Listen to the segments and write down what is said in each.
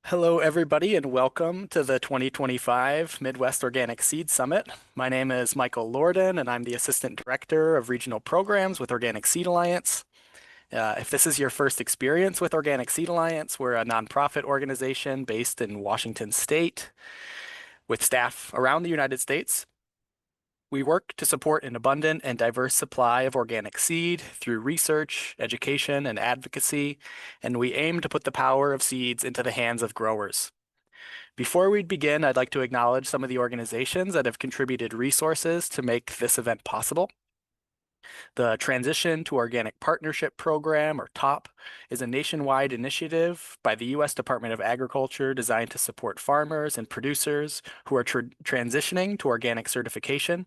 Hello, everybody, and welcome to the 2025 Midwest Organic Seed Summit. My name is Michael Lorden, and I'm the Assistant Director of Regional Programs with Organic Seed Alliance. If this is your first experience with Organic Seed Alliance, we're a nonprofit organization based in Washington State with staff around the United States. We work to support an abundant and diverse supply of organic seed through research, education, and advocacy, and we aim to put the power of seeds into the hands of growers. Before we begin, I'd like to acknowledge some of the organizations that have contributed resources to make this event possible. The Transition to Organic Partnership Program, or TOPP, is a nationwide initiative by the U.S. Department of Agriculture designed to support farmers and producers who are transitioning to organic certification.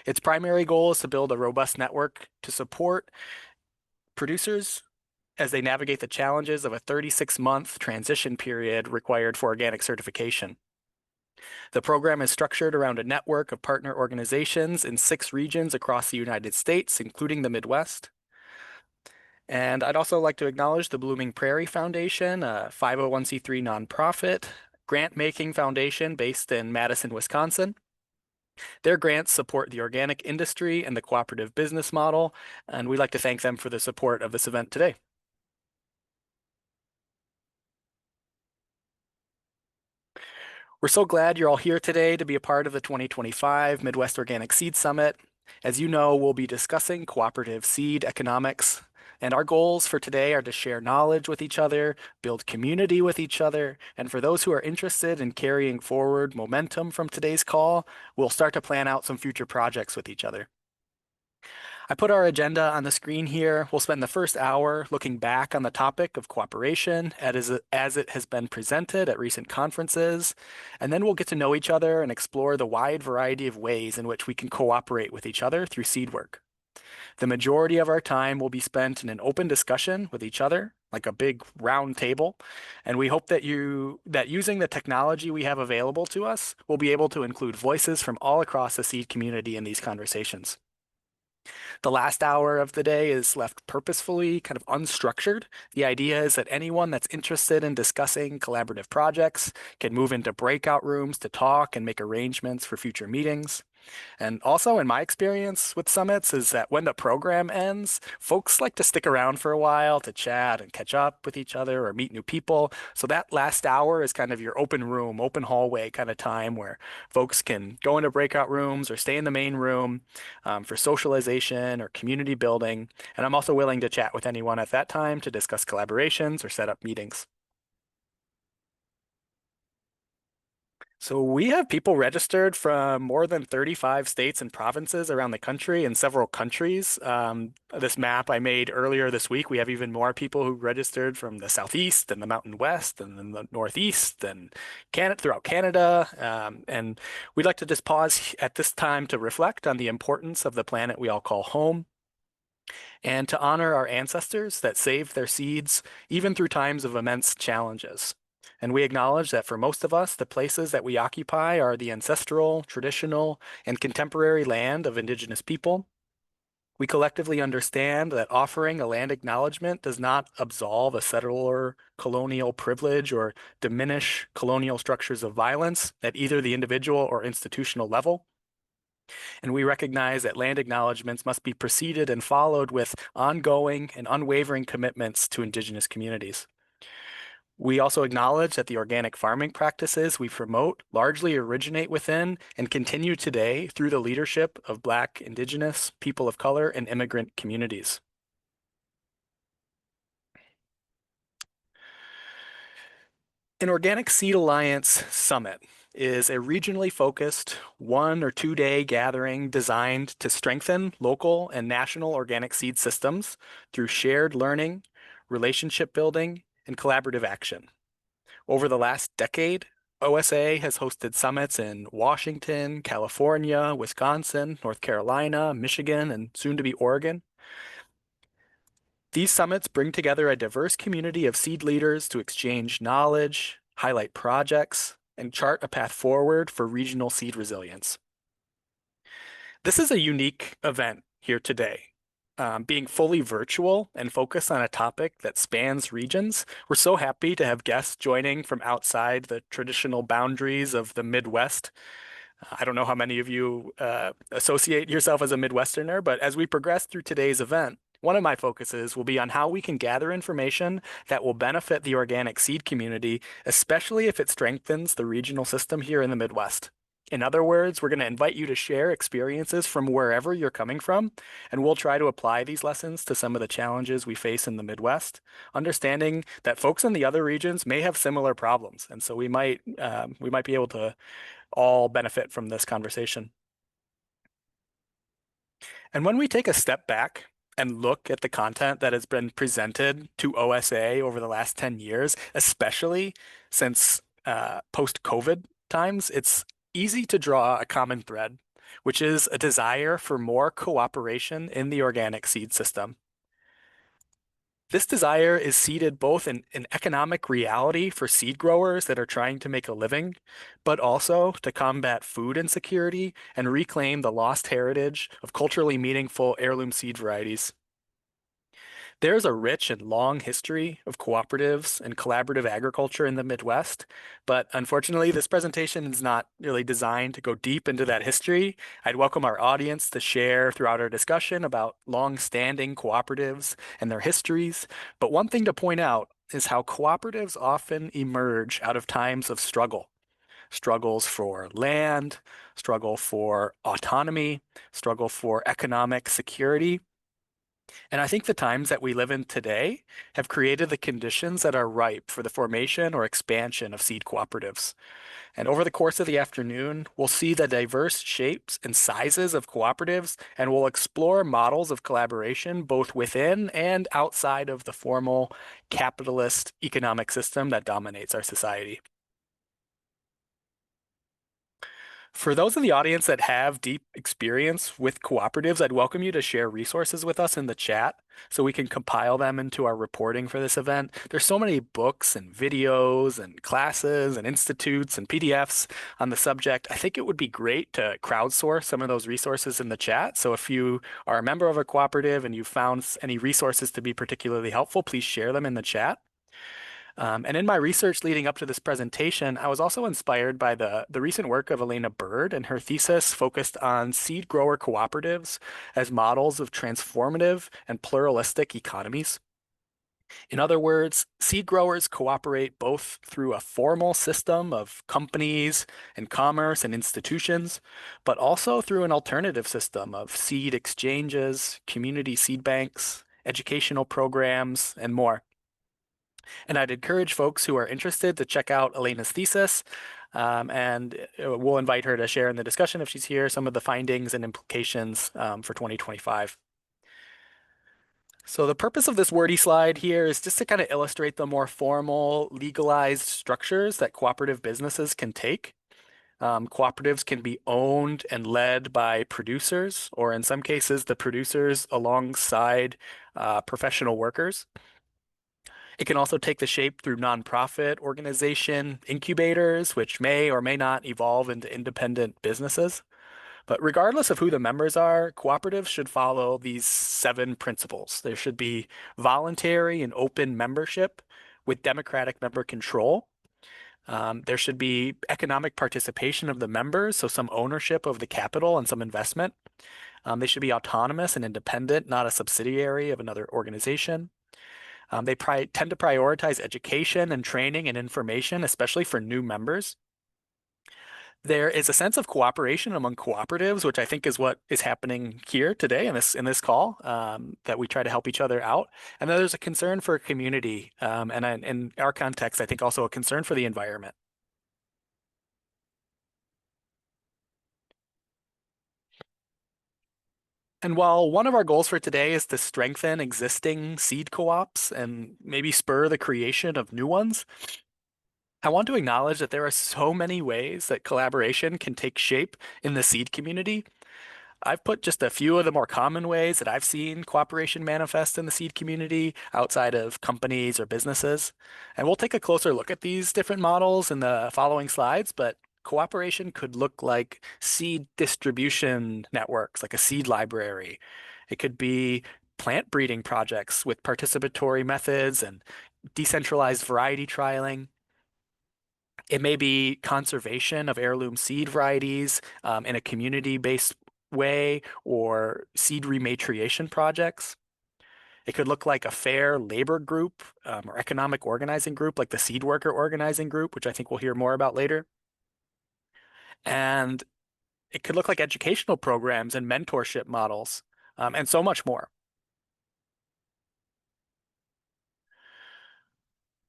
Its primary goal is to build a robust network to support producers as they navigate the challenges of a 36-month transition period required for organic certification. The program is structured around a network of partner organizations in 6 regions across the United States, including the Midwest. And I'd also like to acknowledge the Blooming Prairie Foundation, a 501c3 nonprofit grant-making foundation based in Madison, Wisconsin. Their grants support the organic industry and the cooperative business model, and we'd like to thank them for the support of this event today. We're so glad you're all here today to be a part of the 2025 Midwest Organic Seed Summit. As you know, we'll be discussing cooperative seed economics, and our goals for today are to share knowledge with each other, build community with each other, and for those who are interested in carrying forward momentum from today's call, we'll start to plan out some future projects with each other. I put our agenda on the screen here. We'll spend the first hour looking back on the topic of cooperation as it has been presented at recent conferences, and then we'll get to know each other and explore the wide variety of ways in which we can cooperate with each other through seed work. The majority of our time will be spent in an open discussion with each other, like a big round table, and we hope that using the technology we have available to us, we'll be able to include voices from all across the seed community in these conversations. The last hour of the day is left purposefully kind of unstructured. The idea is that anyone that's interested in discussing collaborative projects can move into breakout rooms to talk and make arrangements for future meetings. And also, in my experience with summits, is that when the program ends, folks like to stick around for a while to chat and catch up with each other or meet new people. So that last hour is kind of your open room, open hallway kind of time where folks can go into breakout rooms or stay in the main room for socialization or community building. And I'm also willing to chat with anyone at that time to discuss collaborations or set up meetings. So we have people registered from more than 35 states and provinces around the country and several countries. This map I made earlier this week, we have even more people who registered from the Southeast and the Mountain West and then the Northeast and throughout Canada. And we'd like to just pause at this time to reflect on the importance of the planet we all call home and to honor our ancestors that saved their seeds even through times of immense challenges. And we acknowledge that for most of us, the places that we occupy are the ancestral, traditional, and contemporary land of Indigenous people. We collectively understand that offering a land acknowledgement does not absolve a settler colonial privilege or diminish colonial structures of violence at either the individual or institutional level. And we recognize that land acknowledgements must be preceded and followed with ongoing and unwavering commitments to Indigenous communities. We also acknowledge that the organic farming practices we promote largely originate within and continue today through the leadership of Black, Indigenous, people of color, and immigrant communities. An Organic Seed Alliance Summit is a regionally focused 1 or 2 day gathering designed to strengthen local and national organic seed systems through shared learning, relationship building, and collaborative action. Over the last decade, OSA has hosted summits in Washington, California, Wisconsin, North Carolina, Michigan, and soon to be Oregon. These summits bring together a diverse community of seed leaders to exchange knowledge, highlight projects, and chart a path forward for regional seed resilience. This is a unique event here today. being fully virtual and focused on a topic that spans regions. We're so happy to have guests joining from outside the traditional boundaries of the Midwest. I don't know how many of you associate yourself as a Midwesterner, but as we progress through today's event, one of my focuses will be on how we can gather information that will benefit the organic seed community, especially if it strengthens the regional system here in the Midwest. In other words, we're going to invite you to share experiences from wherever you're coming from, and we'll try to apply these lessons to some of the challenges we face in the Midwest, understanding that folks in the other regions may have similar problems, and so we might be able to all benefit from this conversation. And when we take a step back and look at the content that has been presented to OSA over the last 10 years, especially since post-COVID times, it's easy to draw a common thread, which is a desire for more cooperation in the organic seed system. This desire is seated both in an economic reality for seed growers that are trying to make a living, but also to combat food insecurity and reclaim the lost heritage of culturally meaningful heirloom seed varieties. There's a rich and long history of cooperatives and collaborative agriculture in the Midwest, but unfortunately, this presentation is not really designed to go deep into that history. I'd welcome our audience to share throughout our discussion about long-standing cooperatives and their histories, but one thing to point out is how cooperatives often emerge out of times of struggle. Struggles for land, struggle for autonomy, struggle for economic security. And I think the times that we live in today have created the conditions that are ripe for the formation or expansion of seed cooperatives. And over the course of the afternoon, we'll see the diverse shapes and sizes of cooperatives, and we'll explore models of collaboration both within and outside of the formal capitalist economic system that dominates our society. For those in the audience that have deep experience with cooperatives, I'd welcome you to share resources with us in the chat so we can compile them into our reporting for this event. There's so many books and videos and classes and institutes and PDFs on the subject. I think it would be great to crowdsource some of those resources in the chat. So if you are a member of a cooperative and you found any resources to be particularly helpful, please share them in the chat. And in my research leading up to this presentation, I was also inspired by the recent work of Elena Bird, and her thesis focused on seed grower cooperatives as models of transformative and pluralistic economies. In other words, seed growers cooperate both through a formal system of companies and commerce and institutions, but also through an alternative system of seed exchanges, community seed banks, educational programs, and more. And I'd encourage folks who are interested to check out Elena's thesis, and we'll invite her to share in the discussion if she's here some of the findings and implications for 2025. So the purpose of this wordy slide here is just to kind of illustrate the more formal, legalized structures that cooperative businesses can take. Cooperatives can be owned and led by producers, or in some cases, the producers alongside professional workers. It can also take the shape through nonprofit organization incubators, which may or may not evolve into independent businesses. But regardless of who the members are, cooperatives should follow these 7 principles. There should be voluntary and open membership with democratic member control. There should be economic participation of the members, so some ownership of the capital and some investment. They should be autonomous and independent, not a subsidiary of another organization. They tend to prioritize education and training and information, especially for new members. There is a sense of cooperation among cooperatives, which I think is what is happening here today in this call, that we try to help each other out. And then there's a concern for community, and in our context, I think also a concern for the environment. And while one of our goals for today is to strengthen existing seed co-ops and maybe spur the creation of new ones, I want to acknowledge that there are so many ways that collaboration can take shape in the seed community. I've put just a few of the more common ways that I've seen cooperation manifest in the seed community outside of companies or businesses. And we'll take a closer look at these different models in the following slides, but cooperation could look like seed distribution networks, like a seed library. It could be plant breeding projects with participatory methods and decentralized variety trialing. It may be conservation of heirloom seed varieties in a community-based way or seed rematriation projects. It could look like a fair labor group or economic organizing group, like the seed worker organizing group, which I think we'll hear more about later. And it could look like educational programs and mentorship models, and so much more.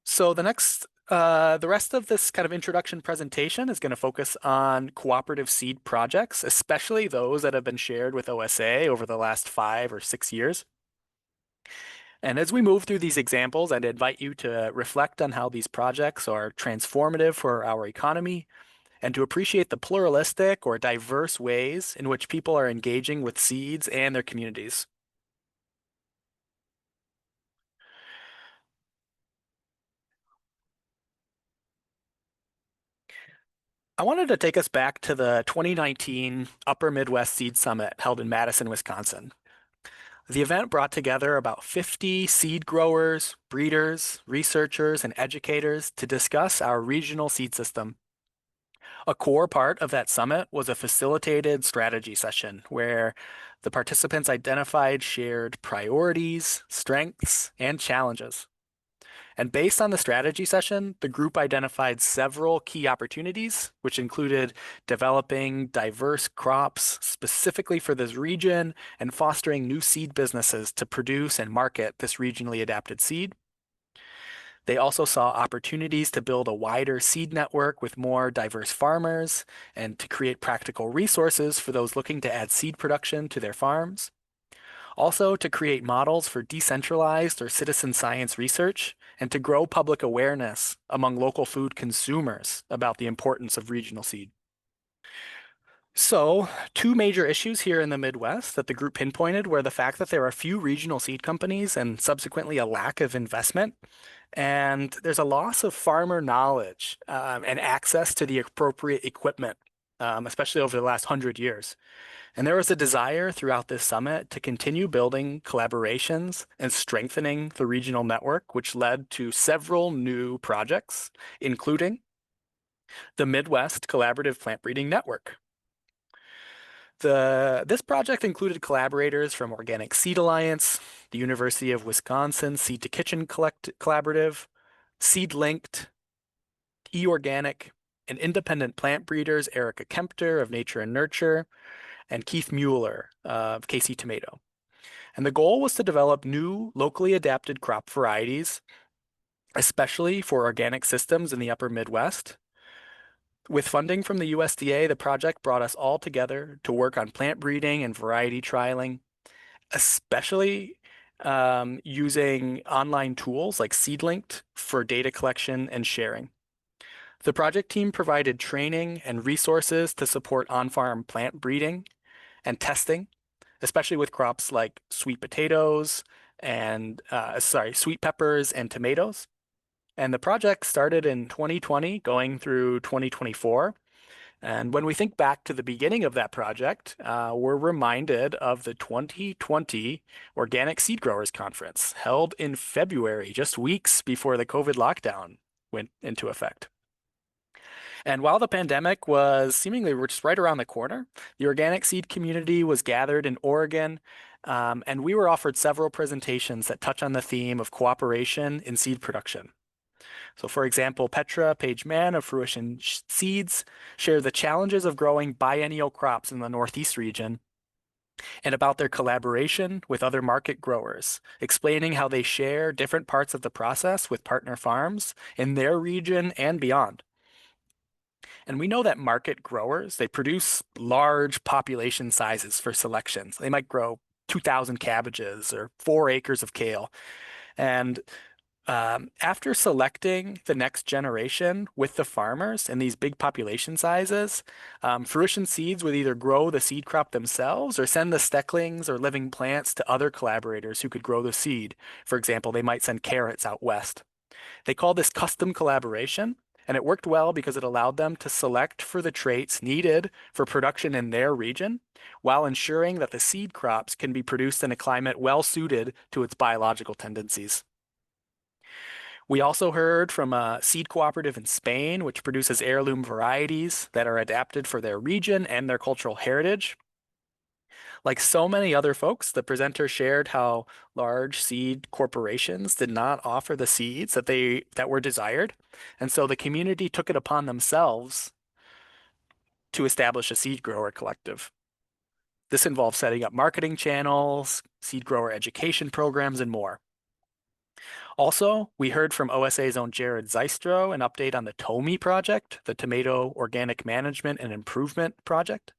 So the rest of this kind of introduction presentation is going to focus on cooperative seed projects, especially those that have been shared with OSA over the last 5 or 6 years. And as we move through these examples, I'd invite you to reflect on how these projects are transformative for our economy and to appreciate the pluralistic or diverse ways in which people are engaging with seeds and their communities. I wanted to take us back to the 2019 Upper Midwest Seed Summit held in Madison, Wisconsin. The event brought together about 50 seed growers, breeders, researchers, and educators to discuss our regional seed system. A core part of that summit was a facilitated strategy session where the participants identified shared priorities, strengths, and challenges. And based on the strategy session, the group identified several key opportunities, which included developing diverse crops specifically for this region and fostering new seed businesses to produce and market this regionally adapted seed. They also saw opportunities to build a wider seed network with more diverse farmers and to create practical resources for those looking to add seed production to their farms. Also, to create models for decentralized or citizen science research and to grow public awareness among local food consumers about the importance of regional seed. So, two major issues here in the Midwest that the group pinpointed were the fact that there are few regional seed companies and subsequently a lack of investment. And there's a loss of farmer knowledge and access to the appropriate equipment, especially over the last 100 years. And there was a desire throughout this summit to continue building collaborations and strengthening the regional network, which led to several new projects, including the Midwest Collaborative Plant Breeding Network. This project included collaborators from Organic Seed Alliance, the University of Wisconsin Seed to Kitchen Collaborative, Seed Linked, E-Organic, and independent plant breeders Erica Kempter of Nature and Nurture, and Keith Mueller of KC Tomato. And the goal was to develop new locally adapted crop varieties, especially for organic systems in the upper Midwest. With funding from the USDA, the project brought us all together to work on plant breeding and variety trialing, especially using online tools like SeedLinked for data collection and sharing. The project team provided training and resources to support on-farm plant breeding and testing, especially with crops like sweet potatoes and sweet peppers and tomatoes. And the project started in 2020, going through 2024. And when we think back to the beginning of that project, we're reminded of the 2020 Organic Seed Growers Conference held in February, just weeks before the COVID lockdown went into effect. And while the pandemic was seemingly just right around the corner, the organic seed community was gathered in Oregon, and we were offered several presentations that touch on the theme of cooperation in seed production. So for example, Petra Page-Mann of Fruition Seeds shared the challenges of growing biennial crops in the Northeast region and about their collaboration with other market growers, explaining how they share different parts of the process with partner farms in their region and beyond. And we know that market growers, they produce large population sizes for selections. They might grow 2,000 cabbages or 4 acres of kale. And after selecting the next generation with the farmers in these big population sizes, Fruition Seeds would either grow the seed crop themselves or send the stecklings or living plants to other collaborators who could grow the seed. For example, they might send carrots out west. They call this custom collaboration, And it worked well because it allowed them to select for the traits needed for production in their region, while ensuring that the seed crops can be produced in a climate well suited to its biological tendencies. We also heard from a seed cooperative in Spain, which produces heirloom varieties that are adapted for their region and their cultural heritage. Like so many other folks, the presenter shared how large seed corporations did not offer the seeds that were desired, and so the community took it upon themselves to establish a seed grower collective. This involves setting up marketing channels, seed grower education programs, and more. Also, we heard from OSA's own Jared Zeistro an update on the TOMI project, the Tomato Organic Management and Improvement Project.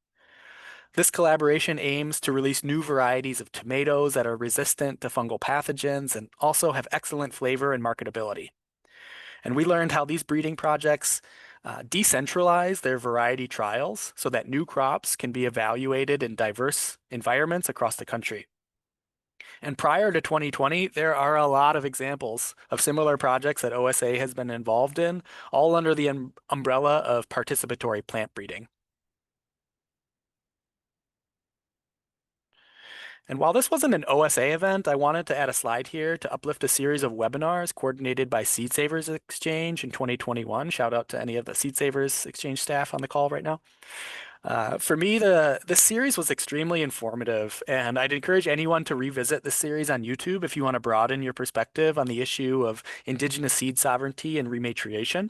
This collaboration aims to release new varieties of tomatoes that are resistant to fungal pathogens and also have excellent flavor and marketability. And we learned how these breeding projects decentralize their variety trials so that new crops can be evaluated in diverse environments across the country. And prior to 2020, there are a lot of examples of similar projects that OSA has been involved in, all under the umbrella of participatory plant breeding. And while this wasn't an OSA event, I wanted to add a slide here to uplift a series of webinars coordinated by Seed Savers Exchange in 2021. Shout out to any of the Seed Savers Exchange staff on the call right now. For me, this series was extremely informative, and I'd encourage anyone to revisit this series on YouTube if you want to broaden your perspective on the issue of indigenous seed sovereignty and rematriation.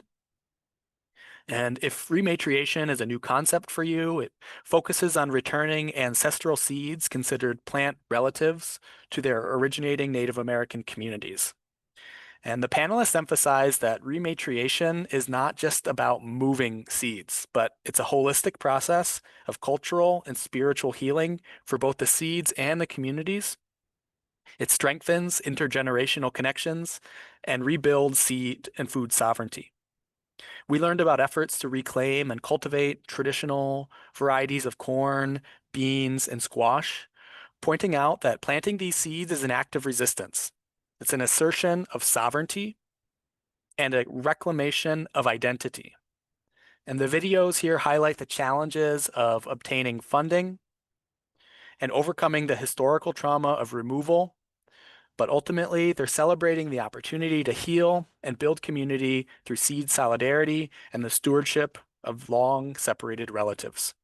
And if rematriation is a new concept for you, it focuses on returning ancestral seeds considered plant relatives to their originating Native American communities. And the panelists emphasize that rematriation is not just about moving seeds, but it's a holistic process of cultural and spiritual healing for both the seeds and the communities. It strengthens intergenerational connections and rebuilds seed and food sovereignty. We learned about efforts to reclaim and cultivate traditional varieties of corn, beans, and squash, pointing out that planting these seeds is an act of resistance. It's an assertion of sovereignty and a reclamation of identity. And the videos here highlight the challenges of obtaining funding and overcoming the historical trauma of removal, but ultimately they're celebrating the opportunity to heal and build community through seed solidarity and the stewardship of long separated relatives.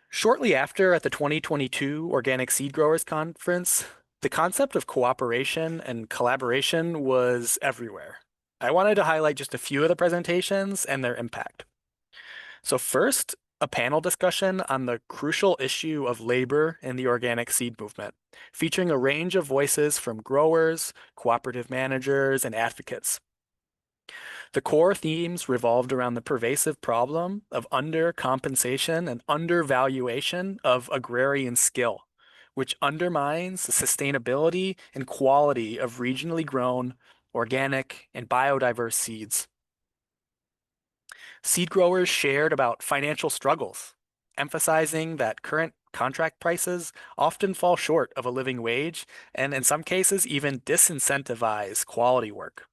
Shortly after, at the 2022 Organic Seed Growers Conference, the concept of cooperation and collaboration was everywhere. I wanted to highlight just a few of the presentations and their impact. So first, a panel discussion on the crucial issue of labor in the organic seed movement, featuring a range of voices from growers, cooperative managers, and advocates. The core themes revolved around the pervasive problem of undercompensation and undervaluation of agrarian skill, which undermines the sustainability and quality of regionally grown, organic, and biodiverse seeds. Seed growers shared about financial struggles, emphasizing that current contract prices often fall short of a living wage and in some cases even disincentivize quality work.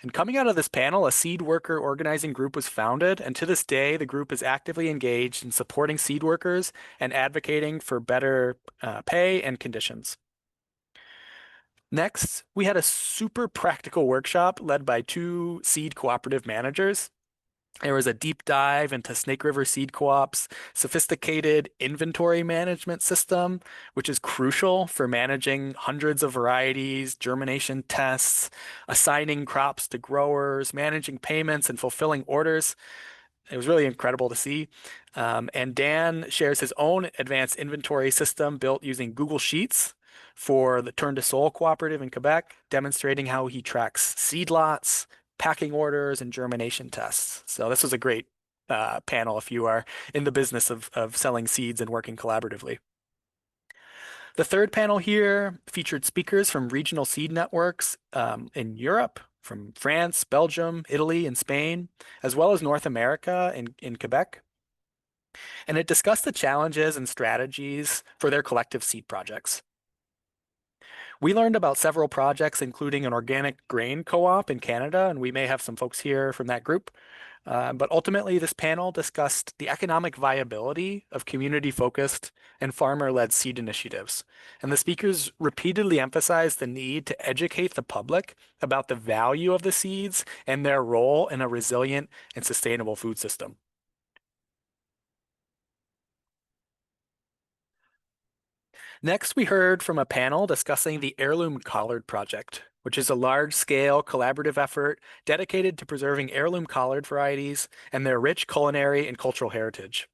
And coming out of this panel, a seed worker organizing group was founded, and to this day, the group is actively engaged in supporting seed workers and advocating for better pay and conditions. Next, we had a super practical workshop led by two seed cooperative managers. There was a deep dive into Snake River Seed Co-op's sophisticated inventory management system, which is crucial for managing hundreds of varieties, germination tests, assigning crops to growers, managing payments, and fulfilling orders. It was really incredible to see. And Dan shares his own advanced inventory system built using Google Sheets for the Turn to Soul Cooperative in Quebec, demonstrating how he tracks seed lots, packing orders, and germination tests. So this was a great panel if you are in the business of selling seeds and working collaboratively. The third panel here featured speakers from regional seed networks in Europe, from France, Belgium, Italy, and Spain, as well as North America in Quebec. And it discussed the challenges and strategies for their collective seed projects. We learned about several projects, including an organic grain co-op in Canada, and we may have some folks here from that group. But ultimately, this panel discussed the economic viability of community-focused and farmer-led seed initiatives. And the speakers repeatedly emphasized the need to educate the public about the value of the seeds and their role in a resilient and sustainable food system. Next, we heard from a panel discussing the Heirloom Collard Project, which is a large-scale collaborative effort dedicated to preserving heirloom collard varieties and their rich culinary and cultural heritage.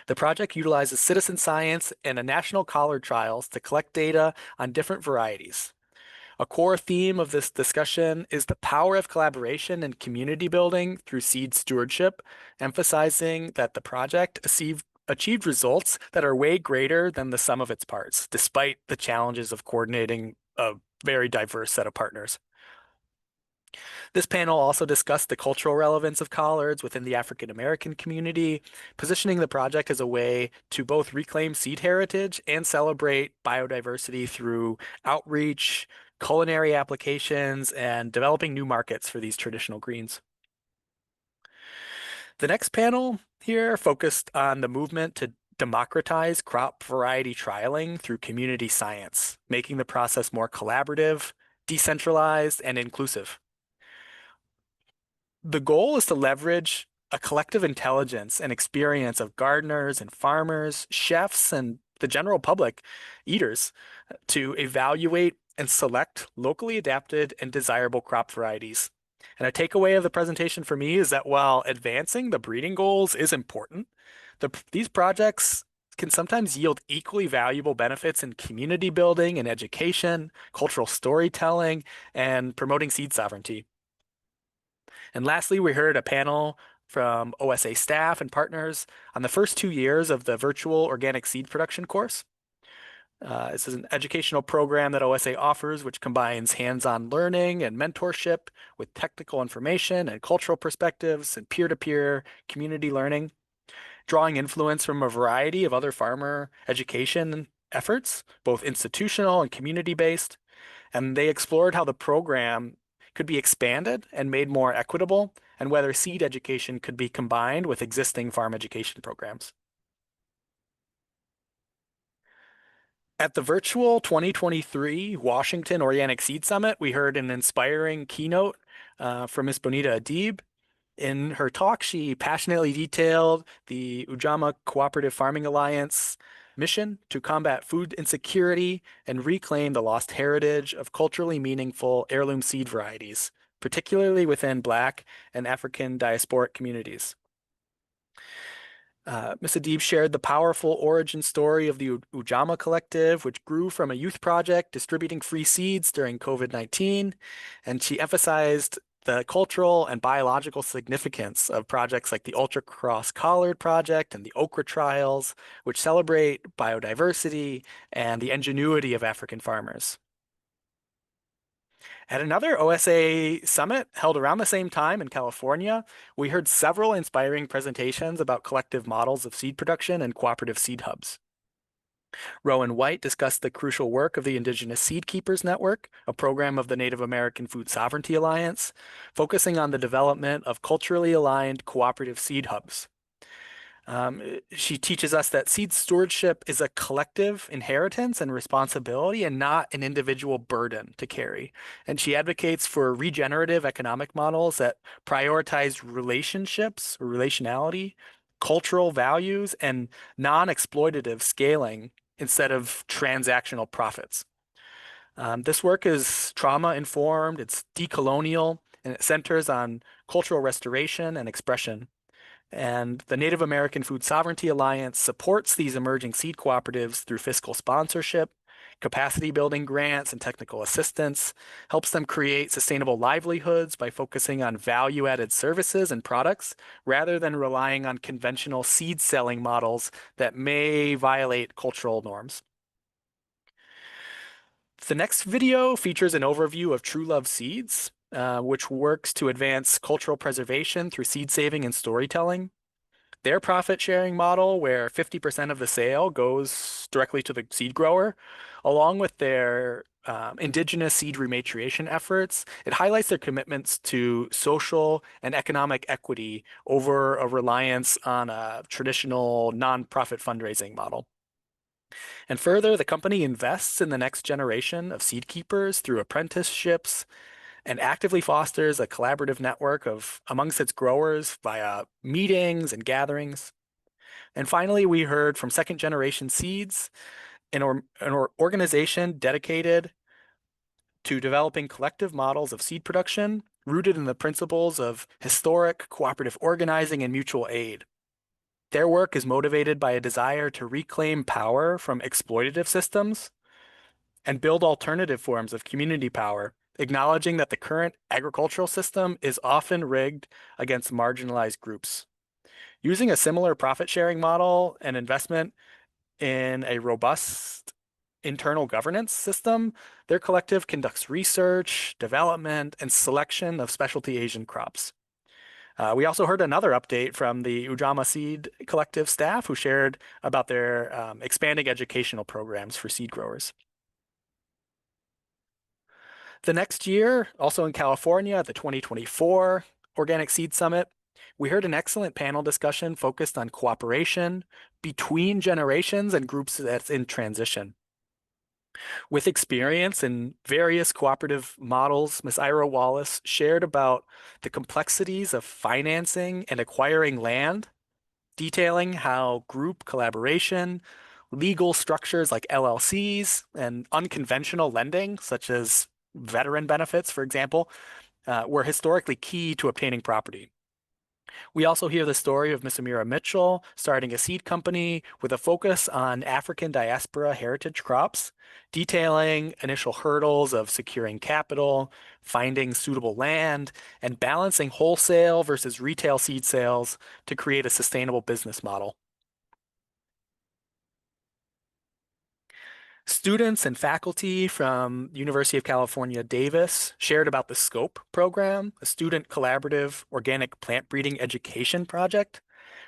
The project utilizes citizen science and a national collard trials to collect data on different varieties. A core theme of this discussion is the power of collaboration and community building through seed stewardship, emphasizing that the project achieved results that are way greater than the sum of its parts, despite the challenges of coordinating a very diverse set of partners. This panel also discussed the cultural relevance of collards within the African American community, positioning the project as a way to both reclaim seed heritage and celebrate biodiversity through outreach, culinary applications, and developing new markets for these traditional greens. The next panel here focused on the movement to democratize crop variety trialing through community science, making the process more collaborative, decentralized, and inclusive. The goal is to leverage a collective intelligence and experience of gardeners and farmers, chefs, and the general public, eaters, to evaluate and select locally adapted and desirable crop varieties. And a takeaway of the presentation for me is that while advancing the breeding goals is important, these projects can sometimes yield equally valuable benefits in community building and education, cultural storytelling, and promoting seed sovereignty. And lastly, we heard a panel from OSA staff and partners on the first 2 years of the virtual organic seed production course. This is an educational program that OSA offers, which combines hands-on learning and mentorship with technical information and cultural perspectives and peer-to-peer community learning, drawing influence from a variety of other farmer education efforts, both institutional and community-based. And they explored how the program could be expanded and made more equitable, and whether seed education could be combined with existing farm education programs. At the virtual 2023 Washington Organic Seed Summit, we heard an inspiring keynote from Ms. Bonita Adib. In her talk, she passionately detailed the Ujamaa Cooperative Farming Alliance mission to combat food insecurity and reclaim the lost heritage of culturally meaningful heirloom seed varieties, particularly within Black and African diasporic communities. Ms. Adib shared the powerful origin story of the Ujamaa Collective, which grew from a youth project distributing free seeds during COVID-19, and she emphasized the cultural and biological significance of projects like the Ultra Cross Collard Project and the Okra Trials, which celebrate biodiversity and the ingenuity of African farmers. At another OSA summit held around the same time in California, we heard several inspiring presentations about collective models of seed production and cooperative seed hubs. Rowan White discussed the crucial work of the Indigenous Seed Keepers Network, a program of the Native American Food Sovereignty Alliance, focusing on the development of culturally aligned cooperative seed hubs. She teaches us that seed stewardship is a collective inheritance and responsibility and not an individual burden to carry. And she advocates for regenerative economic models that prioritize relationships or relationality, cultural values, and non-exploitative scaling instead of transactional profits. This work is trauma-informed, it's decolonial, and it centers on cultural restoration and expression. And the Native American Food Sovereignty Alliance supports these emerging seed cooperatives through fiscal sponsorship, capacity building grants, and technical assistance, helps them create sustainable livelihoods by focusing on value-added services and products rather than relying on conventional seed selling models that may violate cultural norms. The next video features an overview of True Love Seeds, which works to advance cultural preservation through seed saving and storytelling. their profit sharing model, where 50% of the sale goes directly to the seed grower, along with their indigenous seed rematriation efforts, it highlights their commitments to social and economic equity over a reliance on a traditional nonprofit fundraising model. And further, the company invests in the next generation of seed keepers through apprenticeships and actively fosters a collaborative network of amongst its growers via meetings and gatherings. And finally, we heard from Second Generation Seeds, an organization dedicated to developing collective models of seed production rooted in the principles of historic cooperative organizing and mutual aid. Their work is motivated by a desire to reclaim power from exploitative systems and build alternative forms of community power, acknowledging that the current agricultural system is often rigged against marginalized groups. Using a similar profit sharing model and investment in a robust internal governance system, their collective conducts research, development, and selection of specialty Asian crops. We also heard another update from the Ujamaa Seed Collective staff who shared about their expanding educational programs for seed growers. The next year, also in California at the 2024 Organic Seed Summit, we heard an excellent panel discussion focused on cooperation between generations and groups that's in transition. With experience in various cooperative models, Ms. Ira Wallace shared about the complexities of financing and acquiring land, detailing how group collaboration, legal structures like LLCs, and unconventional lending, such as veteran benefits, for example, were historically key to obtaining property. We also hear the story of Miss Amira Mitchell starting a seed company with a focus on African diaspora heritage crops, detailing initial hurdles of securing capital, finding suitable land, and balancing wholesale versus retail seed sales to create a sustainable business model. Students and faculty from University of California, Davis shared about the SCOPE program, a student collaborative organic plant breeding education project,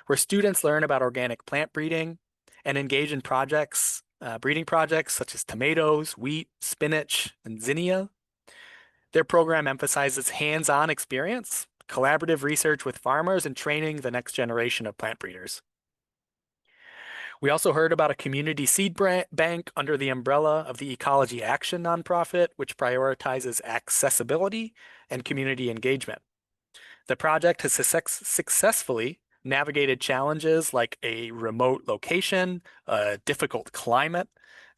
where students learn about organic plant breeding and engage in projects, breeding projects such as tomatoes, wheat, spinach, and zinnia. Their program emphasizes hands-on experience, collaborative research with farmers, and training the next generation of plant breeders. We also heard about a community seed bank under the umbrella of the Ecology Action nonprofit, which prioritizes accessibility and community engagement. The project has successfully navigated challenges like a remote location, a difficult climate,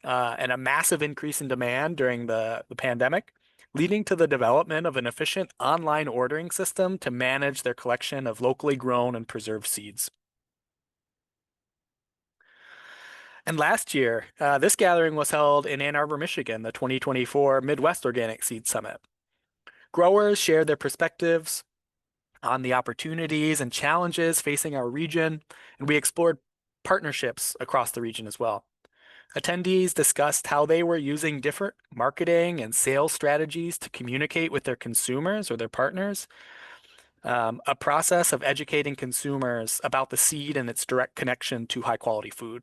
and a massive increase in demand during the pandemic, leading to the development of an efficient online ordering system to manage their collection of locally grown and preserved seeds. And last year, this gathering was held in Ann Arbor, Michigan, the 2024 Midwest Organic Seed Summit. Growers shared their perspectives on the opportunities and challenges facing our region, and we explored partnerships across the region as well. Attendees discussed how they were using different marketing and sales strategies to communicate with their consumers or their partners, a process of educating consumers about the seed and its direct connection to high quality food.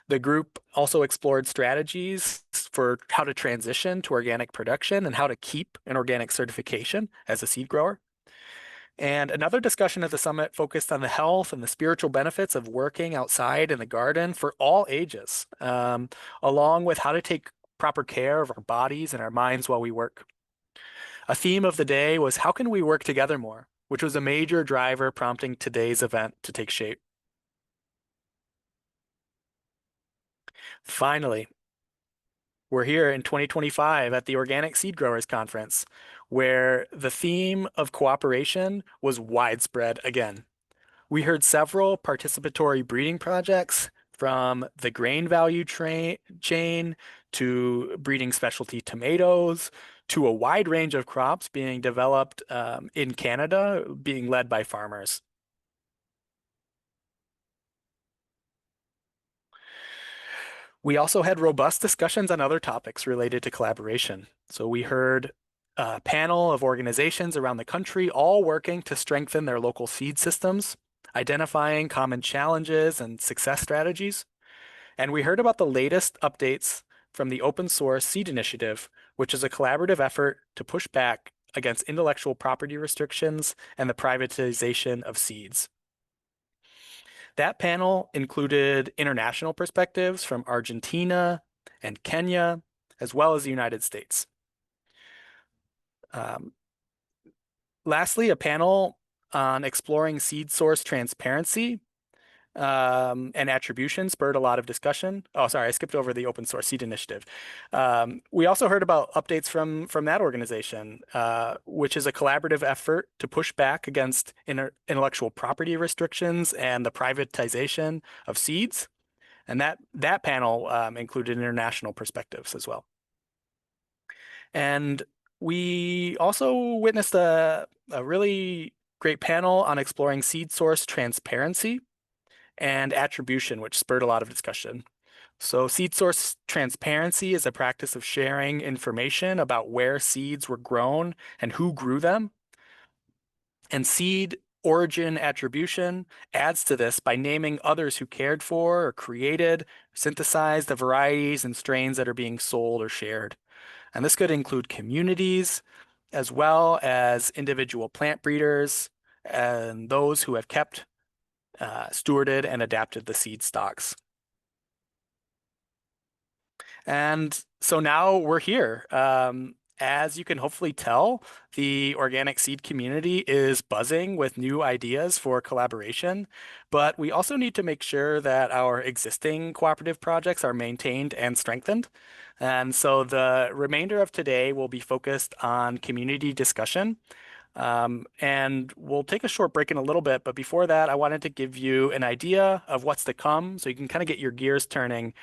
The group also explored strategies for how to transition to organic production and how to keep an organic certification as a seed grower. And another discussion at the summit focused on the health and the spiritual benefits of working outside in the garden for all ages, along with how to take proper care of our bodies and our minds while we work. A theme of the day was how can we work together more, which was a major driver prompting today's event to take shape. Finally, we're here in 2025 at the Organic Seed Growers Conference, where the theme of cooperation was widespread again. We heard several participatory breeding projects from the grain value chain to breeding specialty tomatoes to a wide range of crops being developed in Canada, being led by farmers. We also had robust discussions on other topics related to collaboration. So we heard a panel of organizations around the country all working to strengthen their local seed systems, identifying common challenges and success strategies. And we heard about the latest updates from the Open Source Seed Initiative, which is a collaborative effort to push back against intellectual property restrictions and the privatization of seeds. That panel included international perspectives from Argentina and Kenya, as well as the United States. Um, Lastly, a panel on exploring seed source transparency and attribution spurred a lot of discussion. Oh, sorry, I skipped over the Open Source Seed Initiative. We also heard about updates from that organization, which is a collaborative effort to push back against intellectual property restrictions and the privatization of seeds. And that panel included international perspectives as well. And we also witnessed a really great panel on exploring seed source transparency and attribution, which spurred a lot of discussion. So seed source transparency is a practice of sharing information about where seeds were grown and who grew them. And seed origin attribution adds to this by naming others who cared for or created, synthesized the varieties and strains that are being sold or shared. And this could include communities, as well as individual plant breeders and those who have kept, stewarded, and adapted the seed stocks. And so now we're here. As you can hopefully tell, the organic seed community is buzzing with new ideas for collaboration, but we also need to make sure that our existing cooperative projects are maintained and strengthened. And so the remainder of today will be focused on community discussion. And we'll take a short break in a little bit, but before that, I wanted to give you an idea of what's to come so you can kind of get your gears turning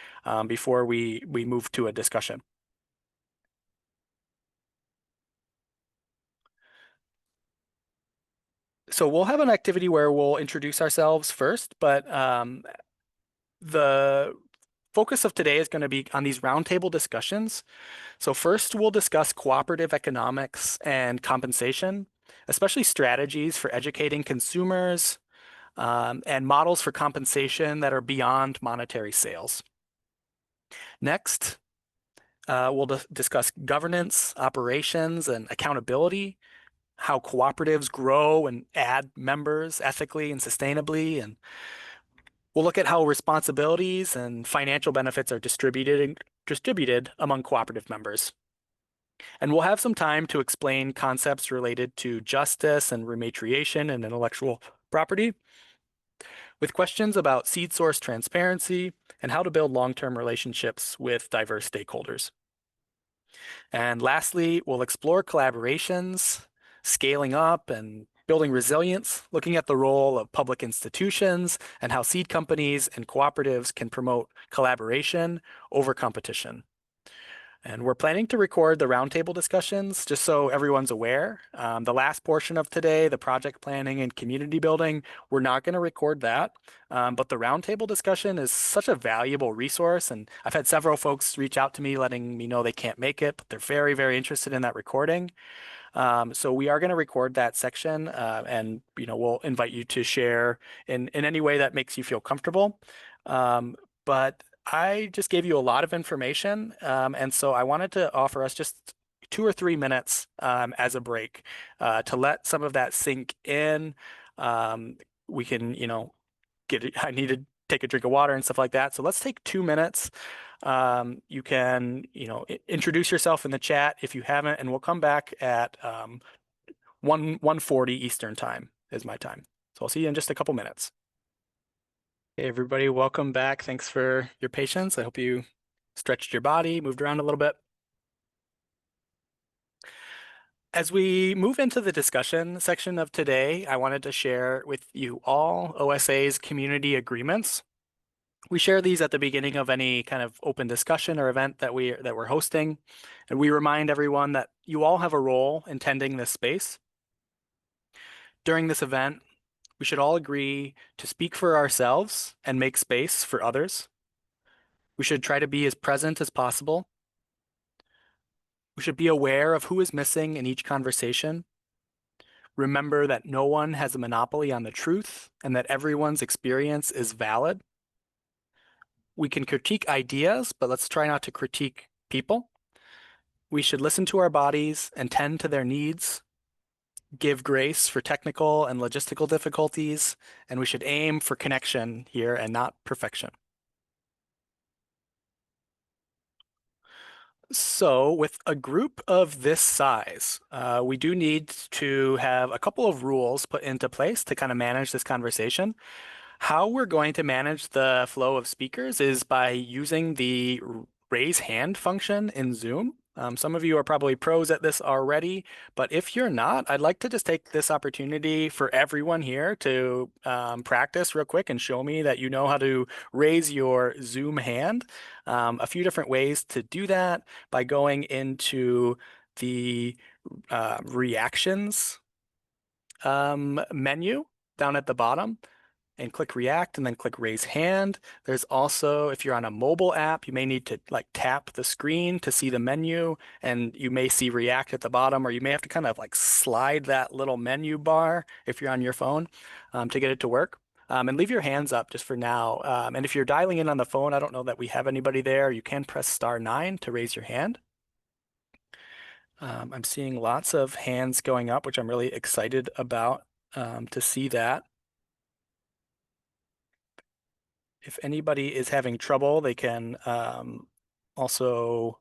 before we move to a discussion. So we'll have an activity where we'll introduce ourselves first, but the focus of today is going to be on these roundtable discussions. So first, we'll discuss cooperative economics and compensation, especially strategies for educating consumers and models for compensation that are beyond monetary sales. Next, we'll discuss governance, operations, and accountability, how cooperatives grow and add members ethically and sustainably, and we'll look at how responsibilities and financial benefits are distributed among cooperative members. And we'll have some time to explain concepts related to justice and rematriation and intellectual property, with questions about seed source transparency and how to build long-term relationships with diverse stakeholders. And lastly, we'll explore collaborations, scaling up and building resilience, looking at the role of public institutions and how seed companies and cooperatives can promote collaboration over competition. And we're planning to record the roundtable discussions just so everyone's aware. The last portion of today, the project planning and community building, we're not going to record that. But the roundtable discussion is such a valuable resource. And I've had several folks reach out to me letting me know they can't make it, but they're very, very interested in that recording. So we are going to record that section and we'll invite you to share in any way that makes you feel comfortable. But I just gave you a lot of information, and so I wanted to offer us just 2 or 3 minutes as a break to let some of that sink in. We can, I need to take a drink of water and stuff like that. So let's take 2 minutes. You can, introduce yourself in the chat if you haven't, and we'll come back at 1:40 Eastern time is my time. So I'll see you in just a couple minutes. Hey, everybody, welcome back. Thanks for your patience. I hope you stretched your body, moved around a little bit. As we move into the discussion section of today, I wanted to share with you all OSA's community agreements. We share these at the beginning of any kind of open discussion or event that we're hosting, and we remind everyone that you all have a role in tending this space. During this event, we should all agree to speak for ourselves and make space for others. We should try to be as present as possible. We should be aware of who is missing in each conversation. Remember that no one has a monopoly on the truth and that everyone's experience is valid. We can critique ideas, but let's try not to critique people. We should listen to our bodies and tend to their needs, give grace for technical and logistical difficulties, and we should aim for connection here and not perfection. So, with a group of this size, we do need to have a couple of rules put into place to kind of manage this conversation. How we're going to manage the flow of speakers is by using the raise hand function in Zoom. Some of you are probably pros at this already, but if you're not, I'd like to just take this opportunity for everyone here to practice real quick and show me that you know how to raise your Zoom hand. A few different ways to do that by going into the reactions menu down at the bottom and click react and then click raise hand. There's also, if you're on a mobile app, you may need to like tap the screen to see the menu, and you may see react at the bottom, or you may have to kind of like slide that little menu bar if you're on your phone to get it to work. And leave your hands up just for now. And if you're dialing in on the phone, I don't know that we have anybody there. You can press *9 to raise your hand. I'm seeing lots of hands going up, which I'm really excited about to see that. If anybody is having trouble, they can also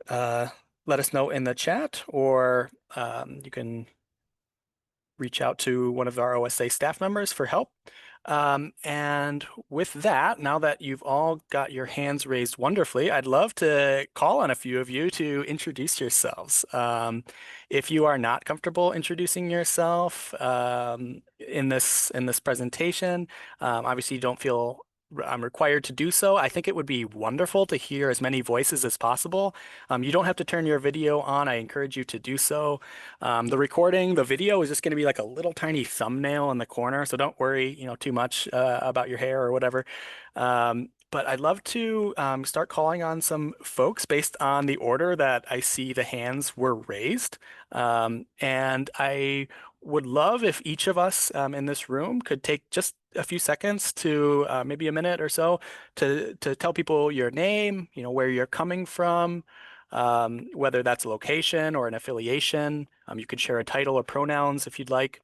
uh, let us know in the chat, or you can reach out to one of our OSA staff members for help. And with that, now that you've all got your hands raised wonderfully, I'd love to call on a few of you to introduce yourselves. If you are not comfortable introducing yourself in this presentation, obviously you don't feel I'm required to do so. I think it would be wonderful to hear as many voices as possible. You don't have to turn your video on. I encourage you to do so. The video is just going to be like a little tiny thumbnail in the corner, so don't worry, too much about your hair or whatever. But I'd love to start calling on some folks based on the order that I see the hands were raised. And I would love if each of us in this room could take just a few seconds to maybe a minute or so to tell people your name, where you're coming from, whether that's a location or an affiliation. You could share a title or pronouns if you'd like.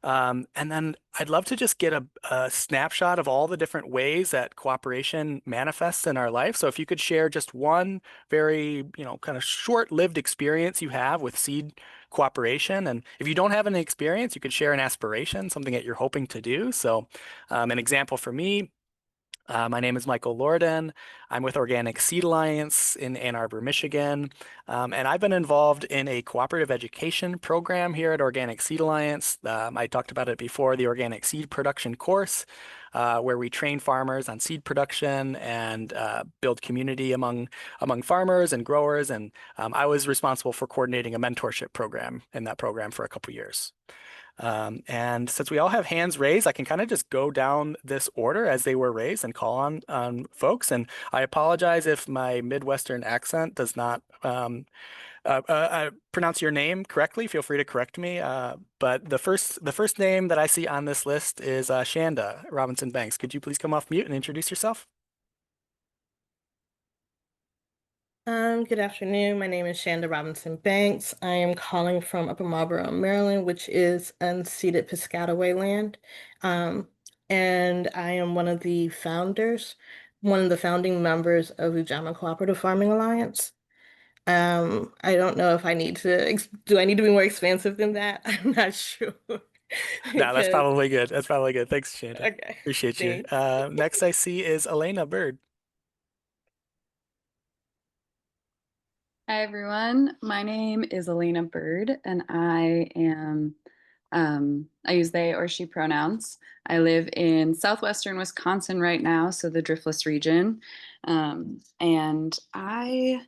And then I'd love to just get a snapshot of all the different ways that cooperation manifests in our life. So if you could share just one very, kind of short-lived experience you have with seed cooperation. And if you don't have any experience, you could share an aspiration, something that you're hoping to do. So an example for me, my name is Michael Lorden. I'm with Organic Seed Alliance in Ann Arbor, Michigan. And I've been involved in a cooperative education program here at Organic Seed Alliance. I talked about it before, the organic seed production course, where we train farmers on seed production and build community among farmers and growers. And I was responsible for coordinating a mentorship program in that program for a couple years. And since we all have hands raised, I can kind of just go down this order as they were raised and call on folks. And I apologize if my Midwestern accent does not pronounce your name correctly. Feel free to correct me. But the first name that I see on this list is Shanda Robinson Banks. Could you please come off mute and introduce yourself? Good afternoon. My name is Shanda Robinson Banks. I am calling from Upper Marlboro, Maryland, which is unceded Piscataway land. And I am one of the founding members of the Ujama Cooperative Farming Alliance. I don't know if I need to, do I need to be more expansive than that? I'm not sure. No, that's Because, probably good. That's probably good. Thanks, Shanda. okay, Appreciate you. thanks. Next I see is Elena Bird. Hi everyone, my name is Elena Bird and I use they or she pronouns. I live in southwestern Wisconsin right now, so the Driftless region. And I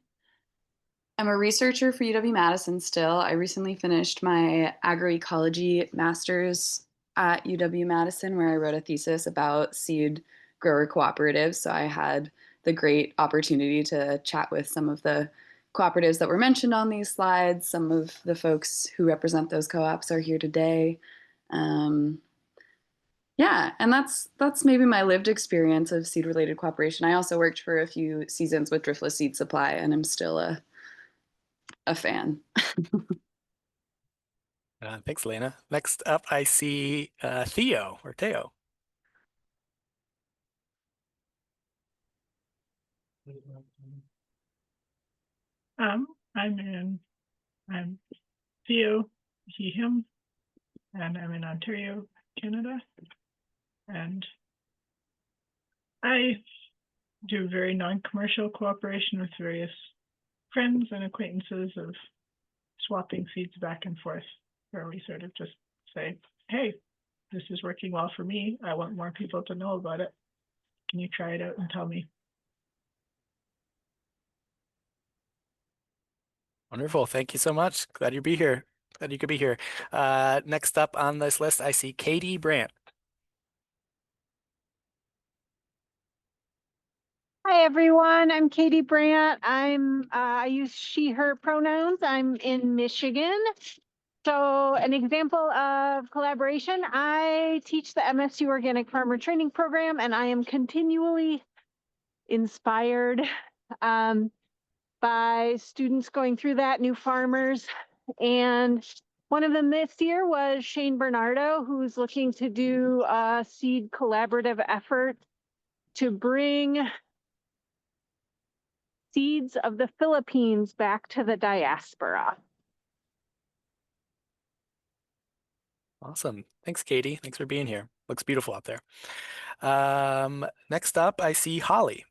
am a researcher for UW-Madison still. I recently finished my agroecology master's at UW-Madison, where I wrote a thesis about seed grower cooperatives. So I had the great opportunity to chat with some of the cooperatives that were mentioned on these slides. Some of the folks who represent those co-ops are here today. Yeah, and that's maybe my lived experience of seed-related cooperation. I also worked for a few seasons with Driftless Seed Supply, and I'm still a fan. Thanks, Lena. Next up, I see Theo or Teo. I'm I'm Theo, he, him, and I'm in Ontario, Canada. And I do very non-commercial cooperation with various friends and acquaintances of swapping seeds back and forth, where we sort of just say, hey, this is working well for me. I want more people to know about it. Can you try it out and tell me? Wonderful. Thank you so much. Glad you be here. Glad you could be here. Next up on this list, I see Katie Brandt. Hi everyone, I'm Katie Brandt. I use she, her pronouns. I'm in Michigan. So an example of collaboration, I teach the MSU Organic Farmer Training Program, and I am continually inspired by students going through that, new farmers. And one of them this year was Shane Bernardo, who's looking to do a seed collaborative effort to bring seeds of the Philippines back to the diaspora. Awesome. Thanks, Katie. Thanks for being here. Looks beautiful out there. Next up, I see Holly.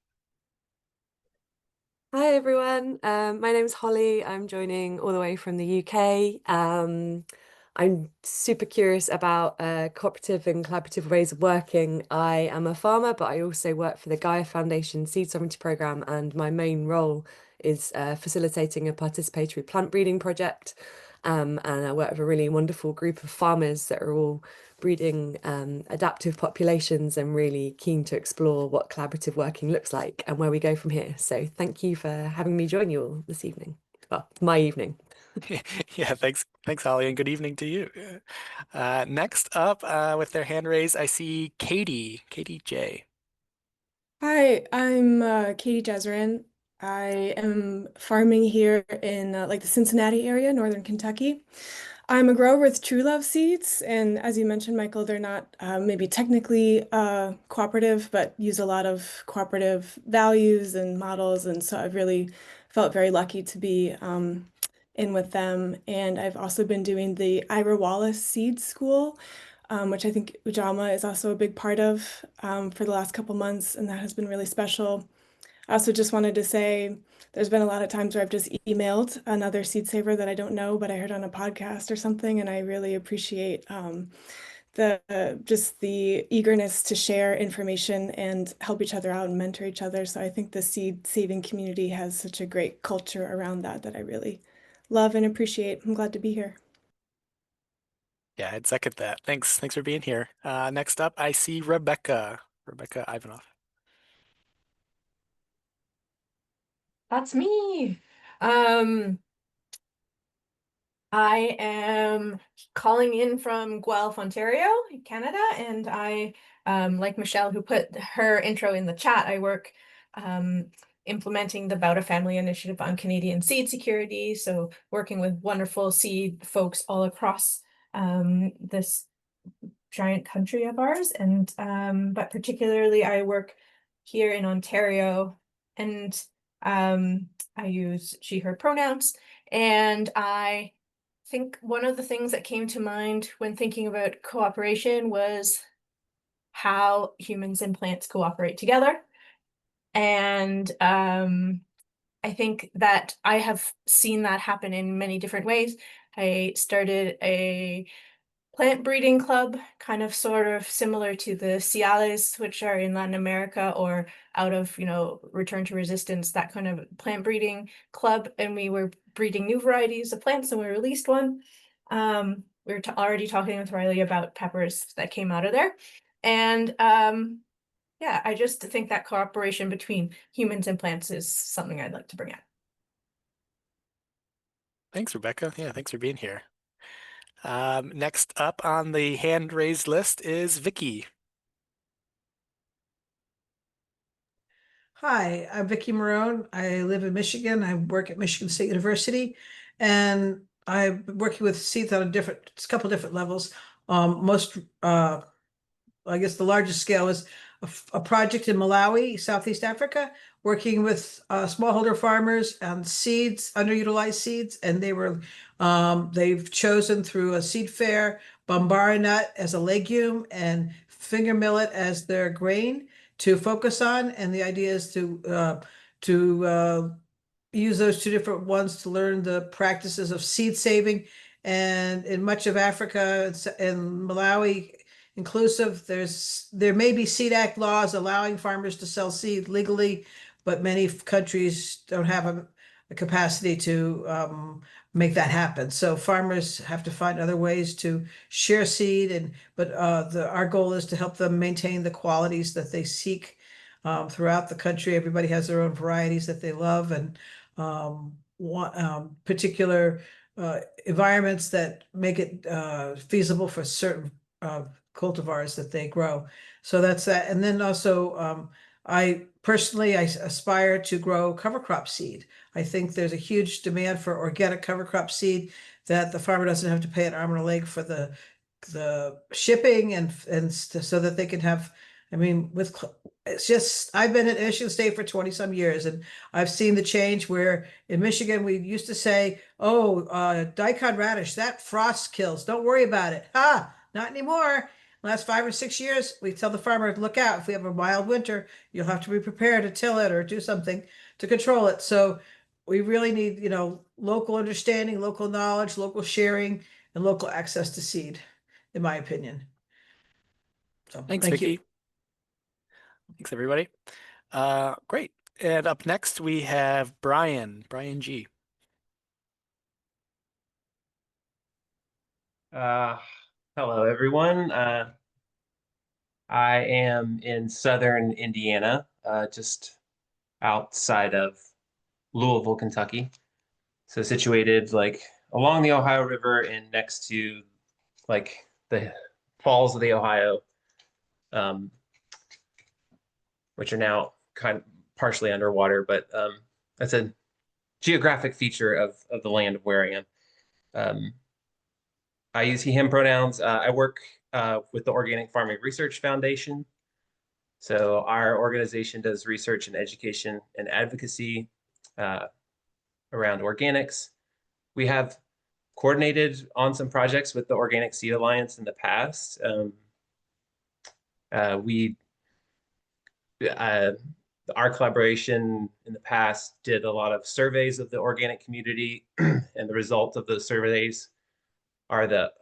Hi everyone, my name's Holly. I'm joining all the way from the UK. I'm super curious about cooperative and collaborative ways of working. I am a farmer, but I also work for the Gaia Foundation Seed Sovereignty Programme, and my main role is facilitating a participatory plant breeding project. And I work with a really wonderful group of farmers that are all breeding adaptive populations and really keen to explore what collaborative working looks like and where we go from here. So thank you for having me join you all this evening. Well, my evening. Yeah, thanks, Holly, and good evening to you. Next up, with their hand raised, I see Katie J. Hi, I'm Katie Jezerin. I am farming here in like the Cincinnati area, Northern Kentucky. I'm a grower with True Love Seeds, and as you mentioned, Michael, they're not maybe technically cooperative, but use a lot of cooperative values and models, and so I've really felt very lucky to be in with them. And I've also been doing the Ira Wallace Seed School, which I think Ujama is also a big part of for the last couple months, and that has been really special. I also just wanted to say there's been a lot of times where I've just emailed another seed saver that I don't know, but I heard on a podcast or something, and I really appreciate just the eagerness to share information and help each other out and mentor each other. So I think the seed saving community has such a great culture around that I really love and appreciate. I'm glad to be here. Yeah, I'd second that. Thanks for being here. Next up, I see Rebecca Ivanov. That's me. Um, I am calling in from Guelph, Ontario, Canada, and I, like Michelle, who put her intro in the chat, I work implementing the Bauta Family Initiative on Canadian seed security. So working with wonderful seed folks all across this giant country of ours, and but particularly I work here in Ontario, and I use she, her pronouns, and I think one of the things that came to mind when thinking about cooperation was how humans and plants cooperate together. And I think that I have seen that happen in many different ways. I started a plant breeding club, kind of sort of similar to the Ciales, which are in Latin America, or out of, Return to Resistance, that kind of plant breeding club. And we were breeding new varieties of plants, and we released one. We were already talking with Riley about peppers that came out of there. And yeah, I just think that cooperation between humans and plants is something I'd like to bring out. Thanks, Rebecca. Yeah, thanks for being here. Next up on the hand raised list is Vicky. Hi, I'm Vicki Marone. I live in Michigan. I work at Michigan State University, and I'm working with seeds on a couple different levels. I guess the largest scale is a project in Malawi, Southeast Africa, working with smallholder farmers on seeds, underutilized seeds, and they've chosen through a seed fair Bambara nut as a legume and finger millet as their grain to focus on. And the idea is to use those two different ones to learn the practices of seed saving. And in much of Africa and Malawi inclusive, there may be Seed Act laws allowing farmers to sell seed legally, but many countries don't have a capacity to make that happen. So farmers have to find other ways to share seed, but our goal is to help them maintain the qualities that they seek throughout the country. Everybody has their own varieties that they love, and particular environments that make it feasible for certain cultivars that they grow. So that's that. And then also, I aspire to grow cover crop seed. I think there's a huge demand for organic cover crop seed that the farmer doesn't have to pay an arm and a leg for the shipping so that they can have. I mean, it's just, I've been at Michigan State for 20 some years, and I've seen the change where in Michigan we used to say, oh, daikon radish, that frost kills, don't worry about it. Not anymore. Last 5 or 6 years, we tell the farmer, look out, if we have a mild winter, you'll have to be prepared to till it or do something to control it. So we really need, local understanding, local knowledge, local sharing, and local access to seed, in my opinion. So Thanks, thank Vicky. you. Thanks, everybody. Great. And up next, we have Brian G. Hello, everyone. I am in southern Indiana, just outside of Louisville, Kentucky. So situated like along the Ohio River and next to like the falls of the Ohio, which are now kind of partially underwater, but that's a geographic feature of the land of where I am. I use he, him pronouns. I work with the Organic Farming Research Foundation. So our organization does research and education and advocacy around organics. We have coordinated on some projects with the Organic Seed Alliance in the past. Our collaboration in the past did a lot of surveys of the organic community, and the result of those surveys are the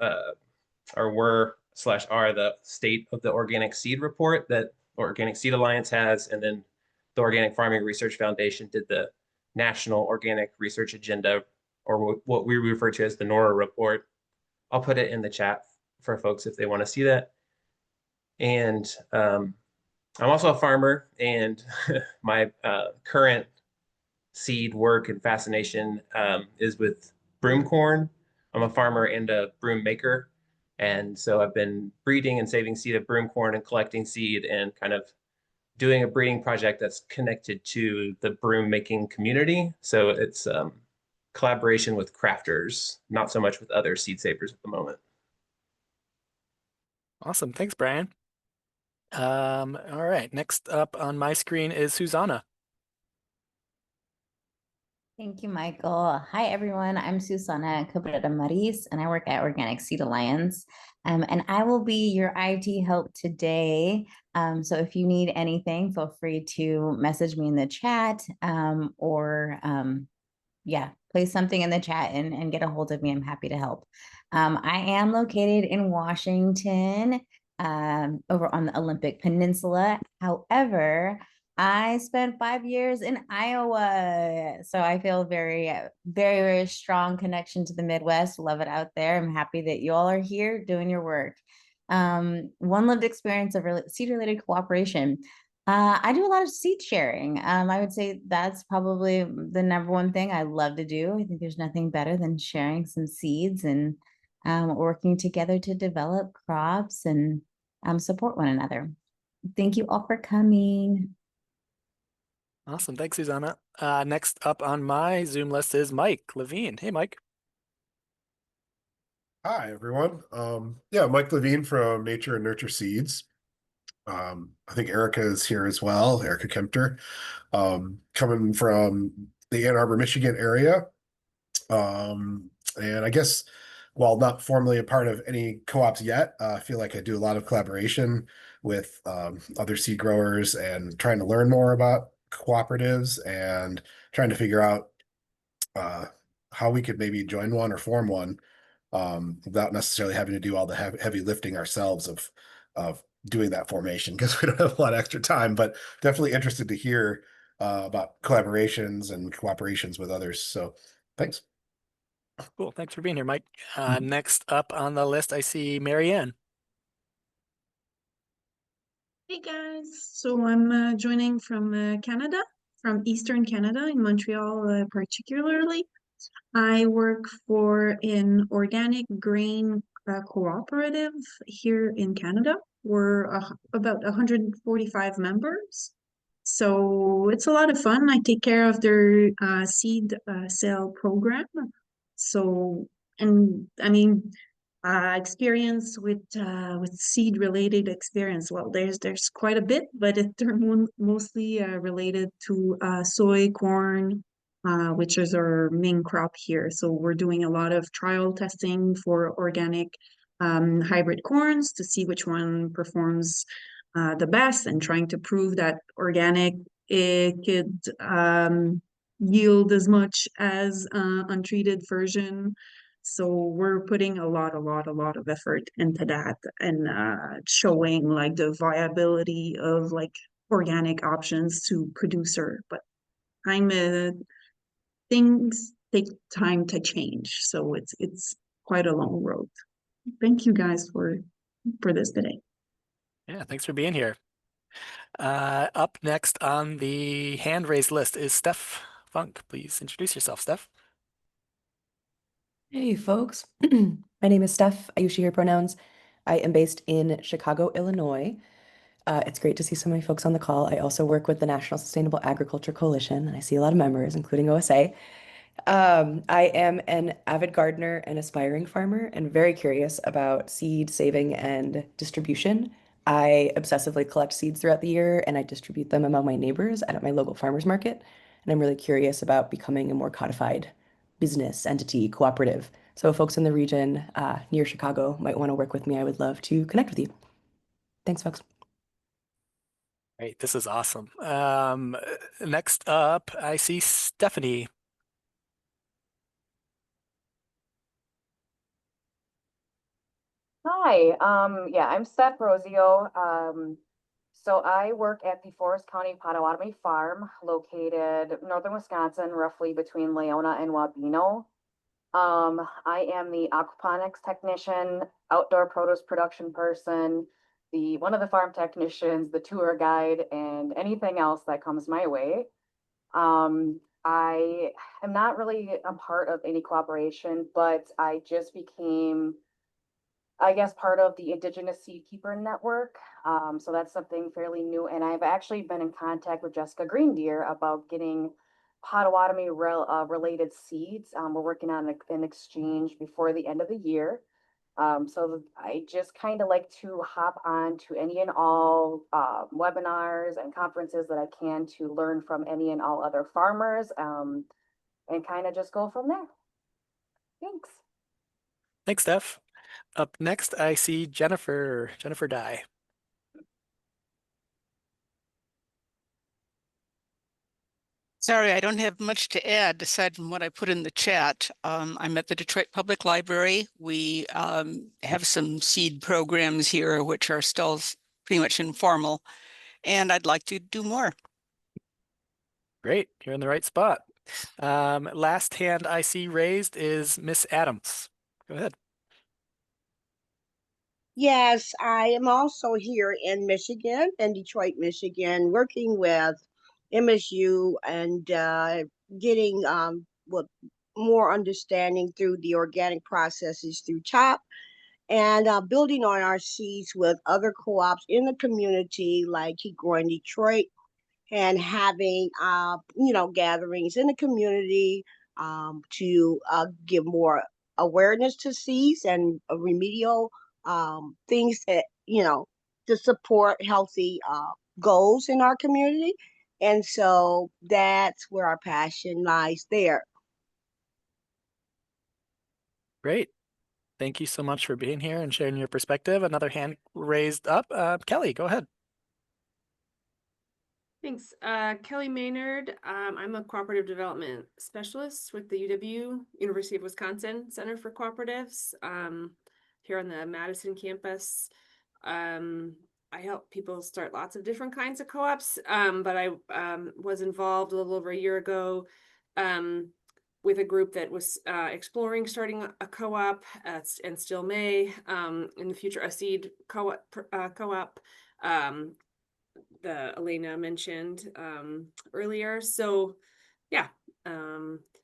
state of the organic seed report that Organic Seed Alliance has, and then the Organic Farming Research Foundation did the National Organic Research Agenda, or what we refer to as the NORA report. I'll put it in the chat for folks if they want to see that. And I'm also a farmer, and my current seed work and fascination is with broom corn. I'm a farmer and a broom maker. And so I've been breeding and saving seed of broom corn and collecting seed and kind of doing a breeding project that's connected to the broom making community. So it's collaboration with crafters, not so much with other seed savers at the moment. Awesome. Thanks, Brian. All right. Next up on my screen is Susanna. Thank you, Michael. Hi, everyone. I'm Susana Cabrera Maris, and I work at Organic Seed Alliance. And I will be your IT help today. So if you need anything, feel free to message me in the chat or place something in the chat and get a hold of me. I'm happy to help. I am located in Washington, over on the Olympic Peninsula. However, I spent 5 years in Iowa, so I feel very, very, very strong connection to the Midwest. Love it out there. I'm happy that you all are here doing your work. One lived experience of seed-related cooperation. I do a lot of seed sharing. I would say that's probably the number one thing I love to do. I think there's nothing better than sharing some seeds and working together to develop crops and support one another. Thank you all for coming. Awesome. Thanks, Susanna. Next up on my Zoom list is Mike Levine. Hey, Mike. Hi, everyone. Yeah, Mike Levine from Nature and Nurture Seeds. I think Erica is here as well, Erica Kempter, coming from the Ann Arbor, Michigan area. And I guess while not formally a part of any co-ops yet, I feel like I do a lot of collaboration with other seed growers and trying to learn more about cooperatives and trying to figure out how we could maybe join one or form one without necessarily having to do all the heavy lifting ourselves of doing that formation because we don't have a lot of extra time, but definitely interested to hear about collaborations and cooperations with others. So thanks. Cool. Thanks for being here, Mike. Next up on the list, I see Marianne. Hey guys, so I'm joining from Canada, from Eastern Canada in Montreal particularly. I work for an organic grain cooperative here in Canada. We're about 145 members. So it's a lot of fun. I take care of their seed sale program. So, and I mean, experience with seed related experience. Well, there's quite a bit, but they're mostly related to soy, corn, which is our main crop here. So we're doing a lot of trial testing for organic hybrid corns to see which one performs the best, and trying to prove that organic it could yield as much as untreated version. So we're putting a lot of effort into that, and showing like the viability of like organic options to producer. But things take time to change, so it's quite a long road. Thank you guys for this today. Yeah, thanks for being here. Up next on the hand raised list is Steph Funk. Please introduce yourself, Steph. Hey, folks. My name is Steph. I use she, her pronouns. I am based in Chicago, Illinois. It's great to see so many folks on the call. I also work with the National Sustainable Agriculture Coalition, and I see a lot of members, including OSA. I am an avid gardener and aspiring farmer, and very curious about seed saving and distribution. I obsessively collect seeds throughout the year, and I distribute them among my neighbors and at my local farmers market. And I'm really curious about becoming a more codified business entity, cooperative. So folks in the region near Chicago might want to work with me. I would love to connect with you. Thanks, folks. Great, this is awesome. Next up, I see Stephanie. Hi, yeah, I'm Steph Rosio. So I work at the Forest County Potawatomi Farm, located northern Wisconsin, roughly between Leona and Wabeno. I am the aquaponics technician, outdoor produce production person, one of the farm technicians, the tour guide, and anything else that comes my way. I am not really a part of any cooperation, but I just became, I guess, part of the Indigenous Seed Keeper Network. So that's something fairly new. And I've actually been in contact with Jessica Greendeer about getting Potawatomi related seeds. We're working on an exchange before the end of the year. So I just kind of like to hop on to any and all webinars and conferences that I can to learn from any and all other farmers, and kind of just go from there. Thanks. Thanks, Steph. Up next, I see Jennifer Dye. Sorry, I don't have much to add aside from what I put in the chat. I'm at the Detroit Public Library. We have some seed programs here, which are still pretty much informal, and I'd like to do more. Great, you're in the right spot. Last hand I see raised is Miss Adams. Go ahead. Yes, I am also here in Michigan, in Detroit, Michigan, working with MSU and getting with more understanding through the organic processes through TOPP and building on our seeds with other co-ops in the community like Keep Growing Detroit and having gatherings in the community to give more awareness to seeds and remedial things that to support healthy goals in our community. And so that's where our passion lies there. Great. Thank you so much for being here and sharing your perspective. Another hand raised up. Kelly, go ahead. Thanks. Kelly Maynard. I'm a cooperative development specialist with the UW, University of Wisconsin Center for Cooperatives, here on the Madison campus. I help people start lots of different kinds of co-ops, but I was involved a little over a year ago with a group that was exploring starting a co-op and still may in the future, a seed co-op. The Elena mentioned earlier. So yeah,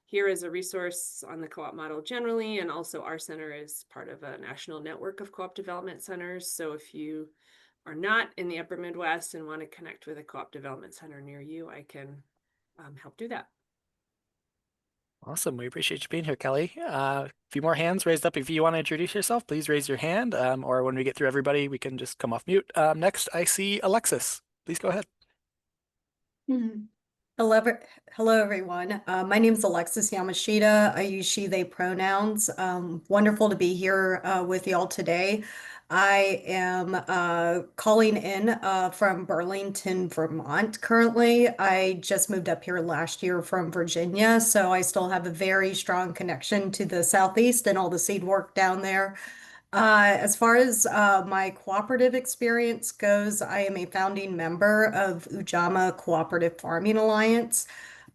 here is a resource on the co-op model generally, and also our center is part of a national network of co-op development centers. So if you are not in the upper Midwest and want to connect with a co-op development center near you, I can help do that. Awesome. We appreciate you being here, Kelly. A few more hands raised up. If you want to introduce yourself, please raise your hand. Or when we get through everybody, we can just come off mute. Next, I see Alexis. Please go ahead. Hello, everyone. My name is Alexis Yamashita. I use she, they pronouns. Wonderful to be here with y'all today. I am calling in from Burlington, Vermont currently. I just moved up here last year from Virginia, so I still have a very strong connection to the Southeast and all the seed work down there. As far as my cooperative experience goes, I am a founding member of Ujamaa Cooperative Farming Alliance.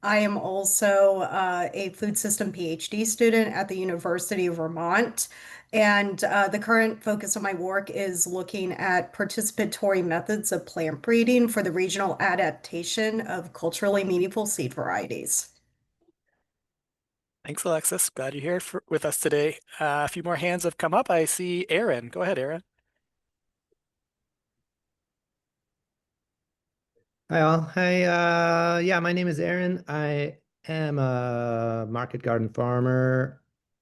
I am also a food system PhD student at the University of Vermont. And the current focus of my work is looking at participatory methods of plant breeding for the regional adaptation of culturally meaningful seed varieties. Thanks, Alexis. Glad you're here with us today. A few more hands have come up. I see Aaron. Go ahead, Aaron. Hi all. Hi, yeah, my name is Aaron. I am a market garden farmer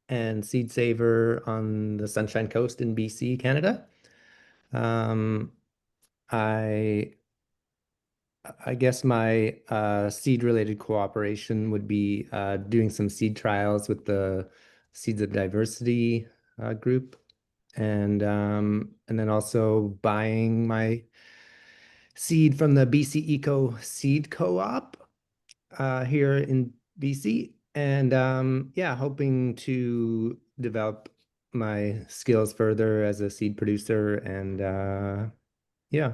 and seed saver on the Sunshine Coast in BC, Canada. I guess my seed-related cooperation would be doing some seed trials with the Seeds of Diversity group, and then also buying my seed from the BC Eco Seed Co-op here in BC, and yeah, hoping to develop my skills further as a seed producer, and yeah,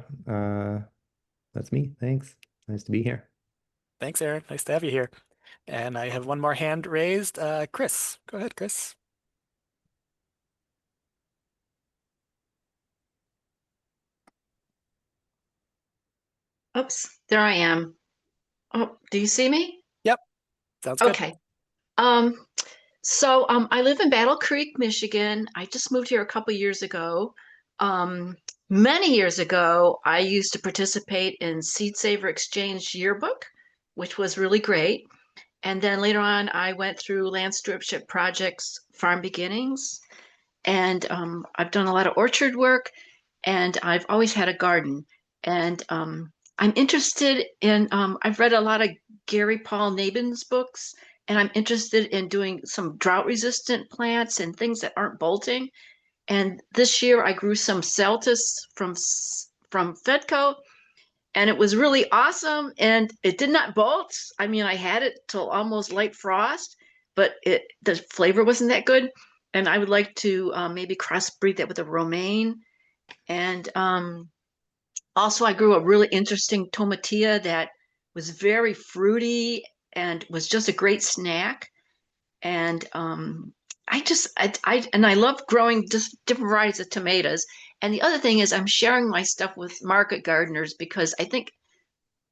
that's me. Thanks. Nice to be here. Thanks, Aaron. Nice to have you here. And I have one more hand raised. Chris, go ahead, Chris. Oops, there I am. Oh, do you see me? Yep, sounds good. Okay. I live in Battle Creek, Michigan. I just moved here a couple years ago. Many years ago, I used to participate in Seed Saver Exchange Yearbook, which was really great. And then later on, I went through Land Stewardship Project's Farm Beginnings. And I've done a lot of orchard work, and I've always had a garden. And I'm interested in, I've read a lot of Gary Paul Nabin's books, and I'm interested in doing some drought-resistant plants and things that aren't bolting. And this year I grew some Celtis from Fedco, and it was really awesome, and it did not bolt. I mean, I had it till almost light frost, but the flavor wasn't that good. And I would like to maybe crossbreed that with a romaine. And also I grew a really interesting tomatillo that was very fruity and was just a great snack. And I love growing just different varieties of tomatoes. And the other thing is I'm sharing my stuff with market gardeners because I think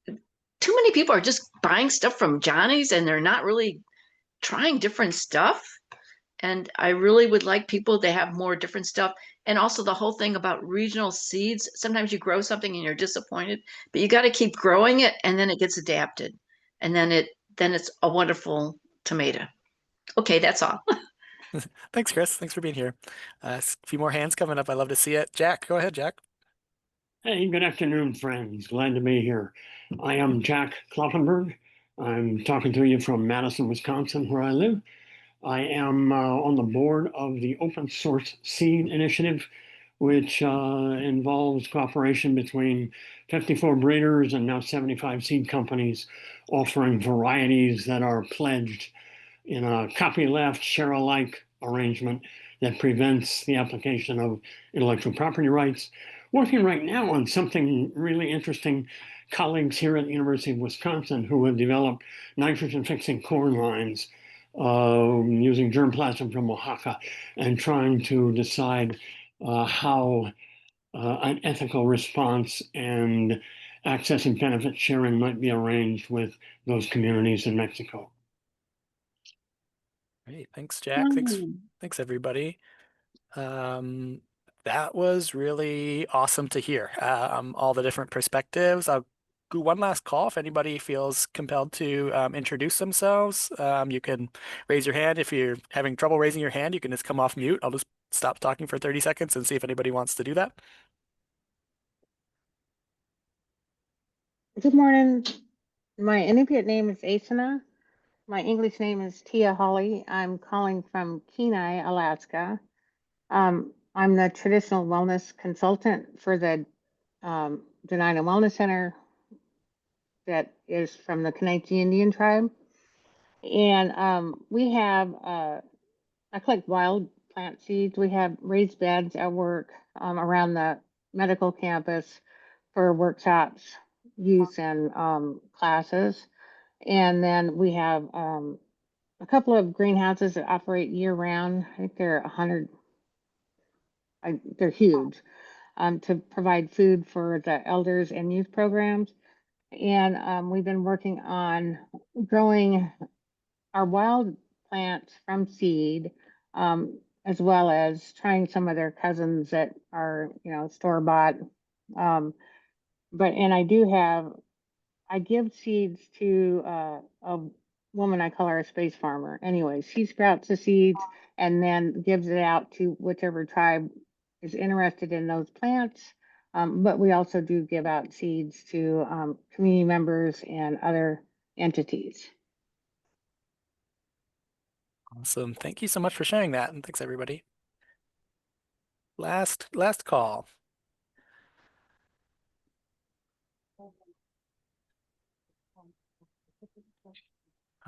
too many people are just buying stuff from Johnny's and they're not really trying different stuff. And I really would like people to have more different stuff. And also the whole thing about regional seeds. Sometimes you grow something and you're disappointed, but you got to keep growing it and then it gets adapted. And then it's a wonderful tomato. Okay, that's all. Thanks, Chris. Thanks for being here. A few more hands coming up. I love to see it. Jack, go ahead, Jack. Hey, good afternoon, friends. Glad to be here. I am Jack Kloppenberg. I'm talking to you from Madison, Wisconsin, where I live. I am on the board of the Open Source Seed Initiative, which involves cooperation between 54 breeders and now 75 seed companies offering varieties that are pledged in a copyleft, share alike arrangement that prevents the application of intellectual property rights. Working right now on something really interesting, colleagues here at the University of Wisconsin who have developed nitrogen-fixing corn lines using germplasm from Oaxaca and trying to decide how an ethical response and access and benefit sharing might be arranged with those communities in Mexico. Great. Thanks, Jack. Thanks, everybody. That was really awesome to hear. All the different perspectives. I'll do one last call if anybody feels compelled to introduce themselves. You can raise your hand. If you're having trouble raising your hand, you can just come off mute. I'll just stop talking for 30 seconds and see if anybody wants to do that. Good morning. My Inupiat name is Asana. My English name is Tia Holly. I'm calling from Kenai, Alaska. I'm the traditional wellness consultant for the Dena'ina Wellness Center that is from the Comanche Indian tribe. And we have, I collect wild plant seeds. We have raised beds at work around the medical campus for workshops, use, and classes. And then we have a couple of greenhouses that operate year round. I think they're 100, they're huge, to provide food for the elders and youth programs. And we've been working on growing our wild plants from seed, as well as trying some of their cousins that are, store-bought. I give seeds to a woman, I call her a space farmer. Anyway, she sprouts the seeds and then gives it out to whichever tribe is interested in those plants. But we also do give out seeds to community members and other entities. Awesome. Thank you so much for sharing that. And thanks, everybody. Last call.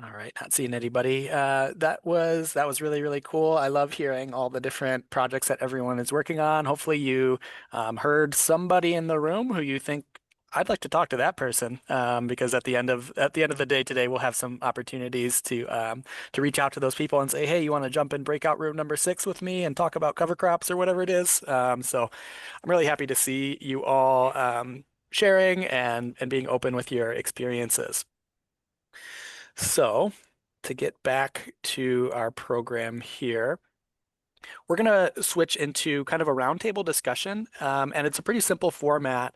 All right, not seeing anybody. That was really, really cool. I love hearing all the different projects that everyone is working on. Hopefully you heard somebody in the room who you think I'd like to talk to that person, because at the end of the day today, we'll have some opportunities to reach out to those people and say, hey, you want to jump in breakout room number 6 with me and talk about cover crops or whatever it is. So I'm really happy to see you all sharing and being open with your experiences. So to get back to our program here, we're going to switch into kind of a roundtable discussion, and it's a pretty simple format.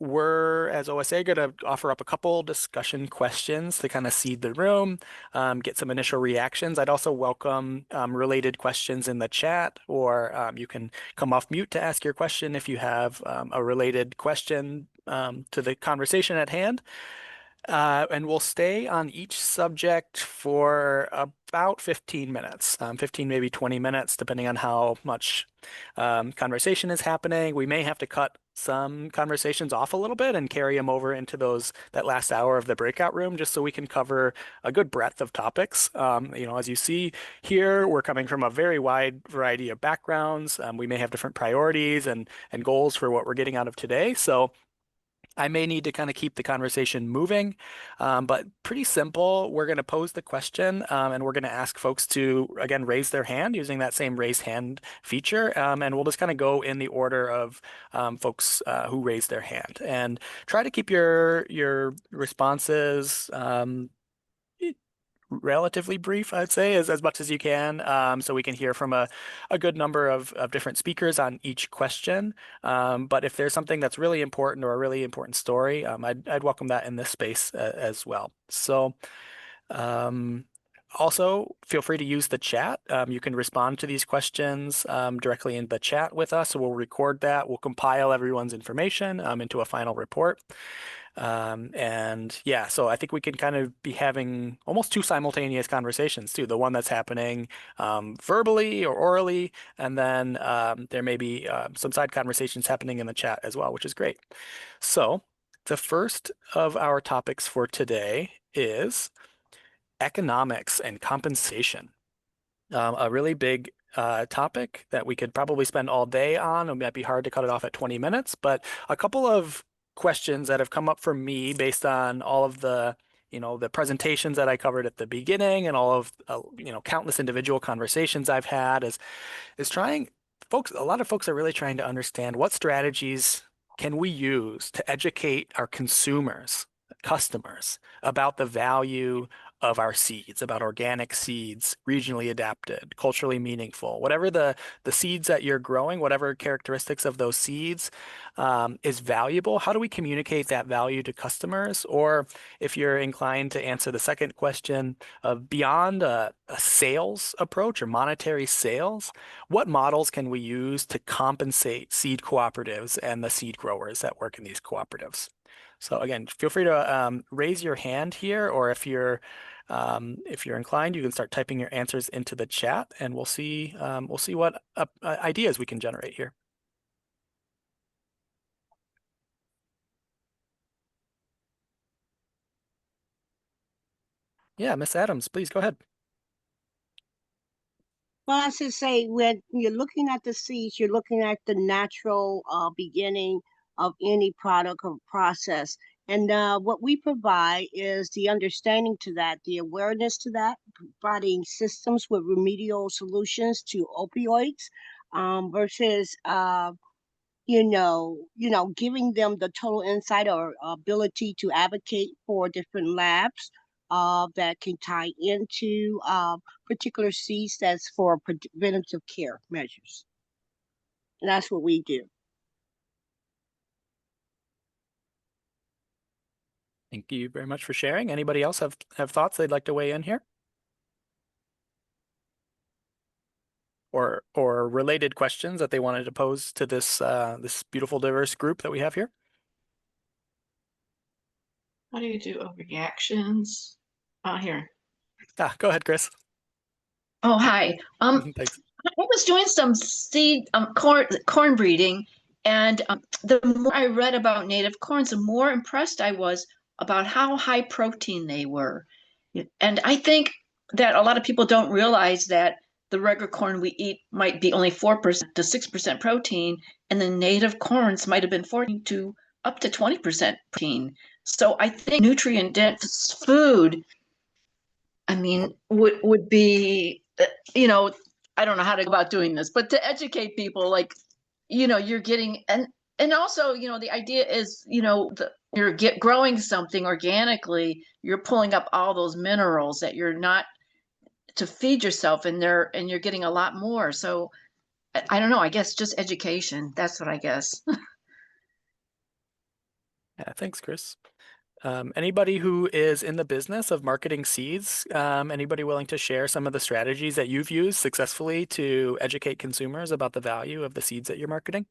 We're, as OSA, going to offer up a couple discussion questions to kind of seed the room, get some initial reactions. I'd also welcome related questions in the chat, or you can come off mute to ask your question if you have a related question to the conversation at hand. And we'll stay on each subject for about 15 minutes, 15, maybe 20 minutes, depending on how much conversation is happening. We may have to cut some conversations off a little bit and carry them over into that last hour of the breakout room, just so we can cover a good breadth of topics. As you see here, we're coming from a very wide variety of backgrounds. We may have different priorities and goals for what we're getting out of today. So I may need to kind of keep the conversation moving, but pretty simple. We're going to pose the question and we're going to ask folks to, again, raise their hand using that same raise hand feature. And we'll just kind of go in the order of folks who raised their hand and try to keep your responses relatively brief, I'd say, as much as you can, so we can hear from a good number of different speakers on each question. But if there's something that's really important or a really important story, I'd welcome that in this space as well. So also, feel free to use the chat. You can respond to these questions directly in the chat with us. So we'll record that. We'll compile everyone's information into a final report. And yeah, so I think we can kind of be having almost two simultaneous conversations too. The one that's happening verbally or orally, and then there may be some side conversations happening in the chat as well, which is great. So the first of our topics for today is economics and compensation. A really big topic that we could probably spend all day on. It might be hard to cut it off at 20 minutes, but a couple of questions that have come up for me based on all of the the presentations that I covered at the beginning and all of countless individual conversations I've had is trying a lot of folks are really trying to understand what strategies can we use to educate our consumers, customers about the value of our seeds, about organic seeds, regionally adapted, culturally meaningful, whatever the seeds that you're growing, whatever characteristics of those seeds is valuable. How do we communicate that value to customers? Or if you're inclined to answer the second question of beyond a sales approach or monetary sales, what models can we use to compensate seed cooperatives and the seed growers that work in these cooperatives? So again, feel free to raise your hand here, or if you're inclined, you can start typing your answers into the chat, and we'll see what ideas we can generate here. Yeah, Miss Adams, please go ahead. Well, I should say, when you're looking at the seeds, you're looking at the natural beginning of any product or process. And what we provide is the understanding to that, the awareness to that, providing systems with remedial solutions to opioids versus giving them the total insight or ability to advocate for different labs that can tie into particular seeds that's for preventative care measures. And that's what we do. Thank you very much for sharing. Anybody else have thoughts they'd like to weigh in here? Or related questions that they wanted to pose to this this beautiful diverse group that we have here? How do you do overreactions? Here. Go ahead, Chris. Oh, hi. Thanks. I was doing some seed corn breeding, and the more I read about native corns, the more impressed I was about how high protein they were. And I think that a lot of people don't realize that the regular corn we eat might be only 4% to 6% protein, and the native corns might have been 14 to up to 20% protein. So I think nutrient dense food, I mean, would be, I don't know how to go about doing this, but to educate people, like, you're getting, and also, the idea is, you're growing something organically, you're pulling up all those minerals that you're not to feed yourself, and you're getting a lot more. So I don't know, I guess just education. That's what I guess. Yeah, thanks, Chris. Anybody who is in the business of marketing seeds, anybody willing to share some of the strategies that you've used successfully to educate consumers about the value of the seeds that you're marketing?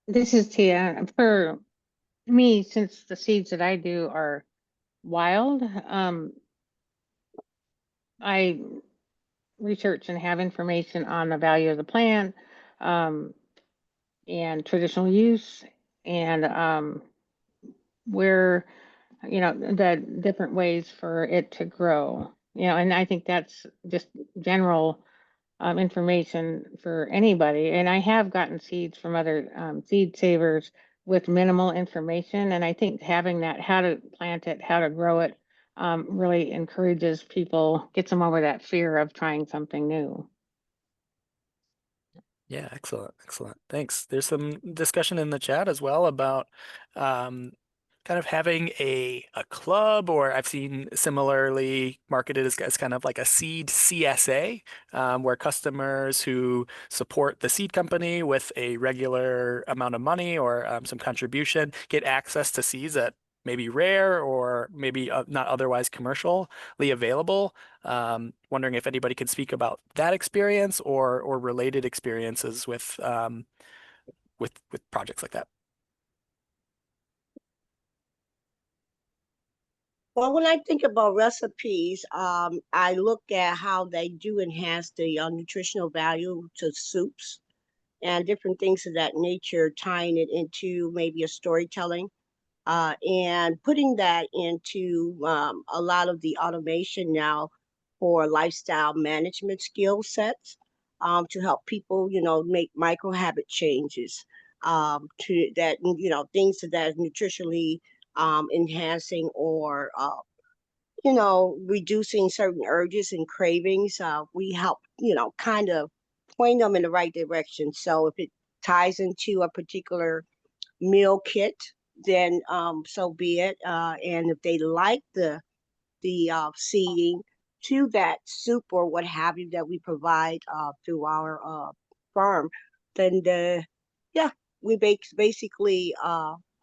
This is Tia. For me, since the seeds that I do are wild, I research and have information on the value of the plant, and traditional use, and where, the different ways for it to grow. And I think that's just general information for anybody. And I have gotten seeds from other seed savers with minimal information. And I think having that, how to plant it, how to grow it, really encourages people, gets them over that fear of trying something new. Yeah, excellent, excellent. Thanks. There's some discussion in the chat as well about kind of having a club, or I've seen similarly marketed as kind of like a seed CSA, where customers who support the seed company with a regular amount of money or some contribution get access to seeds that may be rare or maybe not otherwise commercially available. Wondering if anybody could speak about that experience or related experiences with projects like that. Well, when I think about recipes, I look at how they do enhance the nutritional value to soups and different things of that nature, tying it into maybe a storytelling, and putting that into a lot of the automation now for lifestyle management skill sets, to help people, make micro habit changes, to that, things that is nutritionally enhancing or reducing certain urges and cravings. We help, kind of point them in the right direction. So if it ties into a particular meal kit, then so be it. And if they like the seeding to that soup or what have you that we provide through our farm, then yeah, we basically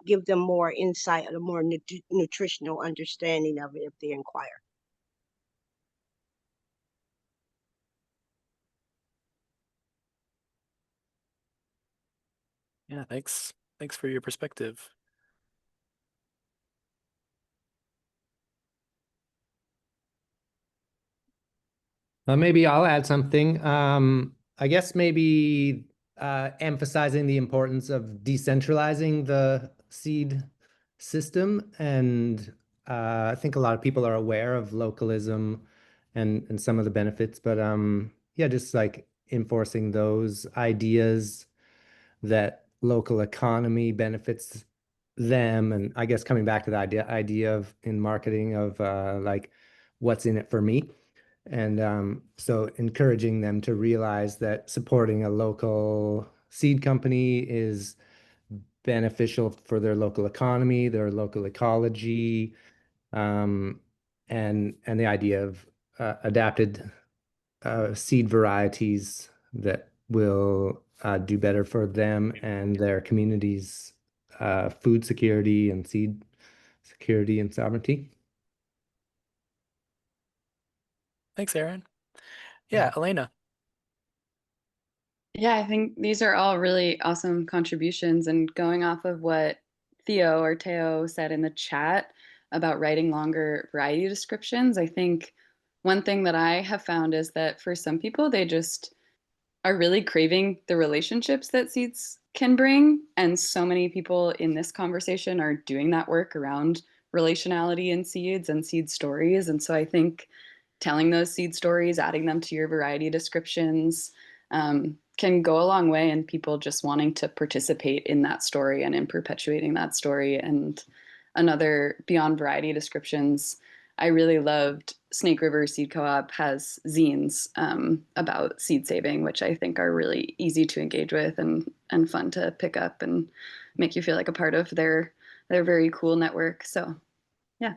give them more insight and a more nutritional understanding of it if they inquire. Yeah, thanks. Thanks for your perspective. Maybe I'll add something. I guess maybe emphasizing the importance of decentralizing the seed system. And I think a lot of people are aware of localism and some of the benefits, but yeah, just like enforcing those ideas that local economy benefits them. And I guess coming back to the idea of in marketing of like what's in it for me. And so encouraging them to realize that supporting a local seed company is beneficial for their local economy, their local ecology, and the idea of adapted seed varieties that will do better for them and their communities' food security and seed security and sovereignty. Thanks, Aaron. Yeah, Elena. Yeah, I think these are all really awesome contributions. And going off of what Theo or Teo said in the chat about writing longer variety descriptions, I think one thing that I have found is that for some people, they just are really craving the relationships that seeds can bring. And so many people in this conversation are doing that work around relationality in seeds and seed stories. And so I think telling those seed stories, adding them to your variety descriptions, can go a long way in people just wanting to participate in that story and in perpetuating that story. And another beyond variety descriptions, I really loved Snake River Seed Co-op has zines about seed saving, which I think are really easy to engage with and fun to pick up and make you feel like a part of their very cool network. So yeah.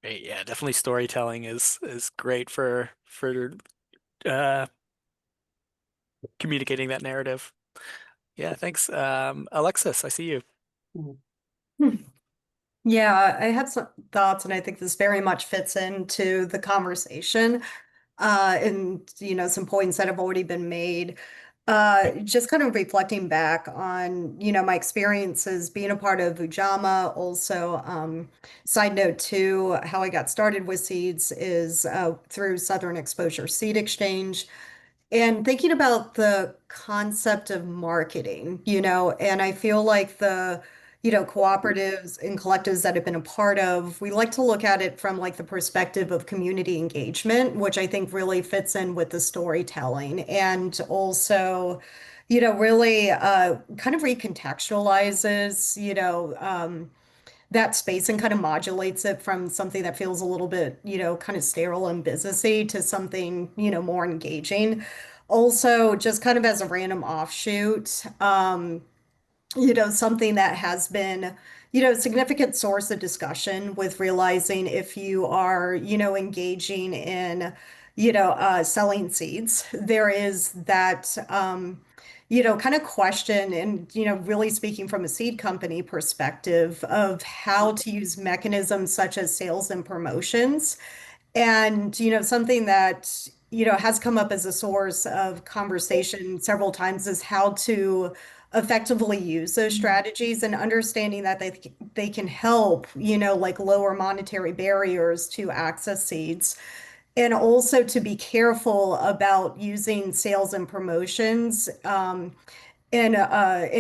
Great. Yeah, definitely storytelling is great for communicating that narrative. Yeah, thanks. Alexis, I see you. Yeah, I had some thoughts, and I think this very much fits into the conversation. And some points that have already been made. Just kind of reflecting back on, my experiences being a part of Ujamaa. Also, side note too, how I got started with seeds is through Southern Exposure Seed Exchange. And thinking about the concept of marketing, and I feel like cooperatives and collectives that have been a part of, we like to look at it from like the perspective of community engagement, which I think really fits in with the storytelling and also, really kind of recontextualizes, that space and kind of modulates it from something that feels a little bit, kind of sterile and businessy to something, more engaging. Also, just kind of as a random offshoot, something that has been, a significant source of discussion with realizing if you are, engaging in, selling seeds, there is that, kind of question and, really speaking from a seed company perspective of how to use mechanisms such as sales and promotions. And, something that, has come up as a source of conversation several times is how to effectively use those strategies and understanding that they can help, like lower monetary barriers to access seeds. And also to be careful about using sales and promotions and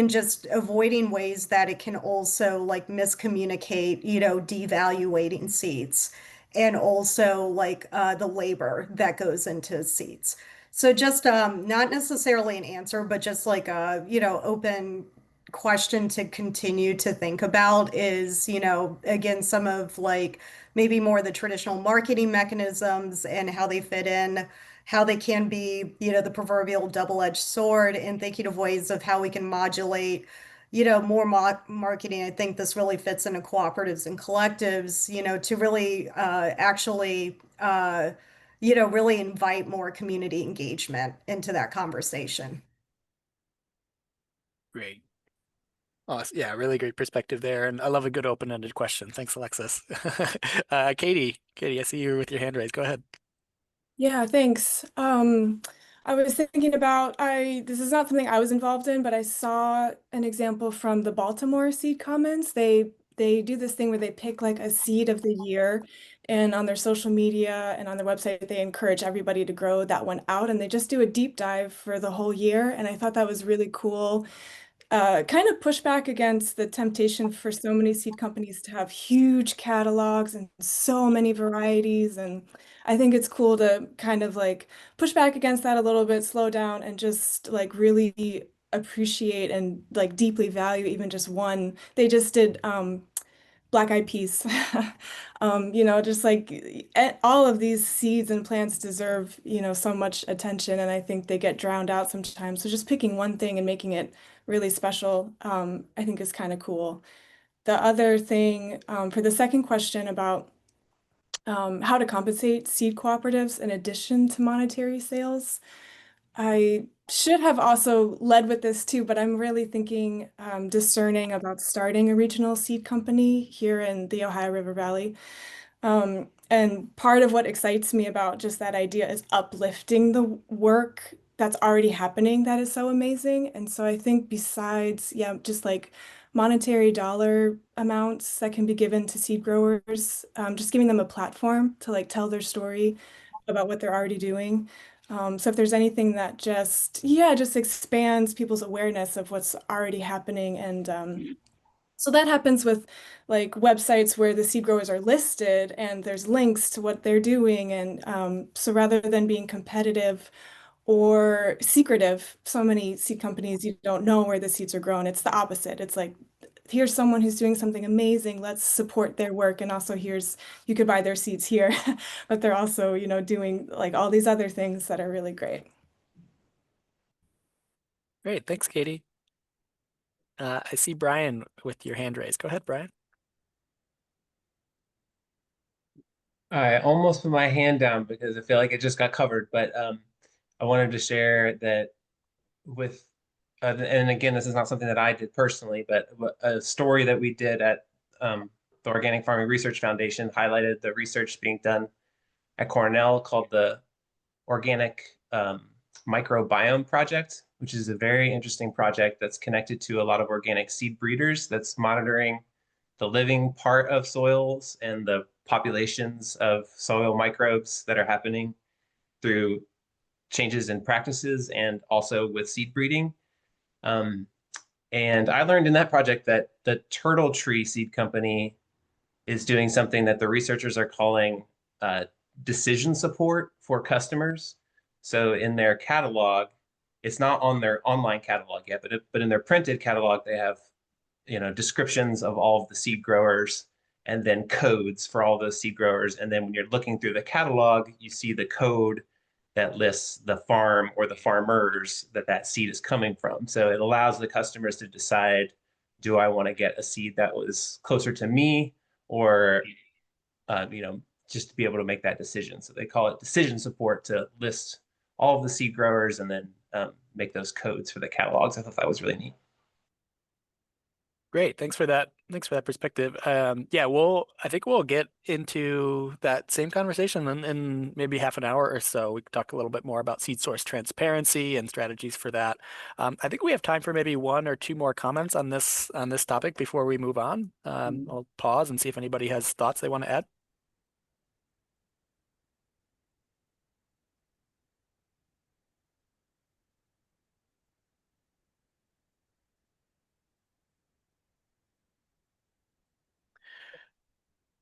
just avoiding ways that it can also like miscommunicate, devaluating seeds and also like the labor that goes into seeds. So just not necessarily an answer, but just like a, open question to continue to think about is, again, some of like maybe more the traditional marketing mechanisms and how they fit in, how they can be, the proverbial double-edged sword, and thinking of ways of how we can modulate, more marketing. I think this really fits into cooperatives and collectives, to really actually, really invite more community engagement into that conversation. Great. Awesome. Yeah, really great perspective there. And I love a good open-ended question. Thanks, Alexis. Katie, I see you with your hand raised. Go ahead. Yeah, thanks. I was thinking about this is not something I was involved in, but I saw an example from the Baltimore Seed Commons. They do this thing where they pick like a seed of the year, and on their social media and on their website, they encourage everybody to grow that one out, and they just do a deep dive for the whole year. And I thought that was really cool. Kind of push back against the temptation for so many seed companies to have huge catalogs and so many varieties. And I think it's cool to kind of like push back against that a little bit, slow down, and just like really appreciate and like deeply value even just one. They just did black eyed peas. Just like all of these seeds and plants deserve, so much attention, and I think they get drowned out sometimes. So just picking one thing and making it really special, I think is kind of cool. The other thing, for the second question about how to compensate seed cooperatives in addition to monetary sales, I should have also led with this too, but I'm really thinking discerning about starting a regional seed company here in the Ohio River Valley. And part of what excites me about just that idea is uplifting the work that's already happening that is so amazing. And so I think besides, yeah, just like monetary dollar amounts that can be given to seed growers, just giving them a platform to like tell their story about what they're already doing. So if there's anything that just expands people's awareness of what's already happening. And so that happens with like websites where the seed growers are listed and there's links to what they're doing. And so rather than being competitive or secretive, so many seed companies, you don't know where the seeds are grown. It's the opposite. It's like, here's someone who's doing something amazing. Let's support their work. And also you could buy their seeds here, but they're also, doing like all these other things that are really great. Great. Thanks, Katie. I see Brian with your hand raised. Go ahead, Brian. I almost put my hand down because I feel like it just got covered, but I wanted to share that with, and again, this is not something that I did personally, but a story that we did at the Organic Farming Research Foundation highlighted the research being done at Cornell called the Organic Microbiome Project, which is a very interesting project that's connected to a lot of organic seed breeders that's monitoring the living part of soils and the populations of soil microbes that are happening through changes in practices and also with seed breeding. And I learned in that project that the Turtle Tree Seed Company is doing something that the researchers are calling decision support for customers. So in their catalog, it's not on their online catalog yet, but in their printed catalog, they have, descriptions of all of the seed growers and then codes for all those seed growers. And then when you're looking through the catalog, you see the code that lists the farm or the farmers that seed is coming from. So it allows the customers to decide, do I want to get a seed that was closer to me, or just to be able to make that decision. So they call it decision support to list all of the seed growers and then make those codes for the catalogs. I thought that was really neat. Great. Thanks for that. Thanks for that perspective. Yeah, I think we'll get into that same conversation in maybe half an hour or so. We can talk a little bit more about seed source transparency and strategies for that. I think we have time for maybe one or two more comments on this topic before we move on. I'll pause and see if anybody has thoughts they want to add.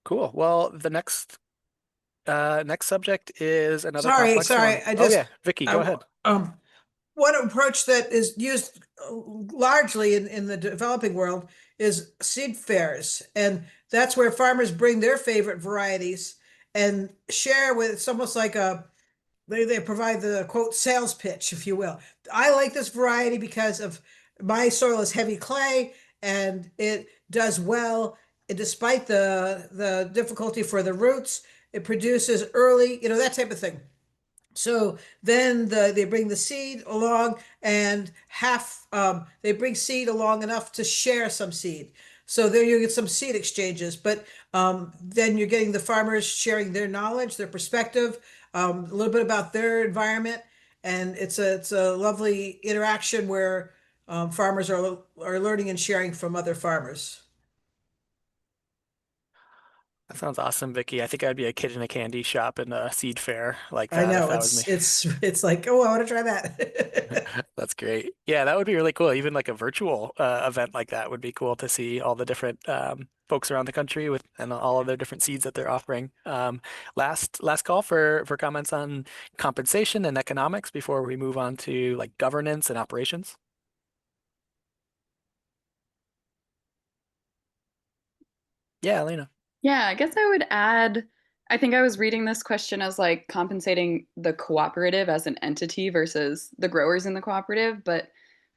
Cool. Well, the next subject is another complex Sorry. one. Oh yeah, Vicky, go ahead. One approach that is used largely in the developing world is seed fairs, and that's where farmers bring their favorite varieties and share with. It's almost like they provide the quote sales pitch, if you will. I like this variety because of my soil is heavy clay and it does well. And despite the difficulty for the roots, it produces early, that type of thing. So then they bring the seed along, and they bring seed along enough to share some seed. So there you get some seed exchanges, but then you're getting the farmers sharing their knowledge, their perspective, a little bit about their environment, and it's a lovely interaction where farmers are learning and sharing from other farmers. That sounds awesome, Vicky. I think I'd be a kid in a candy shop in a seed fair like I that if know that was me. it's like, oh, I want to try that. That's great. Yeah, that would be really cool. Even like a virtual event like that would be cool to see all the different folks around the country with and all of their different seeds that they're offering. Last call for comments on compensation and economics before we move on to like governance and operations. Yeah, Elena. Yeah, I guess I would add, I think I was reading this question as like compensating the cooperative as an entity versus the growers in the cooperative. But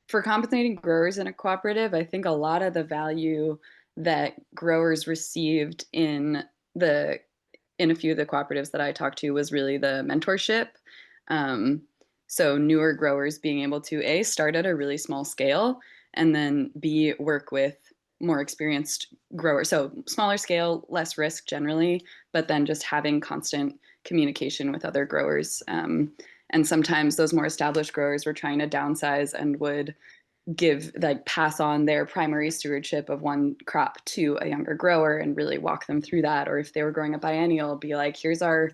for compensating growers in a cooperative, I think a lot of the value that growers received in a few of the cooperatives that I talked to was really the mentorship. So newer growers being able to A, start at a really small scale, and then B, work with more experienced growers. So smaller scale, less risk generally, but then just having constant communication with other growers. And sometimes those more established growers were trying to downsize and would pass on their primary stewardship of one crop to a younger grower and really walk them through that. Or if they were growing a biennial, be like, here's our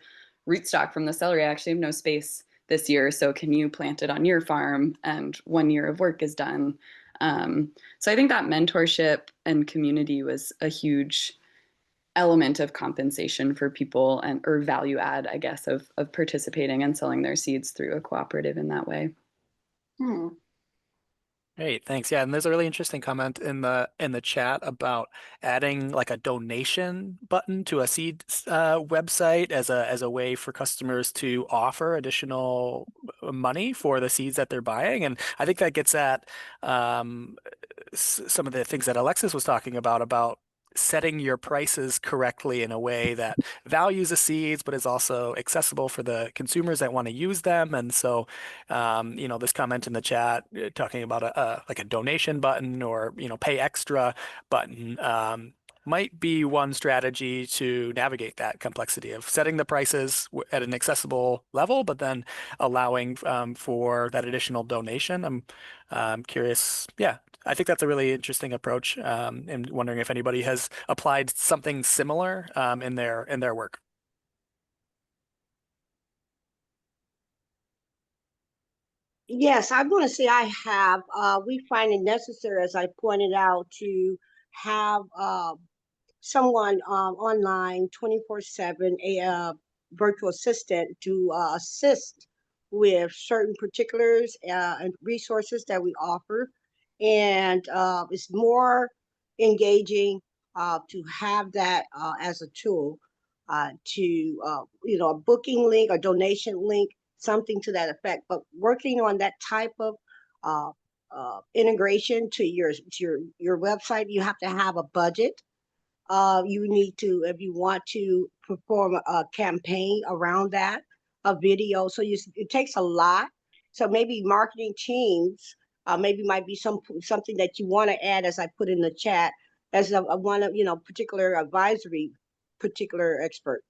rootstock from the celery. I actually have no space this year, so can you plant it on your farm? And 1 year of work is done. So I think that mentorship and community was a huge element of compensation for people or value add, I guess, of participating and selling their seeds through a cooperative in that way. Great, thanks. Yeah, and there's a really interesting comment in the chat about adding like a donation button to a seed website as a way for customers to offer additional money for the seeds that they're buying, and I think that gets at some of the things that Alexis was talking about setting your prices correctly in a way that values the seeds, but is also accessible for the consumers that want to use them. And so, this comment in the chat talking about like a donation button or, pay extra button might be one strategy to navigate that complexity of setting the prices at an accessible level, but then allowing for that additional donation. I'm curious. Yeah, I think that's a really interesting approach, and wondering if anybody has applied something similar in their work. Yes, I'm going to say I have. We find it necessary, as I pointed out, to have someone online 24/7, a virtual assistant to assist with certain particulars and resources that we offer. And it's more engaging to have that as a tool a booking link, a donation link, something to that effect. But working on that type of uh, integration to your website, you have to have a budget. You need to, if you want to perform a campaign around that, a video. So it takes a lot. So maybe marketing teams, maybe might be something that you want to add, as I put in the chat, as a one of particular advisory, particular expert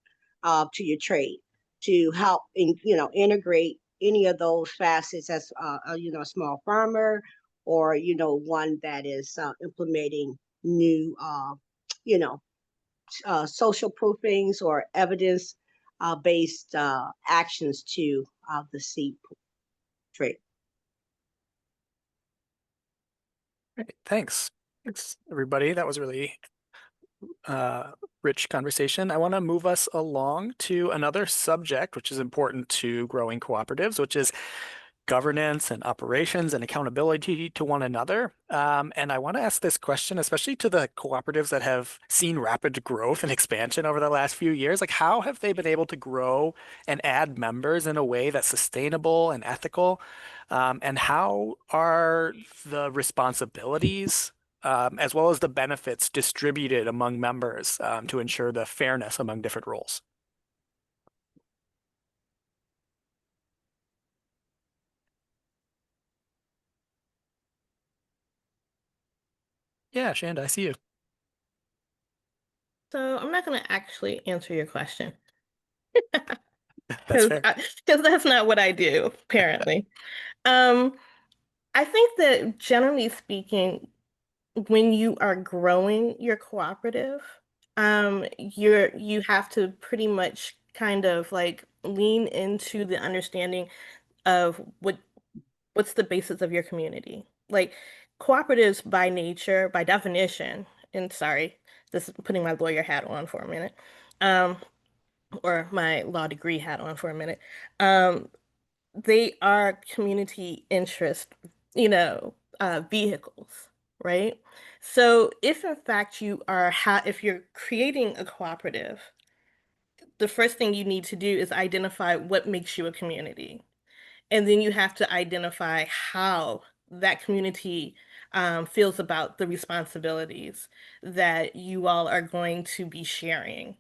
to your trade to help integrate any of those facets as a small farmer or one that is implementing new you know, social proofings or evidence based actions to the seed trade. Great, thanks. Thanks, everybody. That was really rich conversation. I want to move us along to another subject, which is important to growing cooperatives, which is governance and operations and accountability to one another. And I want to ask this question, especially to the cooperatives that have seen rapid growth and expansion over the last few years. Like, how have they been able to grow and add members in a way that's sustainable and ethical? And how are the responsibilities as well as the benefits distributed among members to ensure the fairness among different roles? Yeah, Shanda, I see you. So I'm not going to actually answer your question That's fair. because that's not what I do, apparently. I think that generally speaking, when you are growing your cooperative, you have to pretty much kind of like lean into the understanding of what's the basis of your community. Like cooperatives by nature, by definition, and sorry, this is putting my lawyer hat on for a minute, or my law degree hat on for a minute. They are community interest, vehicles, right? So if in fact if you're creating a cooperative, the first thing you need to do is identify what makes you a community. And then you have to identify how that community feels about the responsibilities that you all are going to be sharing.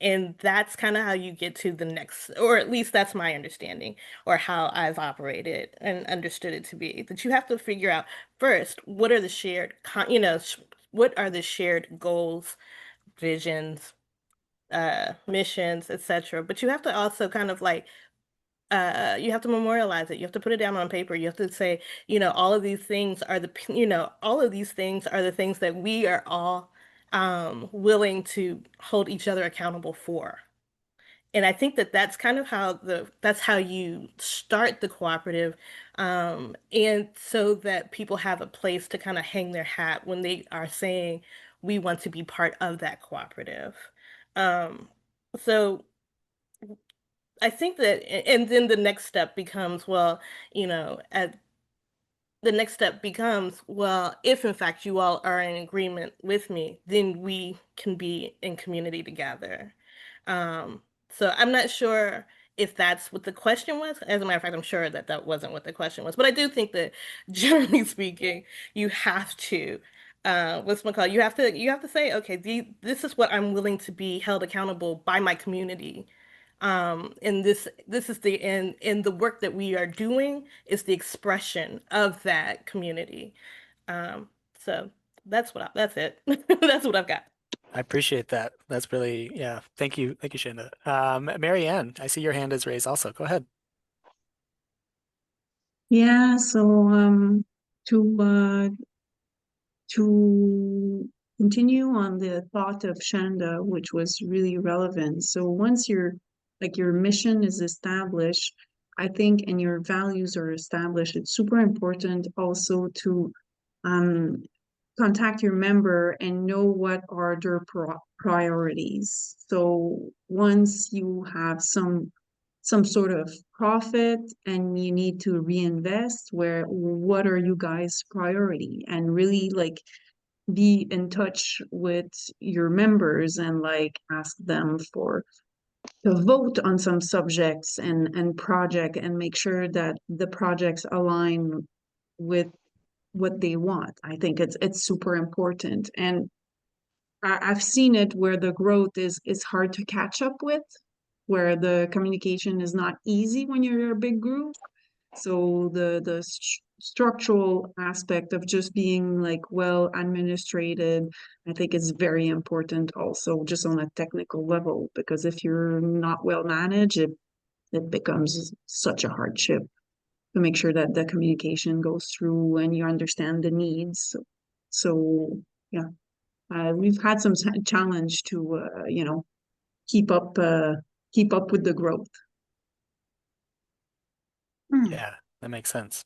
And that's kind of how you get to the next, or at least that's my understanding, or how I've operated and understood it to be. That you have to figure out first, what are the what are the shared goals, visions, missions, etc. But you have to also kind of like you have to memorialize it. You have to put it down on paper. You have to say, all of these things are all of these things are the things that we are all willing to hold each other accountable for. And I think that that's kind of that's how you start the cooperative, and so that people have a place to kind of hang their hat when they are saying we want to be part of that cooperative. Um, so I think that, and then the next step becomes, well, at the next step becomes, well, if in fact you all are in agreement with me, then we can be in community together. Um, so I'm not sure if that's what the question was. As a matter of fact, I'm sure that that wasn't what the question was. But I do think that generally speaking, you have to, you have to say, okay, this is what I'm willing to be held accountable by my community. And this is and the work that we are doing is the expression of that community. So that's it. That's what I've got. I appreciate that. That's really, yeah. Thank you. Thank you, Shanda. Mary Ann, I see your hand is raised also. Go ahead. Yeah, so to continue on the thought of Shanda, which was really relevant. So once your mission is established, I think, and your values are established, it's super important also to contact your member and know what are their priorities. So once you have some sort of profit and you need to reinvest, what are you guys' priority? And really like be in touch with your members and like ask them to vote on some subjects and project and make sure that the projects align with what they want. I think it's super important. And I've seen it where the growth is hard to catch up with, where the communication is not easy when you're a big group. So the structural aspect of just being like well administrated, I think is very important also just on a technical level, because if you're not well managed, it becomes such a hardship to make sure that the communication goes through and you understand the needs. So yeah, we've had some challenge to keep up with the growth. Yeah, that makes sense.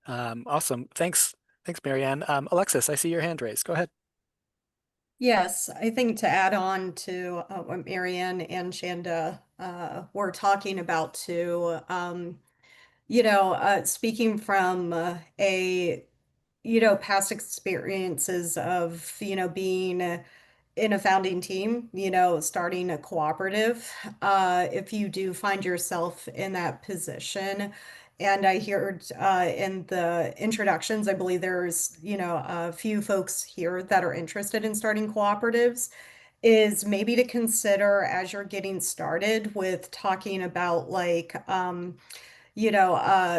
Awesome. Thanks, Marianne. Alexis, I see your hand raised. Go ahead. Yes, I think to add on to what Marianne and Shanda were talking about too, speaking from past experiences of, being in a founding team, starting a cooperative, if you do find yourself in that position. And I heard in the introductions, I believe there's, a few folks here that are interested in starting cooperatives, is maybe to consider as you're getting started with talking about like,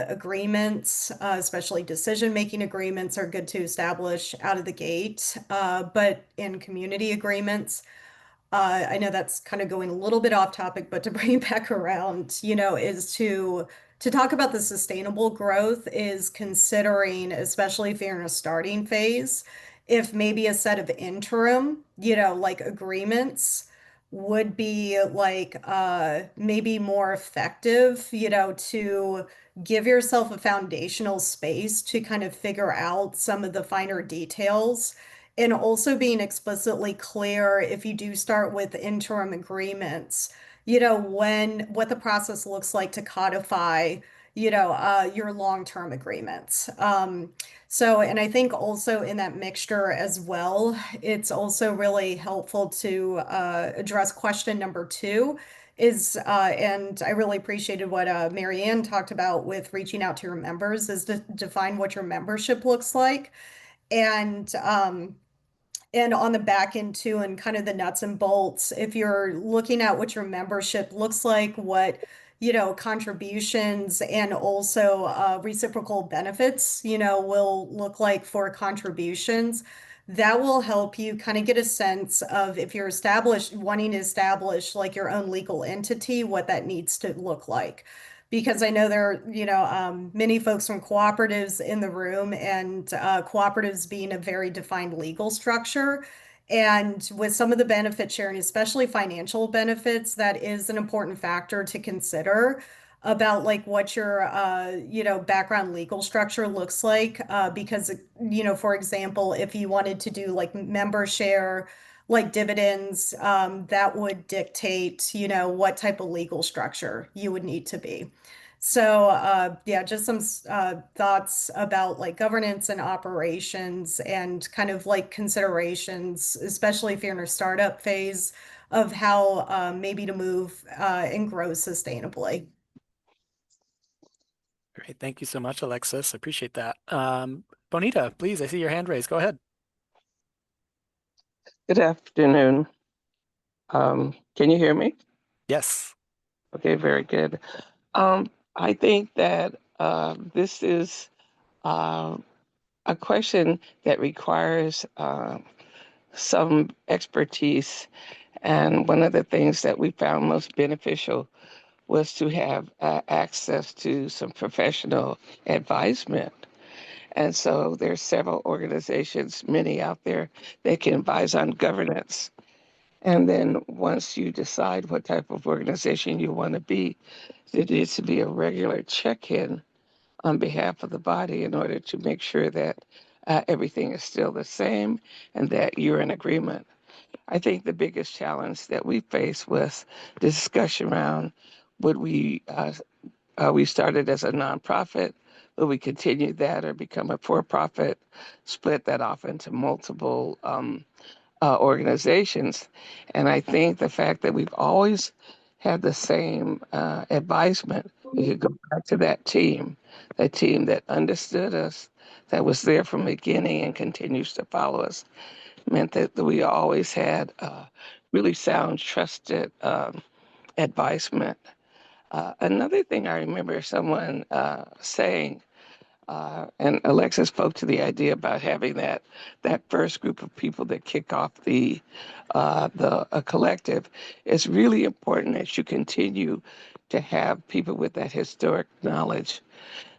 agreements, especially decision-making agreements are good to establish out of the gate. But in community agreements, I know that's kind of going a little bit off topic, but to bring it back around, is to talk about the sustainable growth is considering, especially if you're in a starting phase, if maybe a set of interim, like agreements would be like maybe more effective, to give yourself a foundational space to kind of figure out some of the finer details, and also being explicitly clear if you do start with interim agreements, what the process looks like to codify, your long-term agreements. And I think also in that mixture as well, it's also really helpful to address question number 2 is, and I really appreciated what Marianne talked about with reaching out to your members, is to define what your membership looks like. And on the back end too, and kind of the nuts and bolts, if you're looking at what your membership looks like, what, contributions and also reciprocal benefits, will look like for contributions, that will help you kind of get a sense of if you're wanting to establish like your own legal entity, what that needs to look like. Because I know there are, many folks from cooperatives in the room, and cooperatives being a very defined legal structure. And with some of the benefit sharing, especially financial benefits, that is an important factor to consider about like what your, background legal structure looks like. Because, for example, if you wanted to do like member share, like dividends, that would dictate, what type of legal structure you would need to be. So yeah, just some thoughts about like governance and operations and kind of like considerations, especially if you're in a startup phase, of how maybe to move and grow sustainably. Great. Thank you so much, Alexis. I appreciate that. Bonita, please, I see your hand raised. Go ahead. Good afternoon. Can you hear me? Yes. Okay, very good. I think that this is a question that requires some expertise. And one of the things that we found most beneficial was to have access to some professional advisement. And so there's several organizations, many out there, that can advise on governance. And then once you decide what type of organization you want to be, there needs to be a regular check-in on behalf of the body in order to make sure that everything is still the same and that you're in agreement. I think the biggest challenge that we face was the discussion around would we started as a nonprofit, would we continue that or become a for-profit, split that off into multiple organizations. And I think the fact that we've always had the same advisement, we could go back to that team that understood us, that was there from the beginning and continues to follow us, meant that we always had really sound, trusted advisement. Another thing I remember someone saying, and Alexa spoke to the idea about having that first group of people that kick off the collective. It's really important that you continue to have people with that historic knowledge,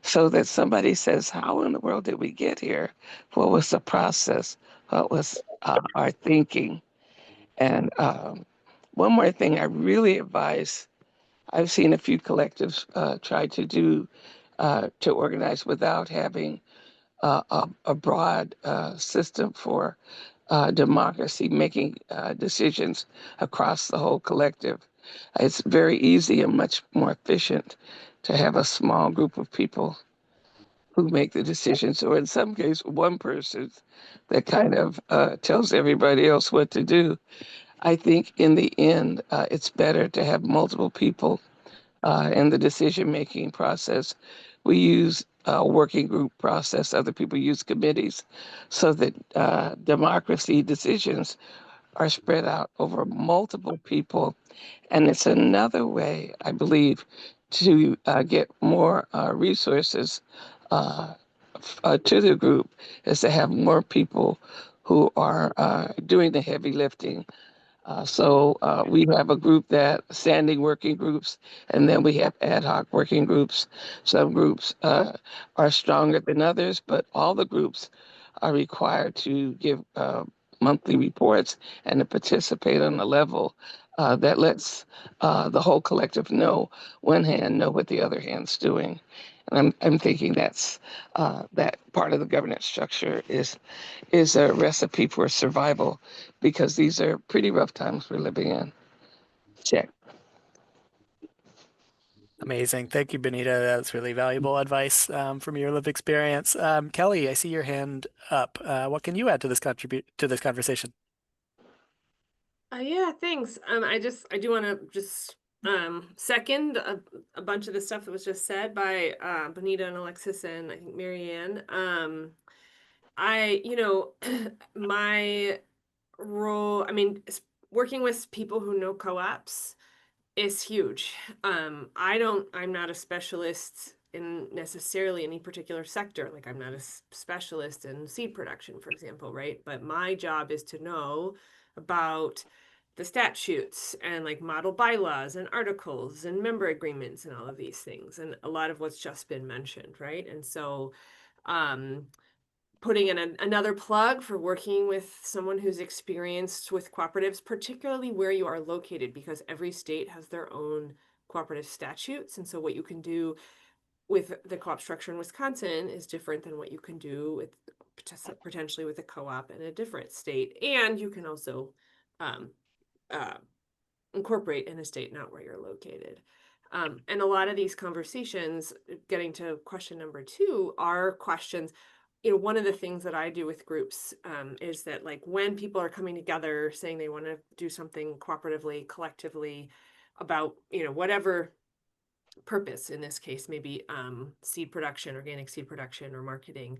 so that somebody says, "How in the world did we get here? What was the process? What was our thinking?" And one more thing, I really advise. I've seen a few collectives try to do to organize without having a broad system for democracy, making decisions across the whole collective. It's very easy and much more efficient to have a small group of people who make the decisions, or in some case, one person that kind of tells everybody else what to do. I think in the end, it's better to have multiple people in the decision-making process. We use a working group process. Other people use committees, so that democracy decisions are spread out over multiple people. And it's another way, I believe, to get more resources to the group, is to have more people who are doing the heavy lifting. So we have a group that standing working groups, and then we have ad hoc working groups. Some groups are stronger than others, but all the groups are required to give monthly reports and to participate on a level that lets the whole collective know, one hand know what the other hand's doing. And I'm thinking that's that part of the governance structure is a recipe for survival, because these are pretty rough times we're living in. Check. Amazing. Thank you, Benita. That's really valuable advice from your lived experience. Kelly, I see your hand up. What can you add to this conversation? Yeah, thanks. I do want to just second a bunch of the stuff that was just said by Benita and Alexis and I think Marianne. My role, working with people who know co-ops is huge. I'm not a specialist in necessarily any particular sector. Like I'm not a specialist in seed production, for example, right? But my job is to know about the statutes and like model bylaws and articles and member agreements and all of these things. And a lot of what's just been mentioned, right? And so, putting in another plug for working with someone who's experienced with cooperatives, particularly where you are located, because every state has their own cooperative statutes. And so what you can do with the co-op structure in Wisconsin is different than what you can do with potentially with a co-op in a different state. And you can also incorporate in a state not where you're located. And a lot of these conversations, getting to question number 2, are questions. One of the things that I do with groups is that like when people are coming together saying they want to do something cooperatively, collectively about, whatever purpose, in this case, maybe seed production, organic seed production or marketing,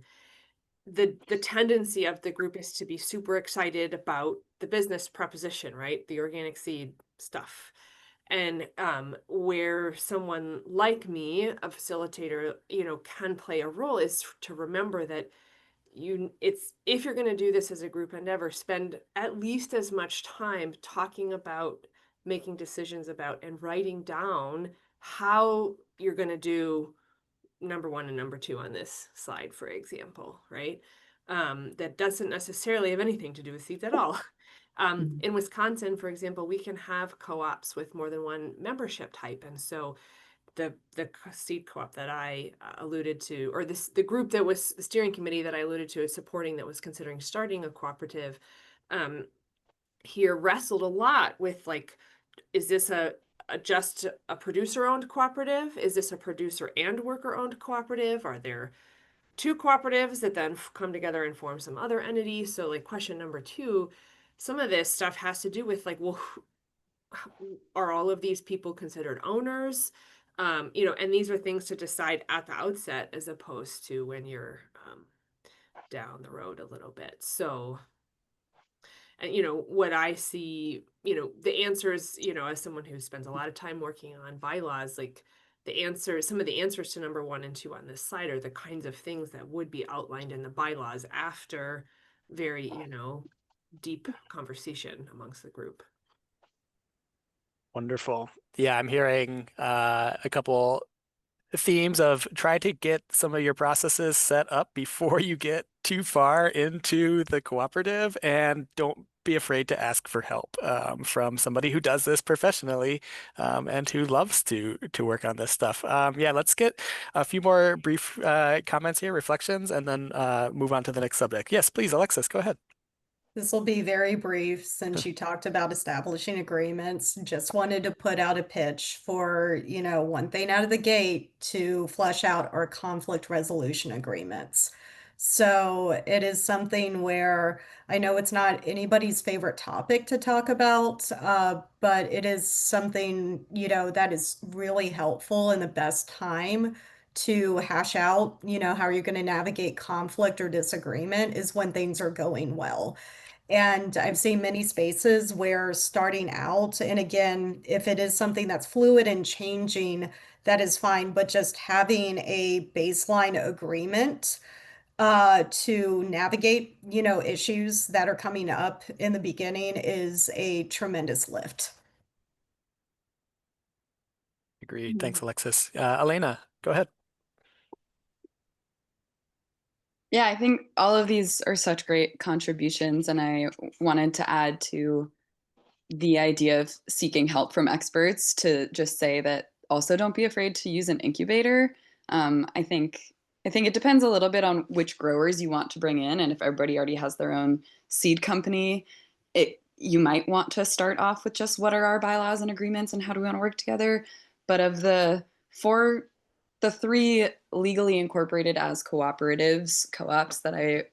the tendency of the group is to be super excited about the business proposition, right? The organic seed stuff. And where someone like me, a facilitator, can play a role is to remember that if you're going to do this as a group endeavor, spend at least as much time talking about, making decisions about, and writing down how you're going to do number 1 and number 2 on this slide, for example, right? That doesn't necessarily have anything to do with seeds at all. In Wisconsin, for example, we can have co-ops with more than one membership type. And so the seed co-op that I alluded to, or the group that was the steering committee that I alluded to is supporting, that was considering starting a cooperative, here wrestled a lot with, like, is this just a producer owned cooperative? Is this a producer and worker owned cooperative? Are there two cooperatives that then come together and form some other entity? So, like, question number two, some of this stuff has to do with, like, well, are all of these people considered owners? You know, and these are things to decide at the outset as opposed to when you're down the road a little bit. So, and, you know, what I see, you know, the answers, you know, as someone who spends a lot of time working on bylaws, like, the answers, some of the answers to number 1 and 2 on this slide are the kinds of things that would be outlined in the bylaws after very, you know, deep conversation amongst the group. Wonderful. Yeah, I'm hearing a couple themes of try to get some of your processes set up before you get too far into the cooperative, and don't be afraid to ask for help from somebody who does this professionally and who loves to work on this stuff. Yeah, let's get a few more brief comments here, reflections, and then move on to the next subject. Yes, please, Alexis, go ahead. This will be very brief since you talked about establishing agreements. Just wanted to put out a pitch for, you know, one thing out of the gate to flesh out our conflict resolution agreements. So it is something where I know it's not anybody's favorite topic to talk about, but it is something, you know, that is really helpful in the best time to hash out, you know, how you're going to navigate conflict or disagreement is when things are going well. And I've seen many spaces where starting out, and again, if it is something that's fluid and changing, that is fine, but just having a baseline agreement to navigate, you know, issues that are coming up in the beginning is a tremendous lift. Agreed. Thanks, Alexis. Elena, go ahead. Yeah, I think all of these are such great contributions, and I wanted to add to the idea of seeking help from experts to just say that also don't be afraid to use an incubator. I think it depends a little bit on which growers you want to bring in, and if everybody already has their own seed company, you might want to start off with just what are our bylaws and agreements and how do we want to work together. But of the 3 legally incorporated as cooperatives, co-ops that I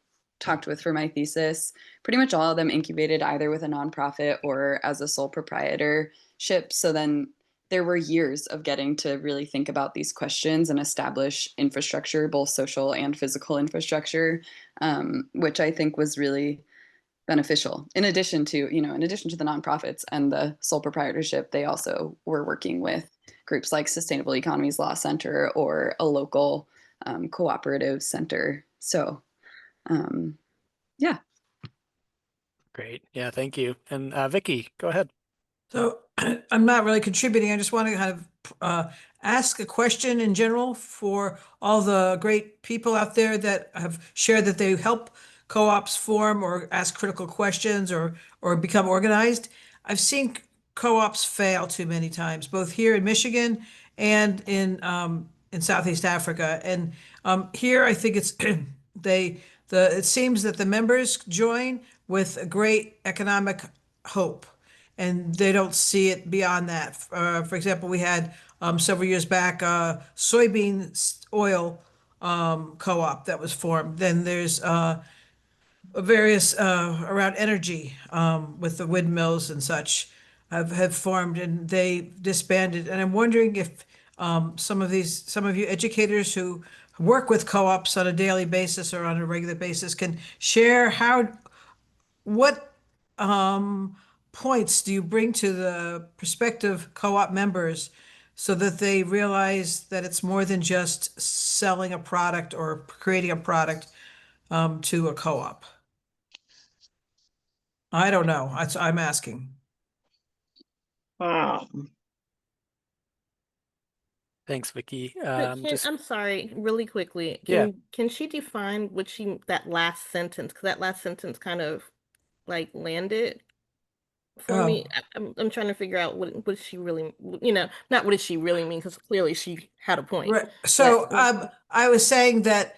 talked with for my thesis, pretty much all of them incubated either with a nonprofit or as a sole proprietorship. So then there were years of getting to really think about these questions and establish infrastructure, both social and physical infrastructure, which I think was really beneficial. In addition to the nonprofits and the sole proprietorship, they also were working with groups like Sustainable Economies Law Center or a local cooperative center. So, yeah. Great. Yeah, thank you. And Vicky, go ahead. So I'm not really contributing. I just want to kind of ask a question in general for all the great people out there that have shared that they help co-ops form or ask critical questions or become organized. I've seen co-ops fail too many times, both here in Michigan and in Southeast Africa. And here, I think it's it seems that the members join with a great economic hope, and they don't see it beyond that. For example, we had several years back soybean oil co-op that was formed. Then there's various around energy with the windmills and such have formed, and they disbanded. And I'm wondering if some of you educators who work with co-ops on a daily basis or on a regular basis can share what points do you bring to the prospective co-op members so that they realize that it's more than just selling a product or creating a product to a co-op? I don't know. I'm asking. Thanks, Vicky. I'm sorry, really quickly. Can she define that last sentence? Because that last sentence kind of like landed. for me, I'm trying to figure out what she really, not what does she really mean, because clearly she had a point. Right. So But I was saying that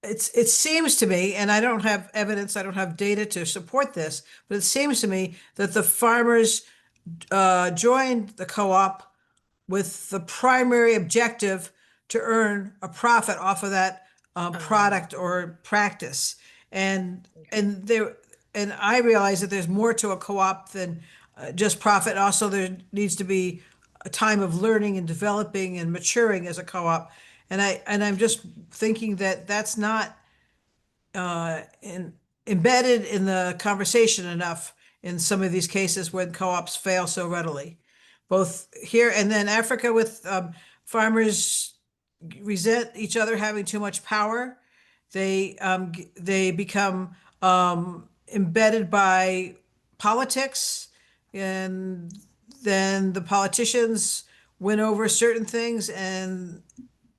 it seems to me, and I don't have evidence, I don't have data to support this, but it seems to me that the farmers joined the co-op with the primary objective to earn a profit off of that product or practice. And I realize that there's more to a co-op than just profit. Also, there needs to be a time of learning and developing and maturing as a co-op. And I'm just thinking that that's not embedded in the conversation enough in some of these cases when co-ops fail so readily, both here and then Africa, with farmers resent each other having too much power. They become embedded by politics, and then the politicians win over certain things and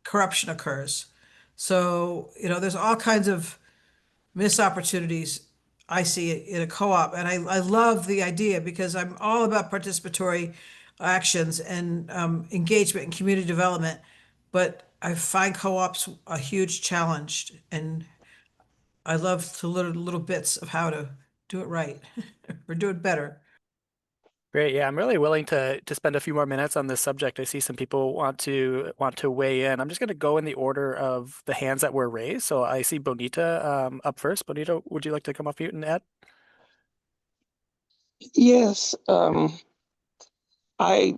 corruption occurs. So, there's all kinds of missed opportunities I see in a co-op. And I love the idea because I'm all about participatory actions and engagement and community development. But I find co-ops a huge challenge, and I love to learn little bits of how to do it right or do it better. Great. Yeah, I'm really willing to spend a few more minutes on this subject. I see some people want to weigh in. I'm just going to go in the order of the hands that were raised. So I see Bonita up first. Bonita, would you like to come off mute and add? Yes, I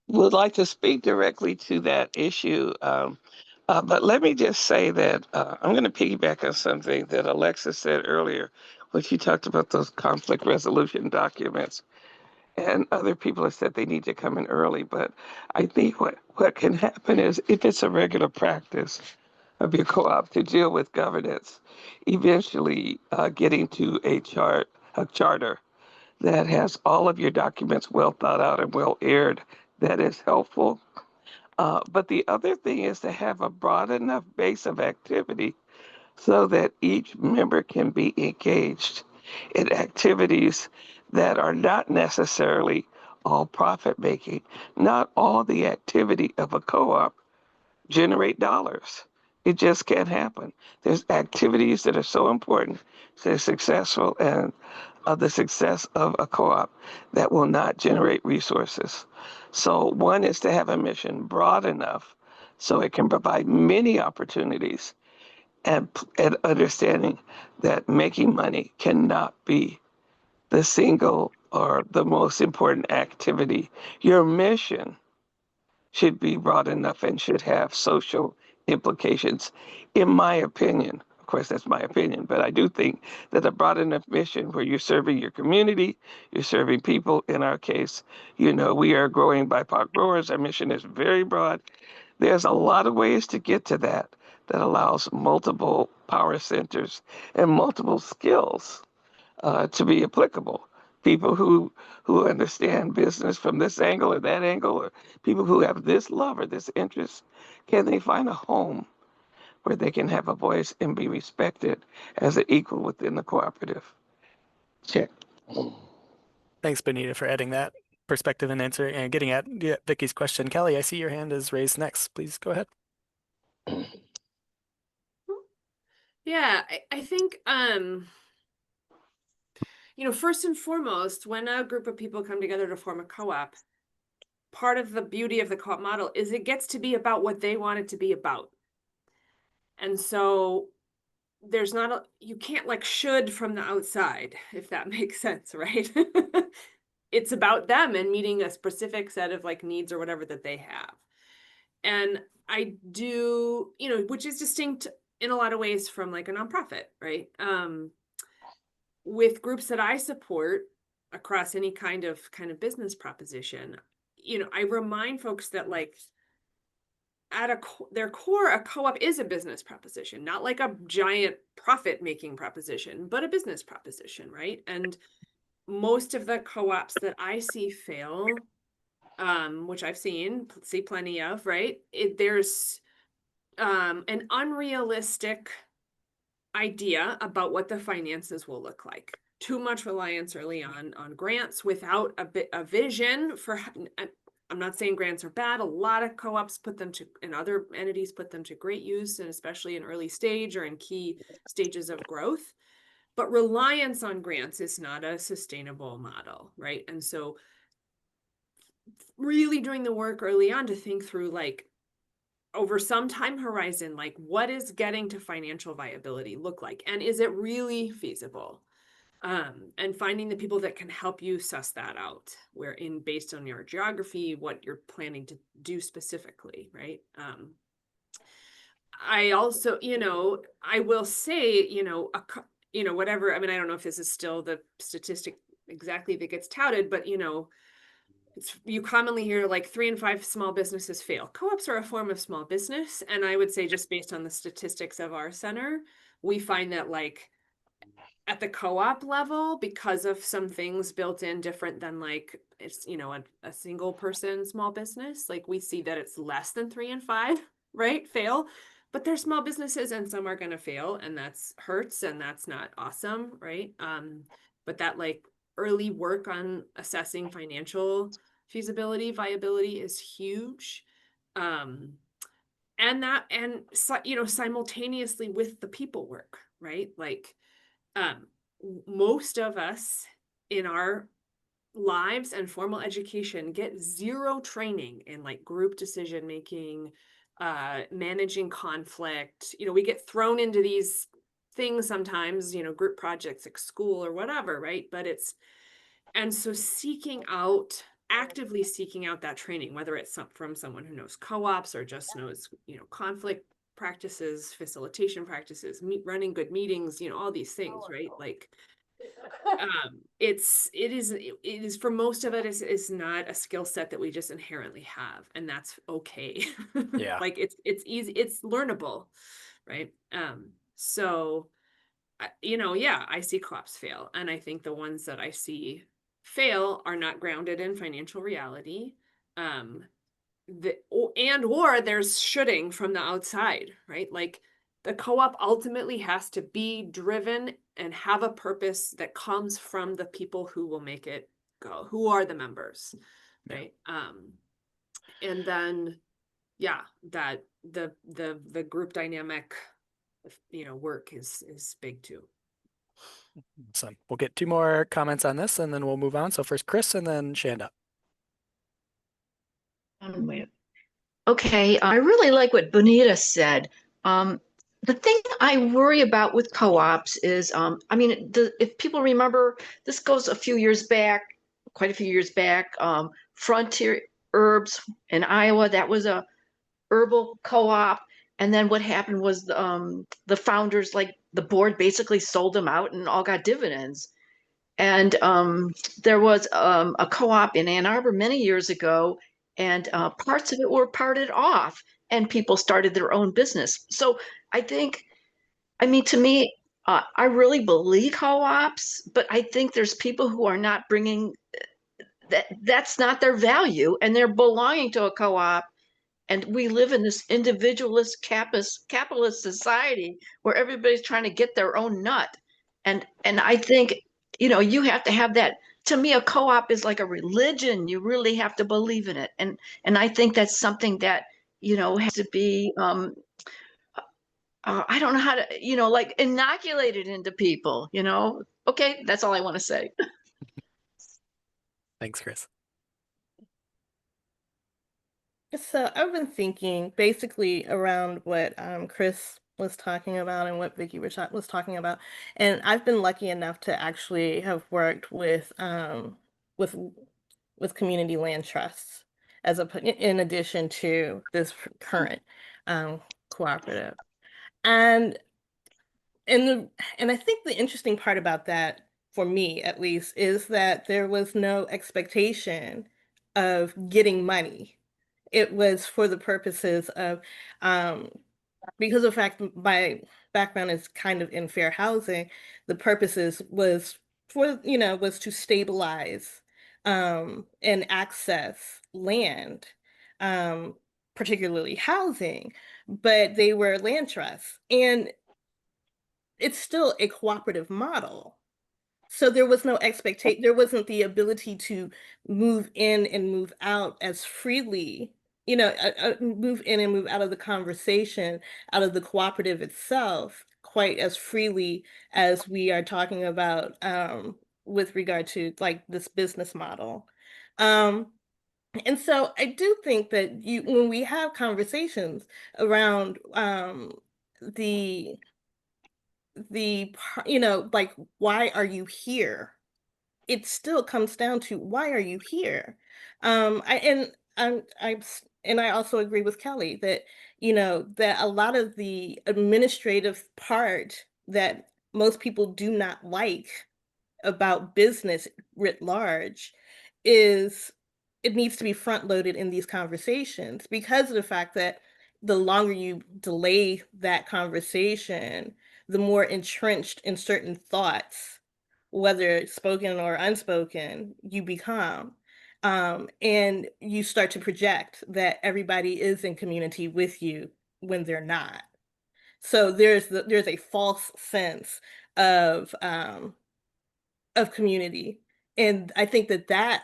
would like to speak directly to that issue. But let me just say that I'm going to piggyback on something that Alexis said earlier when she talked about those conflict resolution documents. And other people have said they need to come in early. But I think what can happen is, if it's a regular practice of your co-op to deal with governance, eventually getting to a charter that has all of your documents well thought out and well aired, that is helpful. But the other thing is to have a broad enough base of activity so that each member can be engaged in activities that are not necessarily all profit making. Not all the activity of a co-op generate dollars. It just can't happen. There's activities that are so important to the successful and the success of a co-op that will not generate resources. So one is to have a mission broad enough so it can provide many opportunities, and understanding that making money cannot be the single or the most important activity. Your mission should be broad enough and should have social implications, in my opinion. Of course, that's my opinion, but I do think that a broad enough mission where you're serving your community, you're serving people. In our case, we are growing BIPOC growers. Our mission is very broad. There's a lot of ways to get to that allows multiple power centers and multiple skills to be applicable. People who understand business from this angle or that angle, or people who have this love or this interest, can they find a home where they can have a voice and be respected as an equal within the cooperative? Check. Thanks, Bonita, for adding that perspective and answer and getting at Vicky's question. Kelly, I see your hand is raised next. Please go ahead. Yeah, I think, first and foremost, when a group of people come together to form a co-op, part of the beauty of the co-op model is it gets to be about what they want it to be about. And so there's not you can't should from the outside, if that makes sense, right? It's about them and meeting a specific set of needs or whatever that they have. And I do, which is distinct in a lot of ways from a nonprofit, right? With groups that I support across any kind of business proposition, I remind folks that at their core, a co-op is a business proposition, not like a giant profit-making proposition, but a business proposition, right? And most of the co-ops that I see fail, which I've see plenty of, right? There's an unrealistic idea about what the finances will look like. too much reliance early on grants without a vision for. I'm not saying grants are bad. A lot of co-ops put them to, and other entities put them to great use, and especially in early stage or in key stages of growth. But reliance on grants is not a sustainable model, right? And so really doing the work early on to think through, like, over some time horizon, like, what is getting to financial viability look like? And is it really feasible? And finding the people that can help you suss that out, based on your geography, what you're planning to do specifically, right? I also, I will say, whatever, I mean, I don't know if this is still the statistic exactly that gets touted, but, you commonly hear like 3 in 5 small businesses fail. Co-ops are a form of small business. And I would say, just based on the statistics of our center, we find that, like, at the co-op level, because of some things built in different than, like, it's, a single person small business, like, we see that it's less than 3 in 5, right, fail. But they're small businesses and some are going to fail, and that's hurts, and that's not awesome, right? But that, like, early work on assessing financial feasibility, viability is huge. And simultaneously with the people work, right? Like, most of us in our lives and formal education get zero training in, like, group decision making, managing conflict. We get thrown into these things sometimes, group projects at school or whatever, right? And so actively seeking out that training, whether it's from someone who knows co-ops or just knows, conflict practices, facilitation practices, running good meetings, all these things, right? Like, it is for most of it is not a skill set that we just inherently have, and that's okay. Yeah. Like, it's easy, it's learnable, right? So, yeah, I see co-ops fail, and I think the ones that I see fail are not grounded in financial reality. Or there's shooting from the outside, right? Like, the co-op ultimately has to be driven and have a purpose that comes from the people who will make it go, who are the members, right? And then, yeah, that the group dynamic, work is big too. So we'll get 2 more comments on this and then we'll move on. So first Chris and then Shanda. Okay, I really like what Bonita said. The thing I worry about with co-ops is, if people remember, this goes a few years back, quite a few years back, Frontier Herbs in Iowa, that was a herbal co-op. And then what happened was the founders, like the board, basically sold them out and all got dividends. And there was a co-op in Ann Arbor many years ago, and parts of it were parted off, and people started their own business. So to me, I really believe co-ops, but I think there's people who are not bringing that's not their value, and they're belonging to a co-op. And we live in this individualist capitalist society where everybody's trying to get their own nut. And I think, you have to have that. To me, a co-op is like a religion. You really have to believe in it. And I think that's something that, has to be, I don't know how to, like, inoculated into people, Okay, that's all I want to say. Thanks, Chris. So I've been thinking basically around what Chris was talking about and what Vicky was talking about, and I've been lucky enough to actually have worked with community land trusts in addition to this current cooperative, and I think the interesting part about that, for me at least, is that there was no expectation of getting money. It was for the purposes of, because of the fact my background is kind of in fair housing, the purposes was was to stabilize and access land, particularly housing, but they were land trusts, and it's still a cooperative model. So there was no expectation, there wasn't the ability to move in and move out as freely, move in and move out of the conversation, out of the cooperative itself, quite as freely as we are talking about with regard to like this business model. Um, and so I do think that when we have conversations around the like, why are you here? It still comes down to why are you here? I also agree with Kelly that that a lot of the administrative part that most people do not like about business writ large is it needs to be front loaded in these conversations because of the fact that the longer you delay that conversation, the more entrenched in certain thoughts, whether spoken or unspoken, you become. And you start to project that everybody is in community with you when they're not. So there's a false sense of community. And I think that that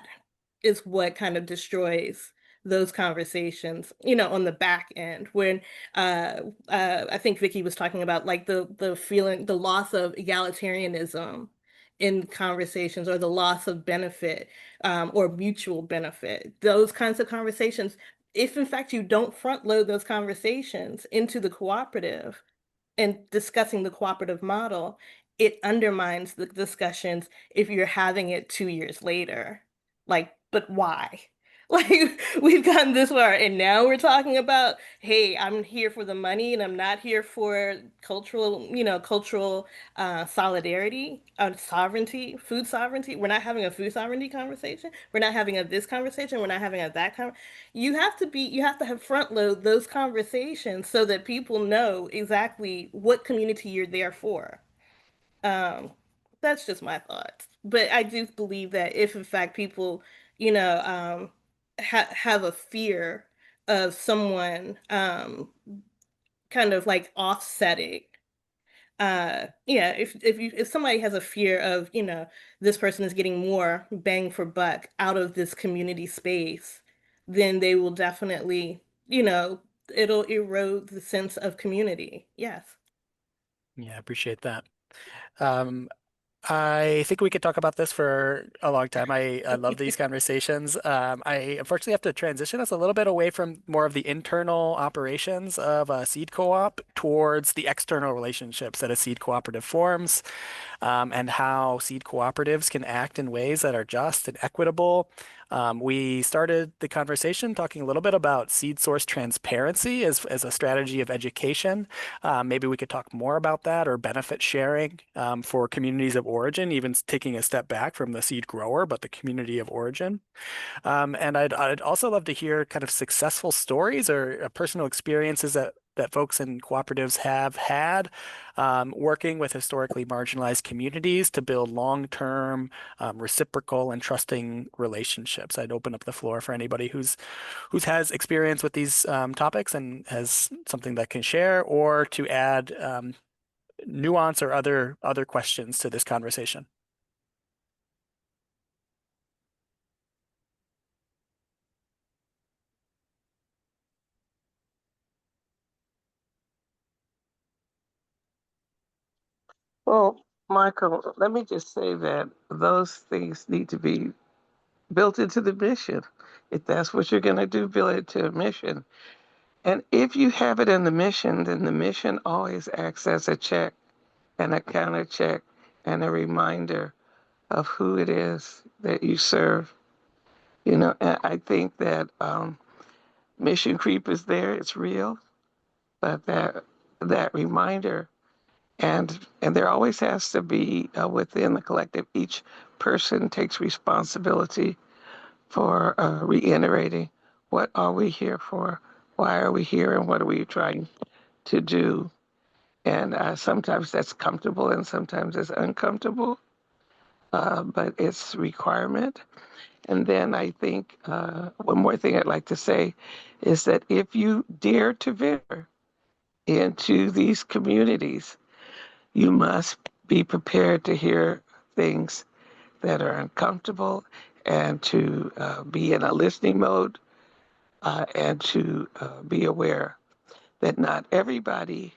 is what kind of destroys those conversations, on the back end when I think Vicky was talking about like the feeling, the loss of egalitarianism in conversations or the loss of benefit or mutual benefit. Those kinds of conversations, if in fact you don't front load those conversations into the cooperative, and discussing the cooperative model, it undermines the discussions if you're having it 2 years later. Like, but why? Like, we've gotten this far, and now we're talking about, hey, I'm here for the money, and I'm not here for cultural solidarity, sovereignty, food sovereignty. We're not having a food sovereignty conversation. We're not having a this conversation. We're not having a that conversation. You have to have front load those conversations so that people know exactly what community you're there for. Um, that's just my thoughts. But I do believe that if in fact people, have a fear of someone kind of like offsetting yeah, if somebody has a fear of, this person is getting more bang for buck out of this community space, then they will definitely, it'll erode the sense of community. Yes. Yeah, I appreciate that. Um, I think we could talk about this for a long time. I love these conversations. I unfortunately have to transition us a little bit away from more of the internal operations of a seed co-op towards the external relationships that a seed cooperative forms, and how seed cooperatives can act in ways that are just and equitable. We started the conversation talking a little bit about seed source transparency as a strategy of education. Maybe we could talk more about that or benefit sharing for communities of origin, even taking a step back from the seed grower, but the community of origin. And I'd also love to hear kind of successful stories or personal experiences that folks in cooperatives have had working with historically marginalized communities to build long-term, reciprocal and trusting relationships. I'd open up the floor for anybody who's has experience with these topics and has something that can share, or to add nuance or other questions to this conversation. Well, Michael, let me just say that those things need to be built into the mission. If that's what you're going to do, build it to a mission. And if you have it in the mission, then the mission always acts as a check and a counter check and a reminder of who it is that you serve. And I think that mission creep is there, it's real, but that reminder, and there always has to be within the collective, each person takes responsibility for reiterating what are we here for, why are we here, and what are we trying to do. And sometimes that's comfortable and sometimes it's uncomfortable, but it's requirement. And then I think one more thing I'd like to say is that if you dare to venture into these communities, you must be prepared to hear things that are uncomfortable and to be in a listening mode and to be aware that not everybody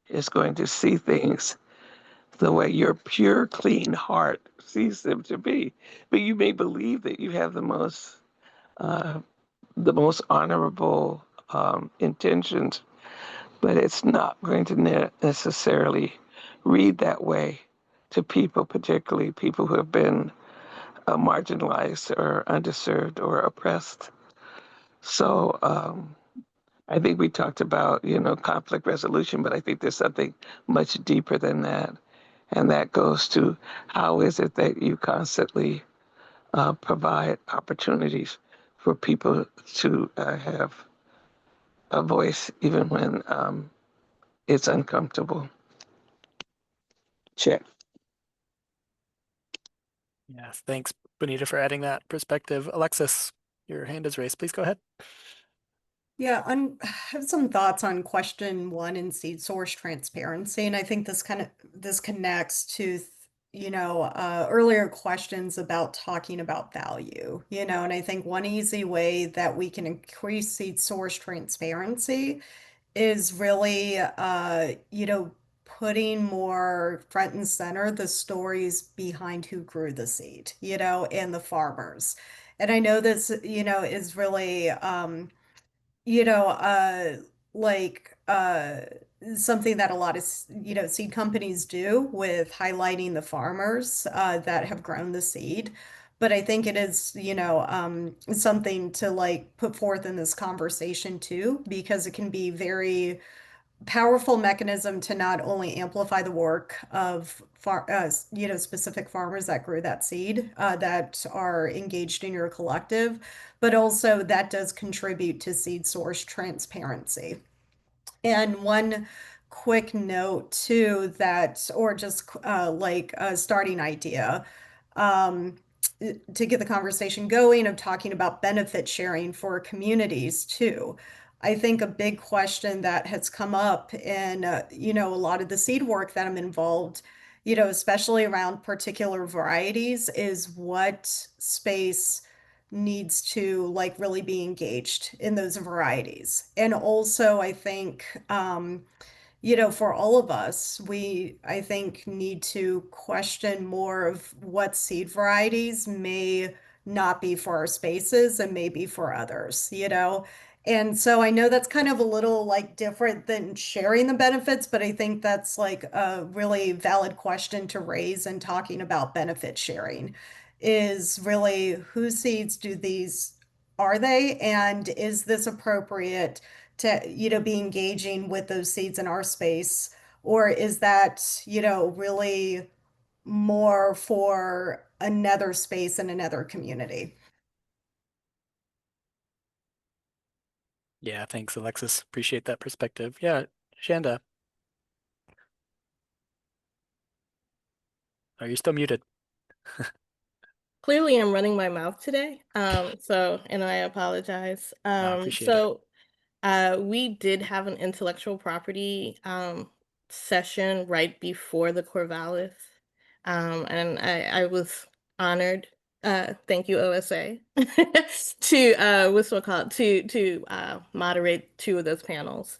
is going to see things the way your pure, clean heart sees them to be. But you may believe that you have the most honorable intentions, but it's not going to necessarily read that way to people, particularly people who have been marginalized or underserved or oppressed. So I think we talked about, conflict resolution, but I think there's something much deeper than that. And that goes to how is it that you constantly provide opportunities for people to have a voice even when it's uncomfortable. Check. Yes, thanks, Bonita, for adding that perspective. Alexis, your hand is raised. Please go ahead. Yeah, I have some thoughts on question one in seed source transparency, and I think this connects to earlier questions about talking about value, and I think one easy way that we can increase seed source transparency is really putting more front and center the stories behind who grew the seed, and the farmers. And I know this, is really you know, like something that a lot of seed companies do with highlighting the farmers that have grown the seed. But I think it is, something to like put forth in this conversation too, because it can be very powerful mechanism to not only amplify the work of specific farmers that grew that seed that are engaged in your collective, but also that does contribute to seed source transparency. And one quick note too that, or just like a starting idea, um, to get the conversation going of talking about benefit sharing for communities too. I think a big question that has come up in, a lot of the seed work that I'm involved, especially around particular varieties, is what space needs to like really be engaged in those varieties. And also, I think, for all of us, I think, need to question more of what seed varieties may not be for our spaces and may be for others. And so I know that's kind of a little like different than sharing the benefits, but I think that's like a really valid question to raise in talking about benefit sharing is really whose seeds are they, and is this appropriate to, be engaging with those seeds in our space? Or is that, really more for another space in another community? Yeah, thanks, Alexis. Appreciate that perspective. Yeah, Shanda, are you still muted? Clearly, I'm running my mouth today. And I apologize. Appreciate it. We did have an intellectual property session right before the Corvallis. And I was honored, thank you, OSA, to what's it called, to moderate two of those panels.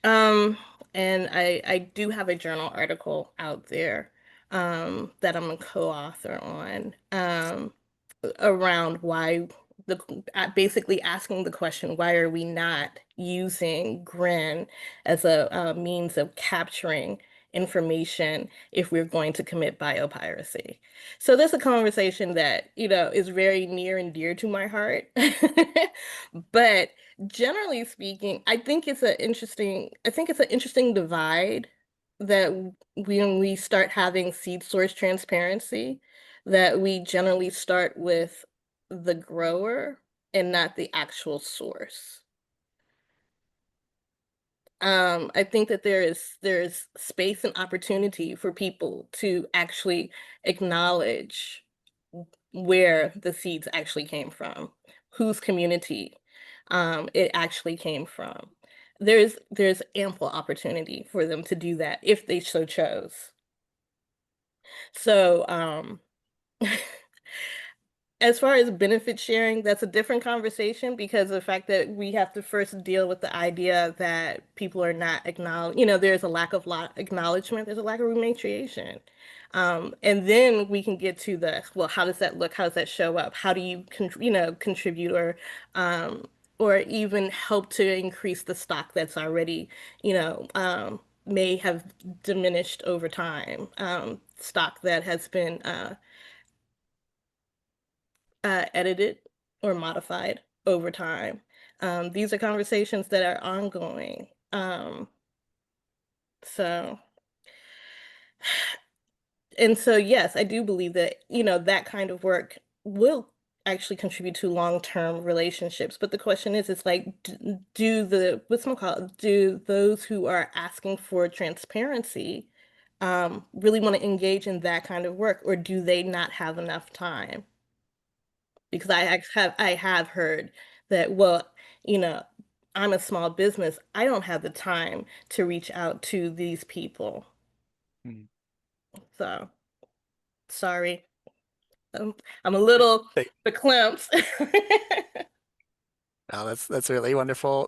And I do have a journal article out there that I'm a co-author on around why basically asking the question, why are we not using GRIN as a means of capturing information if we're going to commit biopiracy? So that's a conversation that, is very near and dear to my heart. But generally speaking, I think it's an interesting divide that when we start having seed source transparency, that we generally start with the grower and not the actual source. I think that there's space and opportunity for people to actually acknowledge where the seeds actually came from, whose community it actually came from. There's ample opportunity for them to do that if they so chose. So, as far as benefit sharing, that's a different conversation because of the fact that we have to first deal with the idea that people are not acknowledged. There's a lack of acknowledgement, there's a lack of repatriation. And then we can get to well, how does that look? How does that show up? How do you, contribute or even help to increase the stock that's already, may have diminished over time, stock that has been edited or modified over time. These are conversations that are ongoing. So, and so, yes, I do believe that, that kind of work will actually contribute to long-term relationships. But the question is, it's like, do those who are asking for transparency really want to engage in that kind of work, or do they not have enough time? Because I have heard that, well, you know, I'm a small business. I don't have the time to reach out to these people. Hmm. So, sorry. I'm a little verklempt. Oh, that's really wonderful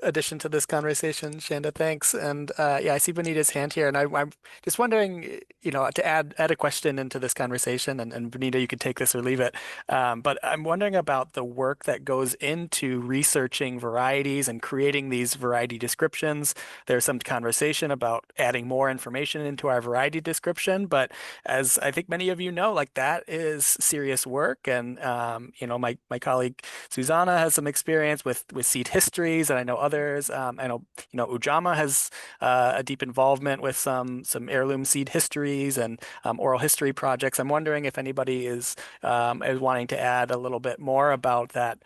addition to this conversation, Shanda. Thanks. And yeah, I see Bonita's hand here, and I'm just wondering, to add a question into this conversation, and Bonita, you can take this or leave it. But I'm wondering about the work that goes into researching varieties and creating these variety descriptions. There's some conversation about adding more information into our variety description, but as I think many of you know, like that is serious work. And my colleague Susanna has some experience with seed histories, and I know others. I know Ujama has a deep involvement with some heirloom seed histories and oral history projects. I'm wondering if anybody is wanting to add a little bit more about that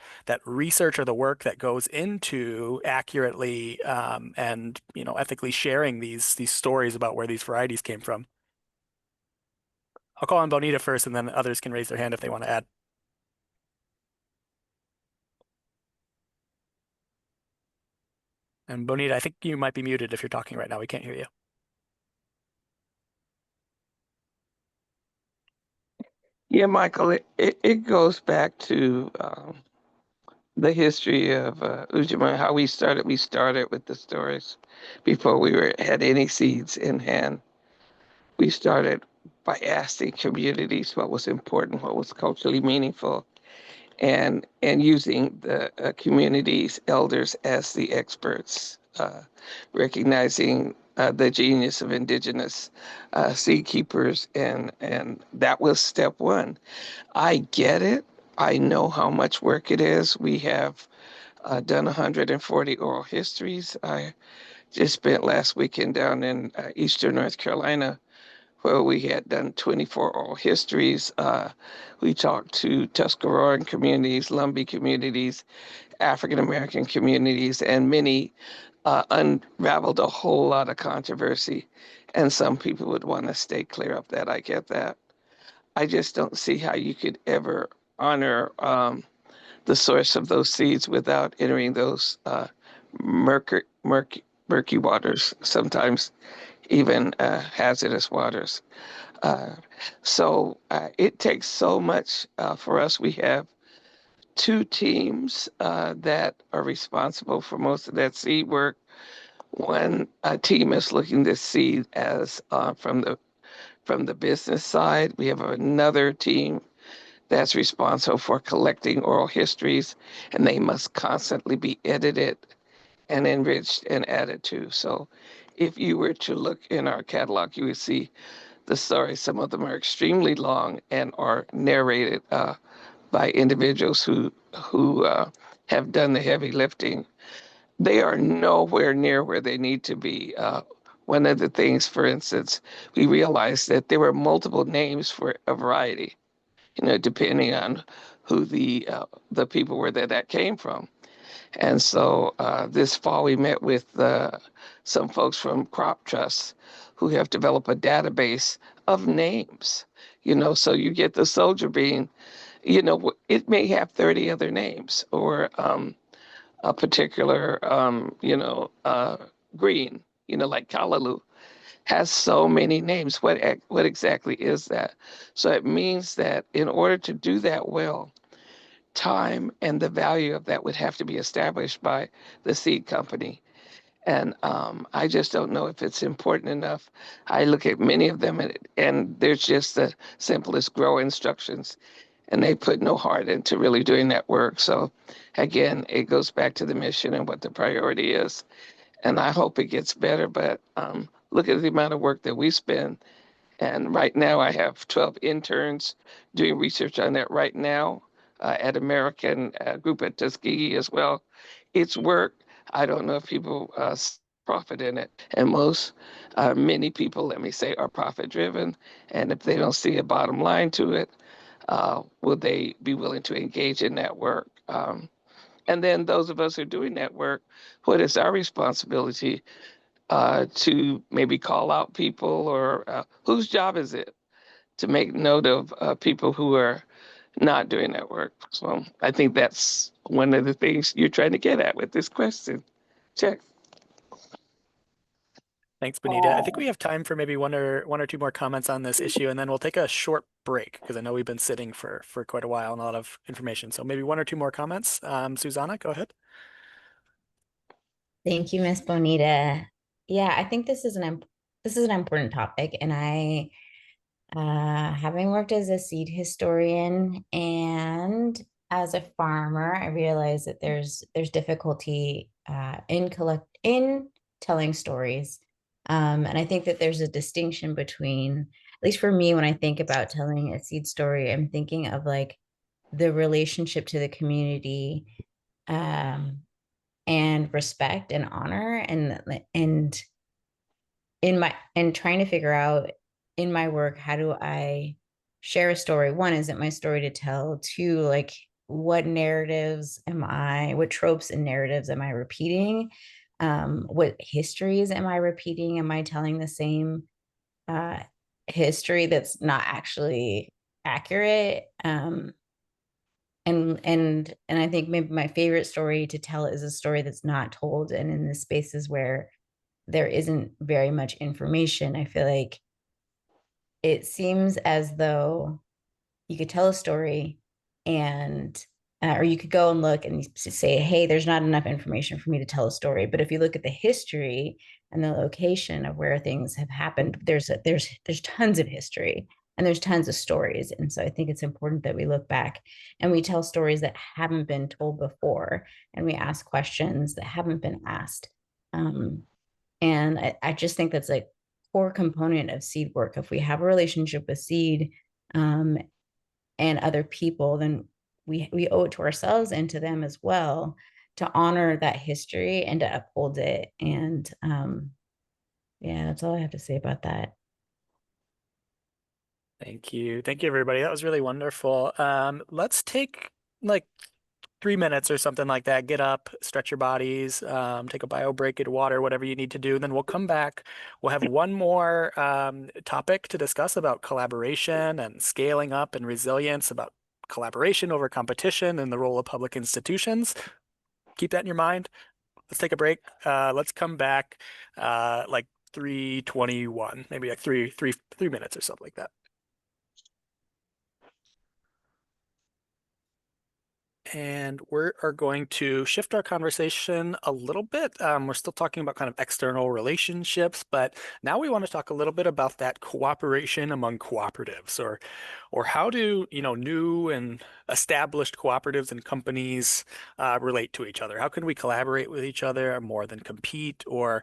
research or the work that goes into accurately and ethically sharing these stories about where these varieties came from. I'll call on Bonita first, and then others can raise their hand if they want to add. And Bonita, I think you might be muted if you're talking right now. We can't hear you. Yeah, Michael, it goes back to the history of Ujima, how we started. We started with the stories before we had any seeds in hand. We started by asking communities what was important, what was culturally meaningful, and using the community's elders as the experts, recognizing the genius of indigenous seed keepers, and that was step one. I get it. I know how much work it is. We have done 140 oral histories. I just spent last weekend down in Eastern North Carolina where we had done 24 oral histories. We talked to Tuscaroran communities, Lumbee communities, African American communities, and many unraveled a whole lot of controversy. And some people would want to stay clear of that. I get that. I just don't see how you could ever honor the source of those seeds without entering those murky waters, sometimes even hazardous waters. So it takes so much for us. We have two teams that are responsible for most of that seed work. One team is looking to seed as from the business side. We have another team that's responsible for collecting oral histories, and they must constantly be edited and enriched and added to. So if you were to look in our catalog, you would see the stories. Some of them are extremely long and are narrated by individuals who have done the heavy lifting. They are nowhere near where they need to be. One of the things, for instance, we realized that there were multiple names for a variety, depending on who the people were that came from. And so this fall we met with some folks from Crop Trust who have developed a database of names. So you get the soldier bean, it may have 30 other names, or a particular, green, like callaloo, has so many names. What exactly is that? So it means that in order to do that well, time and the value of that would have to be established by the seed company. And I just don't know if it's important enough. I look at many of them, and there's just the simplest grow instructions, and they put no heart into really doing that work. So again, it goes back to the mission and what the priority is. And I hope it gets better, but look at the amount of work that we spend. And right now I have 12 interns doing research on that right now at American group at Tuskegee as well. It's work. I don't know if people profit in it. And many people, let me say, are profit driven. And if they don't see a bottom line to it, will they be willing to engage in that work? And then those of us who are doing that work, what is our responsibility to maybe call out people, or whose job is it to make note of people who are not doing that work? So I think that's one of the things you're trying to get at with this question. Check. Thanks, Bonita. I think we have time for maybe one or two more comments on this issue, and then we'll take a short break because I know we've been sitting for quite a while and a lot of information. So maybe one or two more comments. Susanna, go ahead. Thank you, Miss Bonita. Yeah, I think this is an important topic, and I, having worked as a seed historian and as a farmer, I realize that there's difficulty in telling stories, and I think that there's a distinction between, at least for me, when I think about telling a seed story, I'm thinking of like the relationship to the community. And respect and honor, and trying to figure out in my work, how do I share a story? One, is it my story to tell? Two, like what tropes and narratives am I repeating? What histories am I repeating? Am I telling the same history that's not actually accurate? And I think maybe my favorite story to tell is a story that's not told. And in the spaces where there isn't very much information, I feel like it seems as though you could tell a story and or you could go and look and say, hey, there's not enough information for me to tell a story. But if you look at the history and the location of where things have happened, there's tons of history. And there's tons of stories. And so I think it's important that we look back and we tell stories that haven't been told before, and we ask questions that haven't been asked. And I just think that's a core component of seed work. If we have a relationship with seed and other people, then we owe it to ourselves and to them as well to honor that history and to uphold it. And yeah, that's all I have to say about that. Thank you. Thank you, everybody. That was really wonderful. Let's take like 3 minutes or something like that. Get up, stretch your bodies, take a bio break, get water, whatever you need to do. Then we'll come back. We'll have one more topic to discuss about collaboration and scaling up and resilience, about collaboration over competition and the role of public institutions. Keep that in your mind. Let's take a break. Let's come back like 3:21, maybe like three minutes or something like that. And we are going to shift our conversation a little bit. We're still talking about kind of external relationships, but now we want to talk a little bit about that cooperation among cooperatives, or how do, new and established cooperatives and companies relate to each other? How can we collaborate with each other more than compete? Or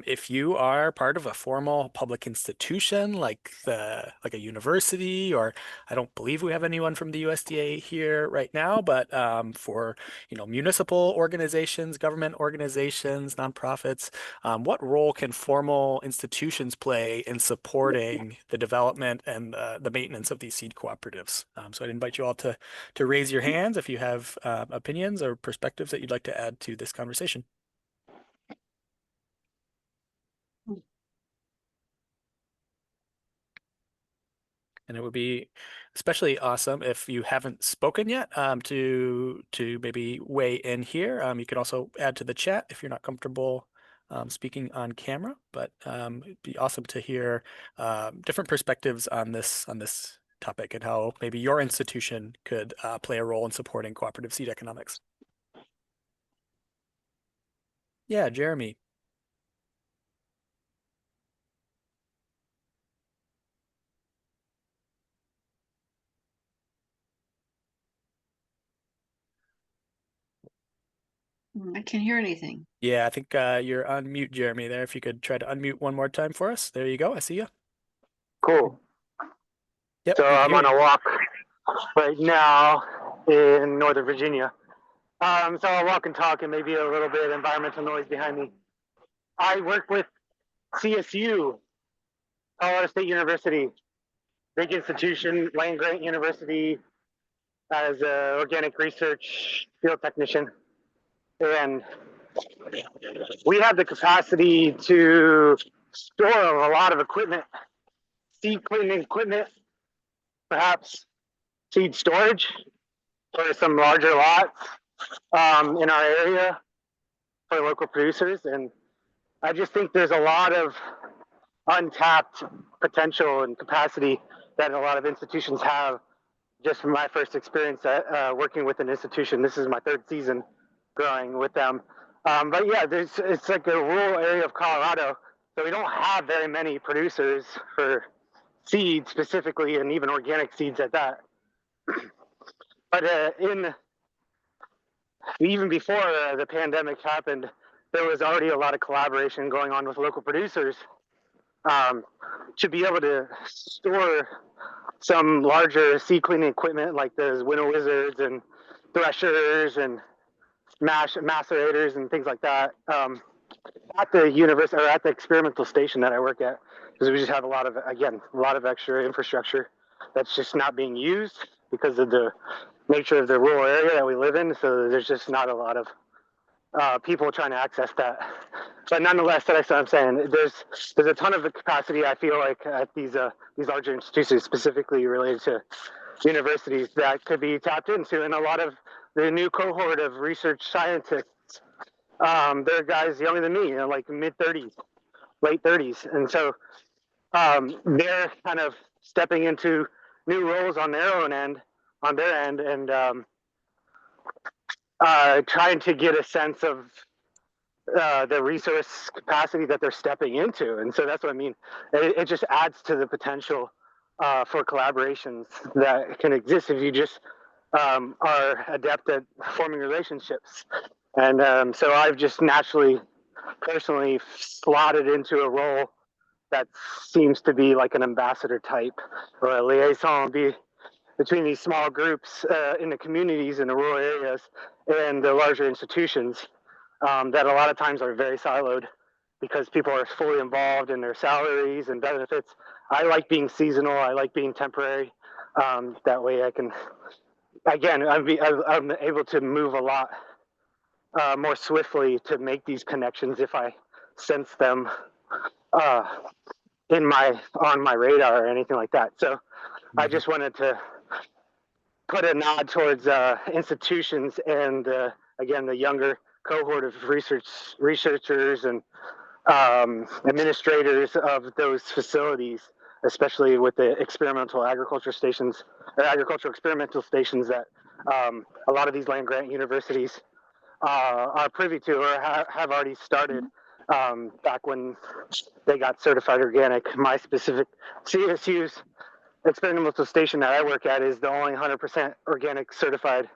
if you are part of a formal public institution like a university, or I don't believe we have anyone from the USDA here right now, but for municipal organizations, government organizations, nonprofits, what role can formal institutions play in supporting the development and the maintenance of these seed cooperatives? So I'd invite you all to raise your hands if you have opinions or perspectives that you'd like to add to this conversation. And it would be especially awesome if you haven't spoken yet to maybe weigh in here. You could also add to the chat if you're not comfortable speaking on camera, but it'd be awesome to hear different perspectives on this topic and how maybe your institution could play a role in supporting cooperative seed economics. Yeah, Jeremy. I can't hear anything. Yeah, I think you're on mute, Jeremy, there. If you could try to unmute one more time for us. There you go. I see you. Cool. Yep, So I'm on a walk right now in Northern Virginia. So I'll walk and talk and maybe a little bit of environmental noise behind me. I work with CSU, Colorado State University, big institution, land grant university, as an organic research field technician. And we have the capacity to store a lot of equipment, seed cleaning equipment, perhaps seed storage for some larger lots in our area for local producers. And I just think there's a lot of untapped potential and capacity that a lot of institutions have. Just from my first experience working with an institution, this is my third season growing with them. But yeah, it's like a rural area of Colorado, so we don't have very many producers for seeds specifically, and even organic seeds at that. But even before the pandemic happened, there was already a lot of collaboration going on with local producers to be able to store some larger seed cleaning equipment like those winnow wizards and threshers and macerators and things like that at the university or at the experimental station that I work at, because we just have a lot of extra infrastructure that's just not being used because of the nature of the rural area that we live in. So there's just not a lot of people trying to access that. But nonetheless, that's what I'm saying. There's a ton of capacity, I feel like, at these larger institutions, specifically related to universities, that could be tapped into. And a lot of the new cohort of research scientists, they're guys younger than me, like mid-30s, late 30s. And so they're kind of stepping into new roles on their end, and trying to get a sense of the resource capacity that they're stepping into. And so that's what I mean. It just adds to the potential for collaborations that can exist if you just are adept at forming relationships. And so I've just naturally, personally slotted into a role that seems to be like an ambassador type or a liaison between these small groups in the communities in the rural areas and the larger institutions that a lot of times are very siloed because people are fully involved in their salaries and benefits. I like being seasonal. I like being temporary. That way I can, again, I'm able to move a lot more swiftly to make these connections if I sense them on my radar or anything like that. So I just wanted to put a nod towards institutions and again, the younger cohort of researchers and administrators of those facilities, especially with the experimental agriculture stations or agricultural experimental stations that a lot of these land grant universities are privy to or have already started back when they got certified organic. My specific CSU's experimental station that I work at is the only 100% organic certified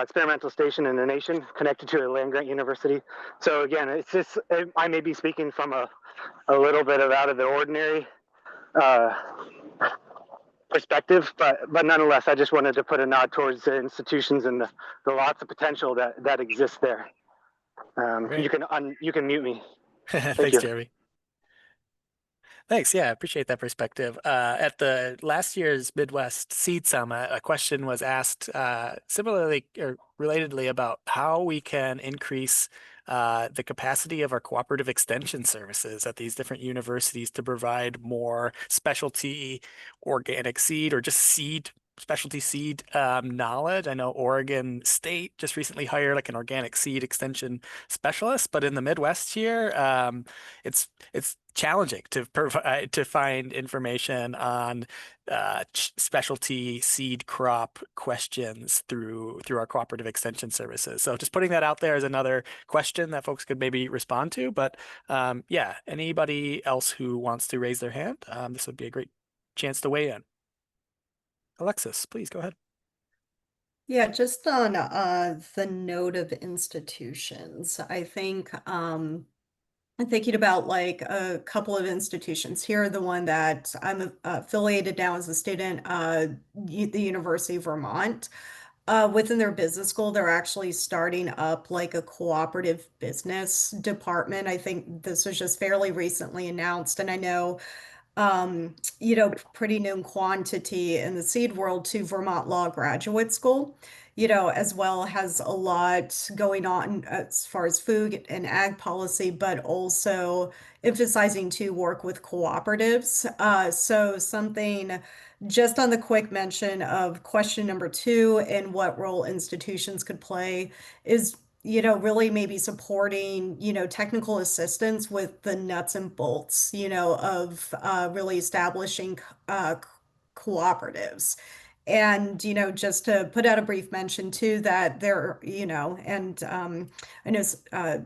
experimental station in the nation connected to a land grant university. So again, it's just, I may be speaking from a little bit of out of the ordinary perspective, but nonetheless, I just wanted to put a nod towards the institutions and the lots of potential that exists there. You can mute me. Thanks, Jeremy. Thanks. Yeah, I appreciate that perspective. At the last year's Midwest Seed Summit, a question was asked similarly or relatedly about how we can increase the capacity of our cooperative extension services at these different universities to provide more specialty organic seed or just seed specialty seed knowledge. I know Oregon State just recently hired like an organic seed extension specialist, but in the Midwest here, it's challenging to provide to find information on specialty seed crop questions through our cooperative extension services. So just putting that out there as another question that folks could maybe respond to. But yeah, anybody else who wants to raise their hand, this would be a great chance to weigh in. Alexis, please go ahead. Yeah, just on the note of institutions, I think I'm thinking about like a couple of institutions. Here, the one that I'm affiliated now as a student, the University of Vermont. Within their business school, they're actually starting up like a cooperative business department. I think this was just fairly recently announced, and I know pretty known quantity in the seed world to Vermont Law Graduate School, as well has a lot going on as far as food and ag policy, but also emphasizing to work with cooperatives. So something just on the quick mention of question number 2 and what role institutions could play is really maybe supporting, technical assistance with the nuts and bolts, of really establishing cooperatives. And, just to put out a brief mention too, that there, and I know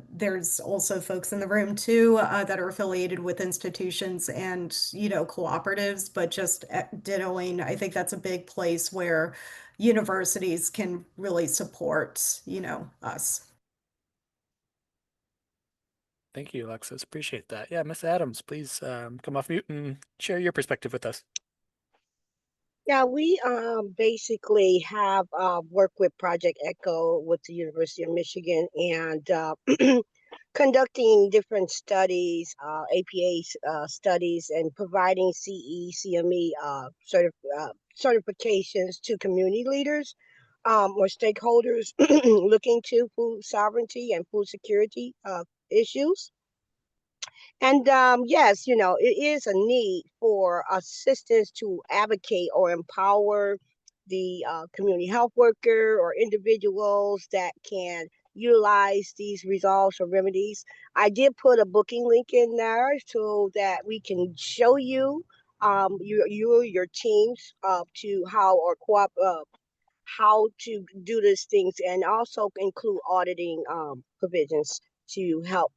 there's also folks in the room too that are affiliated with institutions and, cooperatives, but just dittoing, I think that's a big place where universities can really support, us. Thank you, Alexis. Appreciate that. Yeah, Miss Adams, please come off mute and share your perspective with us. Yeah, we basically have worked with Project Echo with the University of Michigan and conducting different studies, APA studies, and providing CE, CME certifications to community leaders or stakeholders looking to food sovereignty and food security issues. And yes, it is a need for assistance to advocate or empower the community health worker or individuals that can utilize these resolves or remedies. I did put a booking link in there so that we can show you your teams to how or how to do these things, and also include auditing provisions to help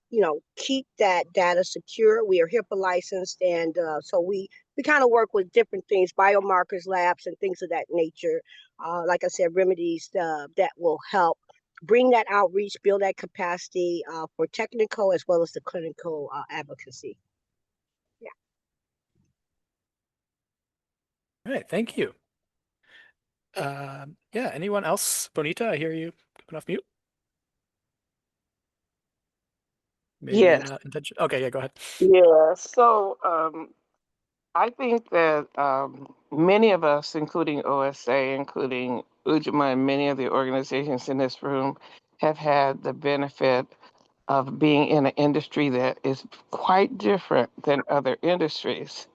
keep that data secure. We are HIPAA licensed, and so we kind of work with different things, biomarkers labs and things of that nature, like I said, remedies that will help bring that outreach, build that capacity for technical as well as the clinical advocacy. Yeah. All right, thank you. Yeah, anyone else? Bonita, I hear you coming off mute. Maybe Yes. not intention. Okay, yeah, go ahead. Yeah. So I think that many of us, including OSA, including UJMA, and many of the organizations in this room, have had the benefit of being in an industry that is quite different than other industries.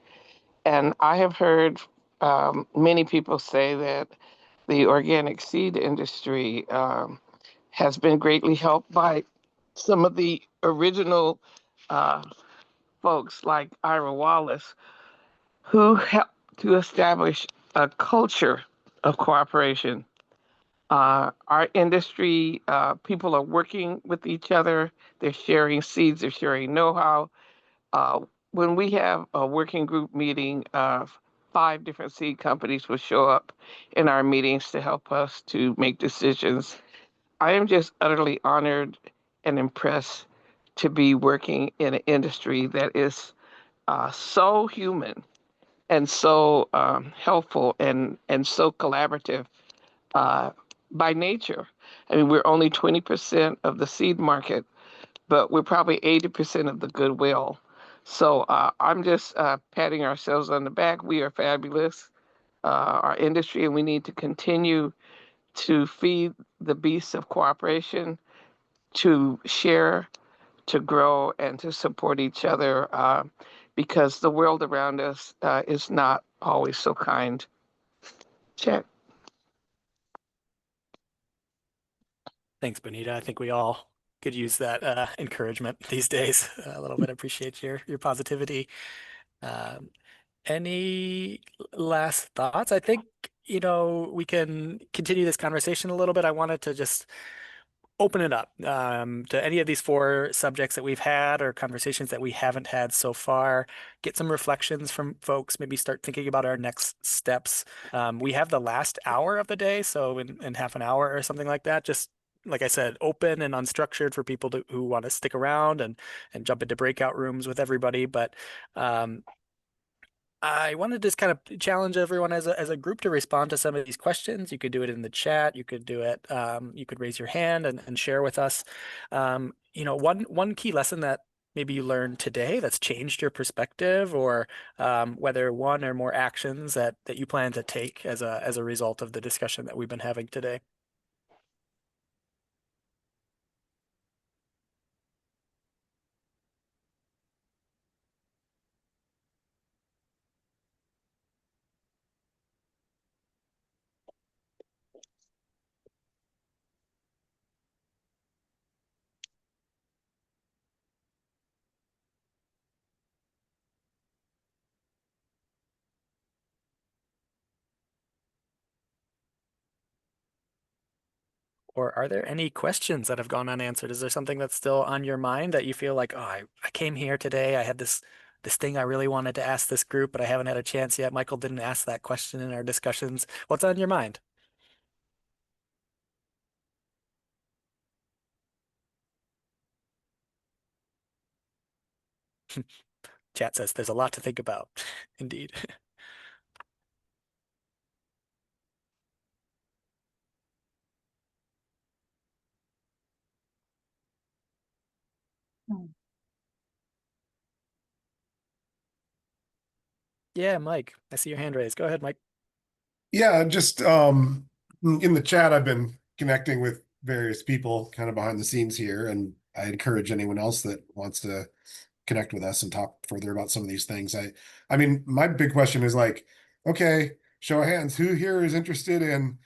And I have heard many people say that the organic seed industry has been greatly helped by some of the original folks like Ira Wallace, who helped to establish a culture of cooperation. Our industry, people are working with each other, they're sharing seeds, they're sharing know-how. When we have a working group meeting, 5 different seed companies will show up in our meetings to help us to make decisions. I am just utterly honored and impressed to be working in an industry that is so human and so helpful and so collaborative by nature. I mean, we're only 20% of the seed market, but we're probably 80% of the goodwill. So I'm just patting ourselves on the back. We are fabulous, our industry, and we need to continue to feed the beasts of cooperation, to share, to grow, and to support each other because the world around us is not always so kind. Check. Thanks, Bonita. I think we all could use that encouragement these days. A little bit. Appreciate your positivity. Um, any last thoughts? I think, we can continue this conversation a little bit. I wanted to just open it up to any of these four subjects that we've had or conversations that we haven't had so far. Get some reflections from folks, maybe start thinking about our next steps. We have the last hour of the day, so in half an hour or something like that, just like I said, open and unstructured for people who want to stick around and jump into breakout rooms with everybody. But I wanted to just kind of challenge everyone as a group to respond to some of these questions. You could do it in the chat. You could do it. You could raise your hand and share with us. One key lesson that maybe you learned today that's changed your perspective, or whether one or more actions that you plan to take as a result of the discussion that we've been having today. Or are there any questions that have gone unanswered? Is there something that's still on your mind that you feel like, oh, I came here today, I had this thing I really wanted to ask this group, but I haven't had a chance yet. Michael didn't ask that question in our discussions. What's on your mind? Chat says there's a lot to think about. Indeed. Yeah, Mike, I see your hand raised. Go ahead, Mike. Yeah, just in the chat, I've been connecting with various people kind of behind the scenes here, and I encourage anyone else that wants to connect with us and talk further about some of these things. I mean, my big question is like, okay, show of hands, who here is interested in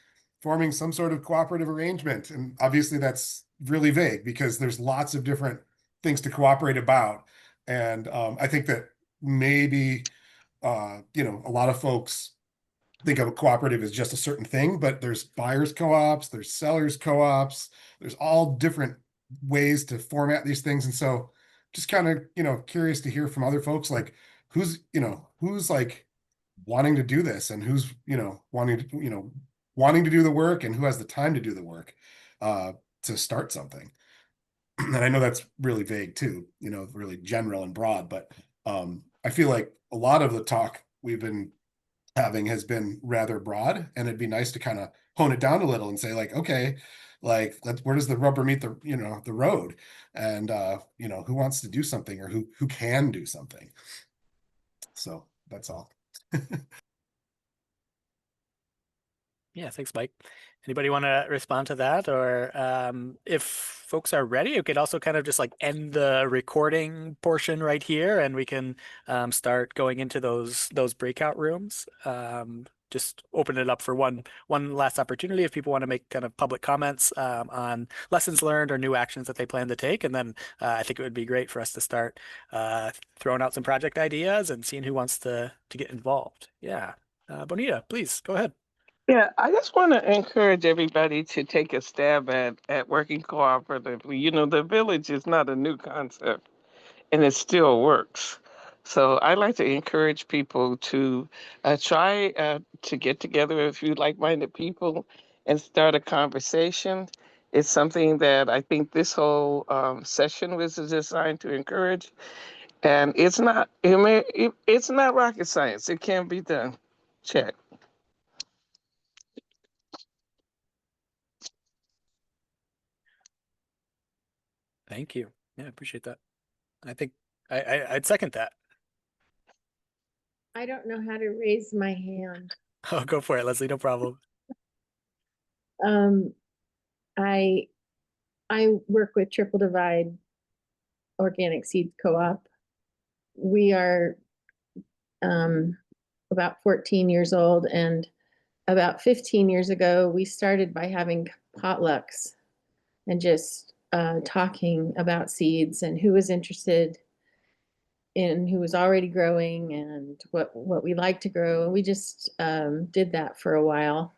forming some sort of cooperative arrangement? And obviously that's really vague because there's lots of different things to cooperate about. And I think that maybe, a lot of folks think of a cooperative as just a certain thing, but there's buyers co-ops, there's sellers co-ops, there's all different ways to format these things. And so just kind of, curious to hear from other folks, like who's like wanting to do this and who's, wanting to do the work and who has the time to do the work to start something. And I know that's really vague too, really general and broad, but I feel like a lot of the talk we've been having has been rather broad, and it'd be nice to kind of hone it down a little and say like, okay, like where does the rubber meet the road, and who wants to do something or who can do something. So that's all. Yeah, thanks, Mike. Anybody want to respond to that? Or if folks are ready, you could also kind of just like end the recording portion right here, and we can start going into those breakout rooms. Just open it up for one last opportunity if people want to make kind of public comments on lessons learned or new actions that they plan to take. And then I think it would be great for us to start throwing out some project ideas and seeing who wants to get involved. Yeah. Bonita, please go ahead. Yeah, I just want to encourage everybody to take a stab at working cooperatively. The village is not a new concept, and it still works. So I like to encourage people to try to get together with a few like-minded people and start a conversation. It's something that I think this whole session was designed to encourage, and it's not rocket science. It can be done. Check. Thank you. Yeah, I appreciate that. I think I'd second that. I don't know how to raise my hand. Oh, go for it, Leslie. No problem. I work with Triple Divide Organic Seeds Co-op. We are about 14 years old, and about 15 years ago, we started by having potlucks and just talking about seeds and who was interested in who was already growing and what we like to grow. And we just did that for a while.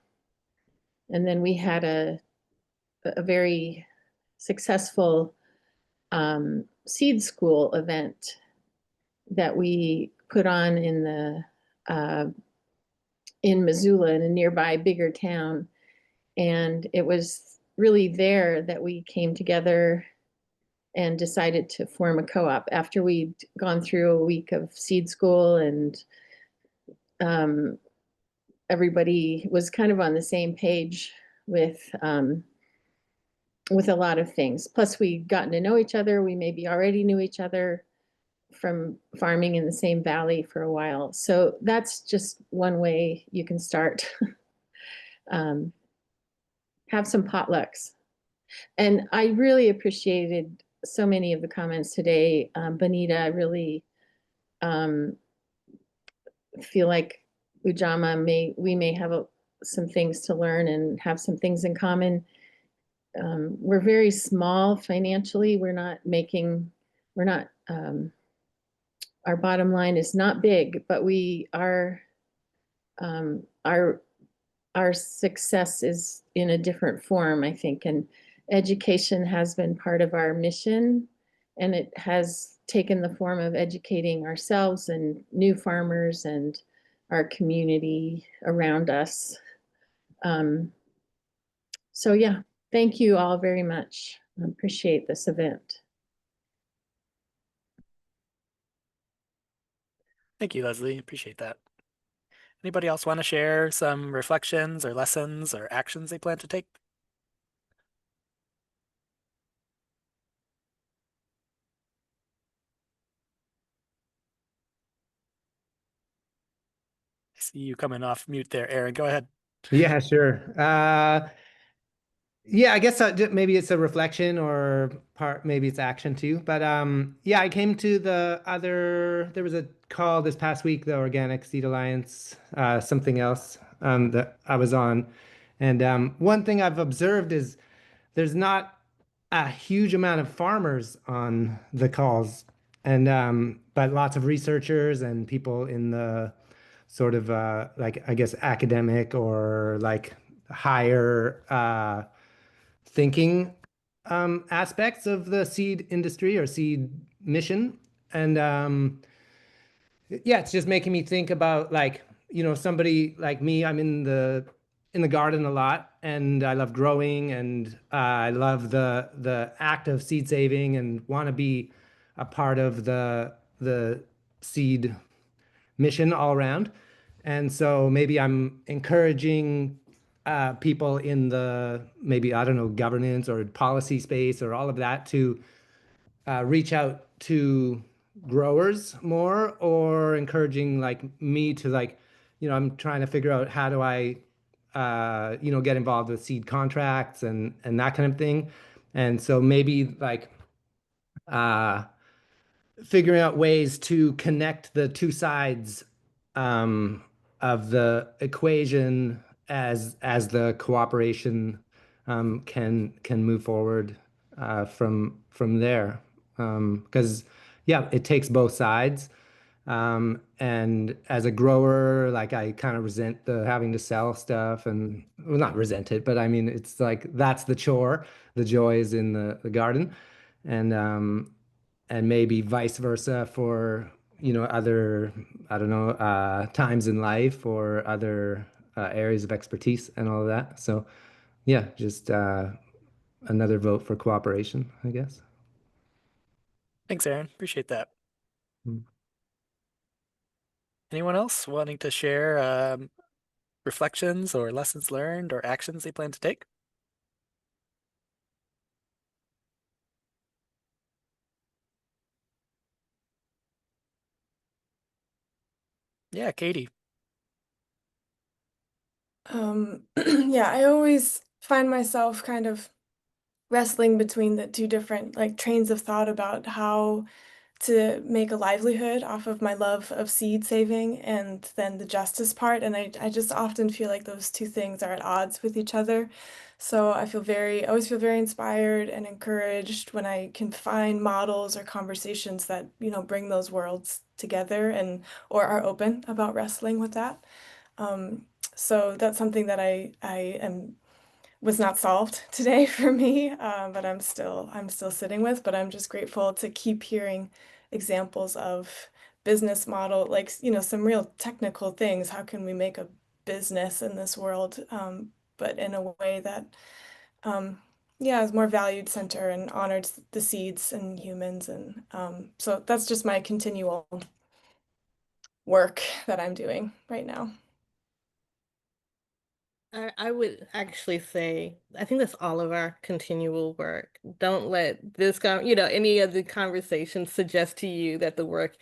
And then we had a very successful seed school event that we put on in Missoula, in a nearby bigger town. And it was really there that we came together and decided to form a co-op after we'd gone through a week of seed school, and everybody was kind of on the same page with a lot of things. Plus, we'd gotten to know each other. We maybe already knew each other from farming in the same valley for a while. So that's just one way you can start. Have some potlucks. And I really appreciated so many of the comments today. Bonita, I really feel like Ujamaa we may have some things to learn and have some things in common. We're very small financially. Our bottom line is not big, but our success is in a different form, I think. And education has been part of our mission, and it has taken the form of educating ourselves and new farmers and our community around us. So yeah, thank you all very much. I appreciate this event. Thank you, Leslie. Appreciate that. Anybody else want to share some reflections or lessons or actions they plan to take? I see you coming off mute there, Aaron. Go ahead. Yeah, sure. Yeah, I guess maybe it's a reflection or maybe it's action too. But yeah, I came to there was a call this past week, the Organic Seed Alliance, something else that I was on. And one thing I've observed is there's not a huge amount of farmers on the calls, and but lots of researchers and people in the sort of like, I guess, academic or like higher thinking aspects of the seed industry or seed mission. And yeah, it's just making me think about, like, somebody like me. I'm in the garden a lot, and I love growing, and I love the act of seed saving and want to be a part of the seed mission all around. And so maybe I'm encouraging people in the, maybe, I don't know, governance or policy space or all of that to reach out to growers more, or encouraging like me to, like, I'm trying to figure out how do I get involved with seed contracts and that kind of thing. And so maybe like figuring out ways to connect the two sides of the equation as the cooperation can move forward from there. Because yeah, it takes both sides. And as a grower, like, I kind of resent the having to sell stuff, and, well, not resent it, but I mean, it's like that's the chore. The joy is in the garden. And maybe vice versa for other, I don't know, times in life or other areas of expertise and all of that. So yeah, just another vote for cooperation, I guess. Thanks, Aaron. Appreciate that. Mm. Anyone else wanting to share reflections or lessons learned or actions they plan to take? Yeah, Katie. Yeah, I always find myself kind of wrestling between the two different, like, trains of thought about how to make a livelihood off of my love of seed saving and then the justice part. And I just often feel like those two things are at odds with each other. So I always feel very inspired and encouraged when I can find models or conversations that, bring those worlds together and or are open about wrestling with that. Um, so that's something that I am was not solved today for me, but I'm still sitting with. But I'm just grateful to keep hearing examples of business model, like some real technical things. How can we make a business in this world, but in a way that, yeah, is more valued center and honored the seeds and humans, and so that's just my continual work that I'm doing right now. I would actually say, I think that's all of our continual work. Don't let this any of the conversations suggest to you that the work,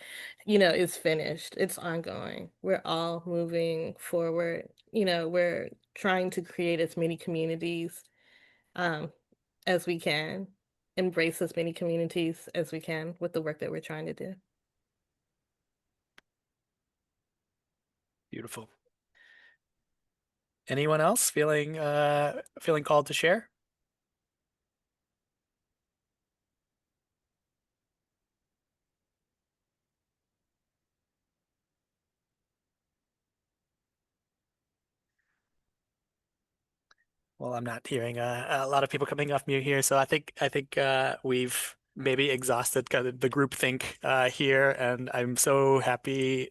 is finished. It's ongoing. We're all moving forward. We're trying to create as many communities um, as we can, embrace as many communities as we can with the work that we're trying to do. Beautiful. Anyone else feeling called to share? Well, I'm not hearing a lot of people coming off mute here, so I think we've maybe exhausted kind of the groupthink here, and I'm so happy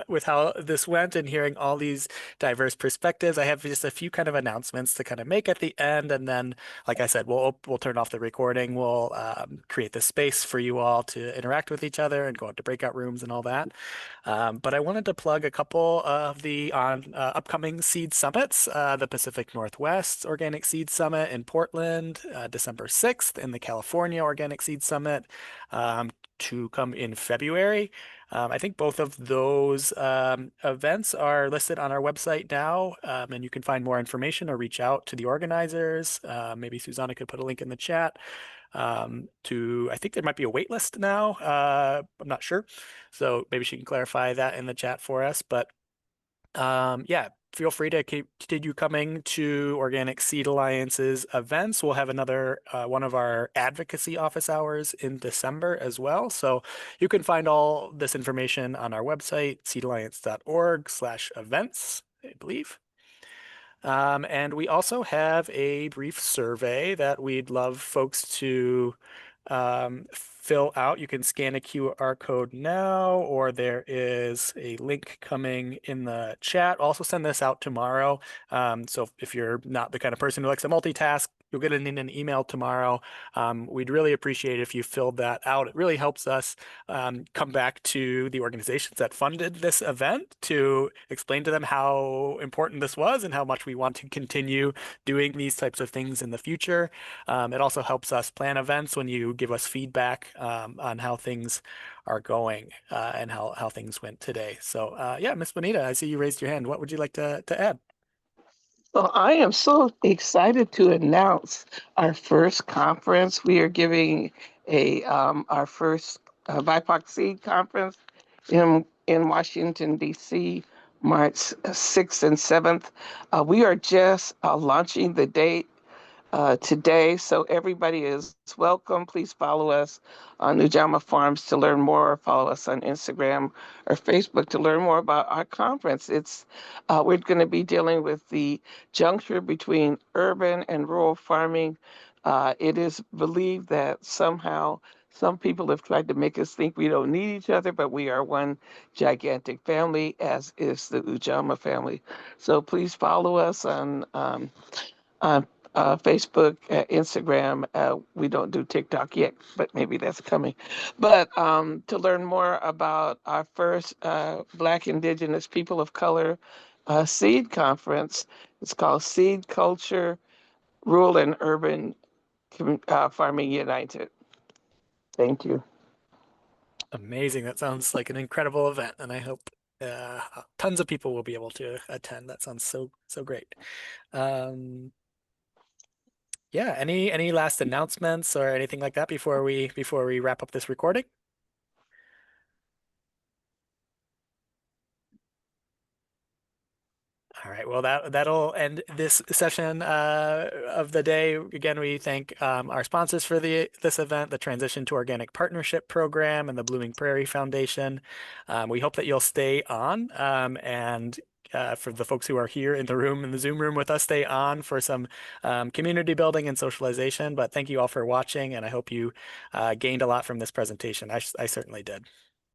with how this went and hearing all these diverse perspectives. I have just a few kind of announcements to kind of make at the end, and then, like I said, we'll turn off the recording. We'll create the space for you all to interact with each other and go out to breakout rooms and all that. But I wanted to plug a couple of the upcoming seed summits, the Pacific Northwest Organic Seed Summit in Portland, December 6th, and the California Organic Seed Summit to come in February. I think both of those events are listed on our website now, and you can find more information or reach out to the organizers. Maybe Susanna could put a link in the chat. I think there might be a wait list now. I'm not sure. So maybe she can clarify that in the chat for us. But yeah, feel free to continue coming to Organic Seed Alliance's events. We'll have another one of our advocacy office hours in December as well. So you can find all this information on our website, seedalliance.org/events, I believe. And we also have a brief survey that we'd love folks to fill out. You can scan a QR code now, or there is a link coming in the chat. I'll also send this out tomorrow. So if you're not the kind of person who likes to multitask, you'll get it in an email tomorrow. We'd really appreciate it if you filled that out. It really helps us come back to the organizations that funded this event to explain to them how important this was and how much we want to continue doing these types of things in the future. It also helps us plan events when you give us feedback on how things are going and how things went today. So yeah, Miss Bonita, I see you raised your hand. What would you like to add? Well, I am so excited to announce our first conference. We are giving our first BIPOC Seed Conference in Washington, D.C., March 6th and 7th. We are just launching the date today, so everybody is welcome. Please follow us on Ujamaa Farms to learn more. Follow us on Instagram or Facebook to learn more about our conference. We're going to be dealing with the juncture between urban and rural farming. It is believed that somehow some people have tried to make us think we don't need each other, but we are one gigantic family, as is the Ujamaa family. So please follow us on Facebook, Instagram. We don't do TikTok yet, but maybe that's coming. But to learn more about our first Black, Indigenous, People of Color seed conference, it's called Seed Culture, Rural and Urban Farming United. Thank you. Amazing. That sounds like an incredible event, and I hope tons of people will be able to attend. That sounds so great. Yeah, any last announcements or anything like that before we wrap up this recording? All right, well, that'll end this session of the day. Again, we thank our sponsors for this event, the Transition to Organic Partnership Program and the Blooming Prairie Foundation. We hope that you'll stay on and for the folks who are here in the room, in the Zoom room with us, stay on for some community building and socialization. But thank you all for watching, and I hope you gained a lot from this presentation. I certainly did.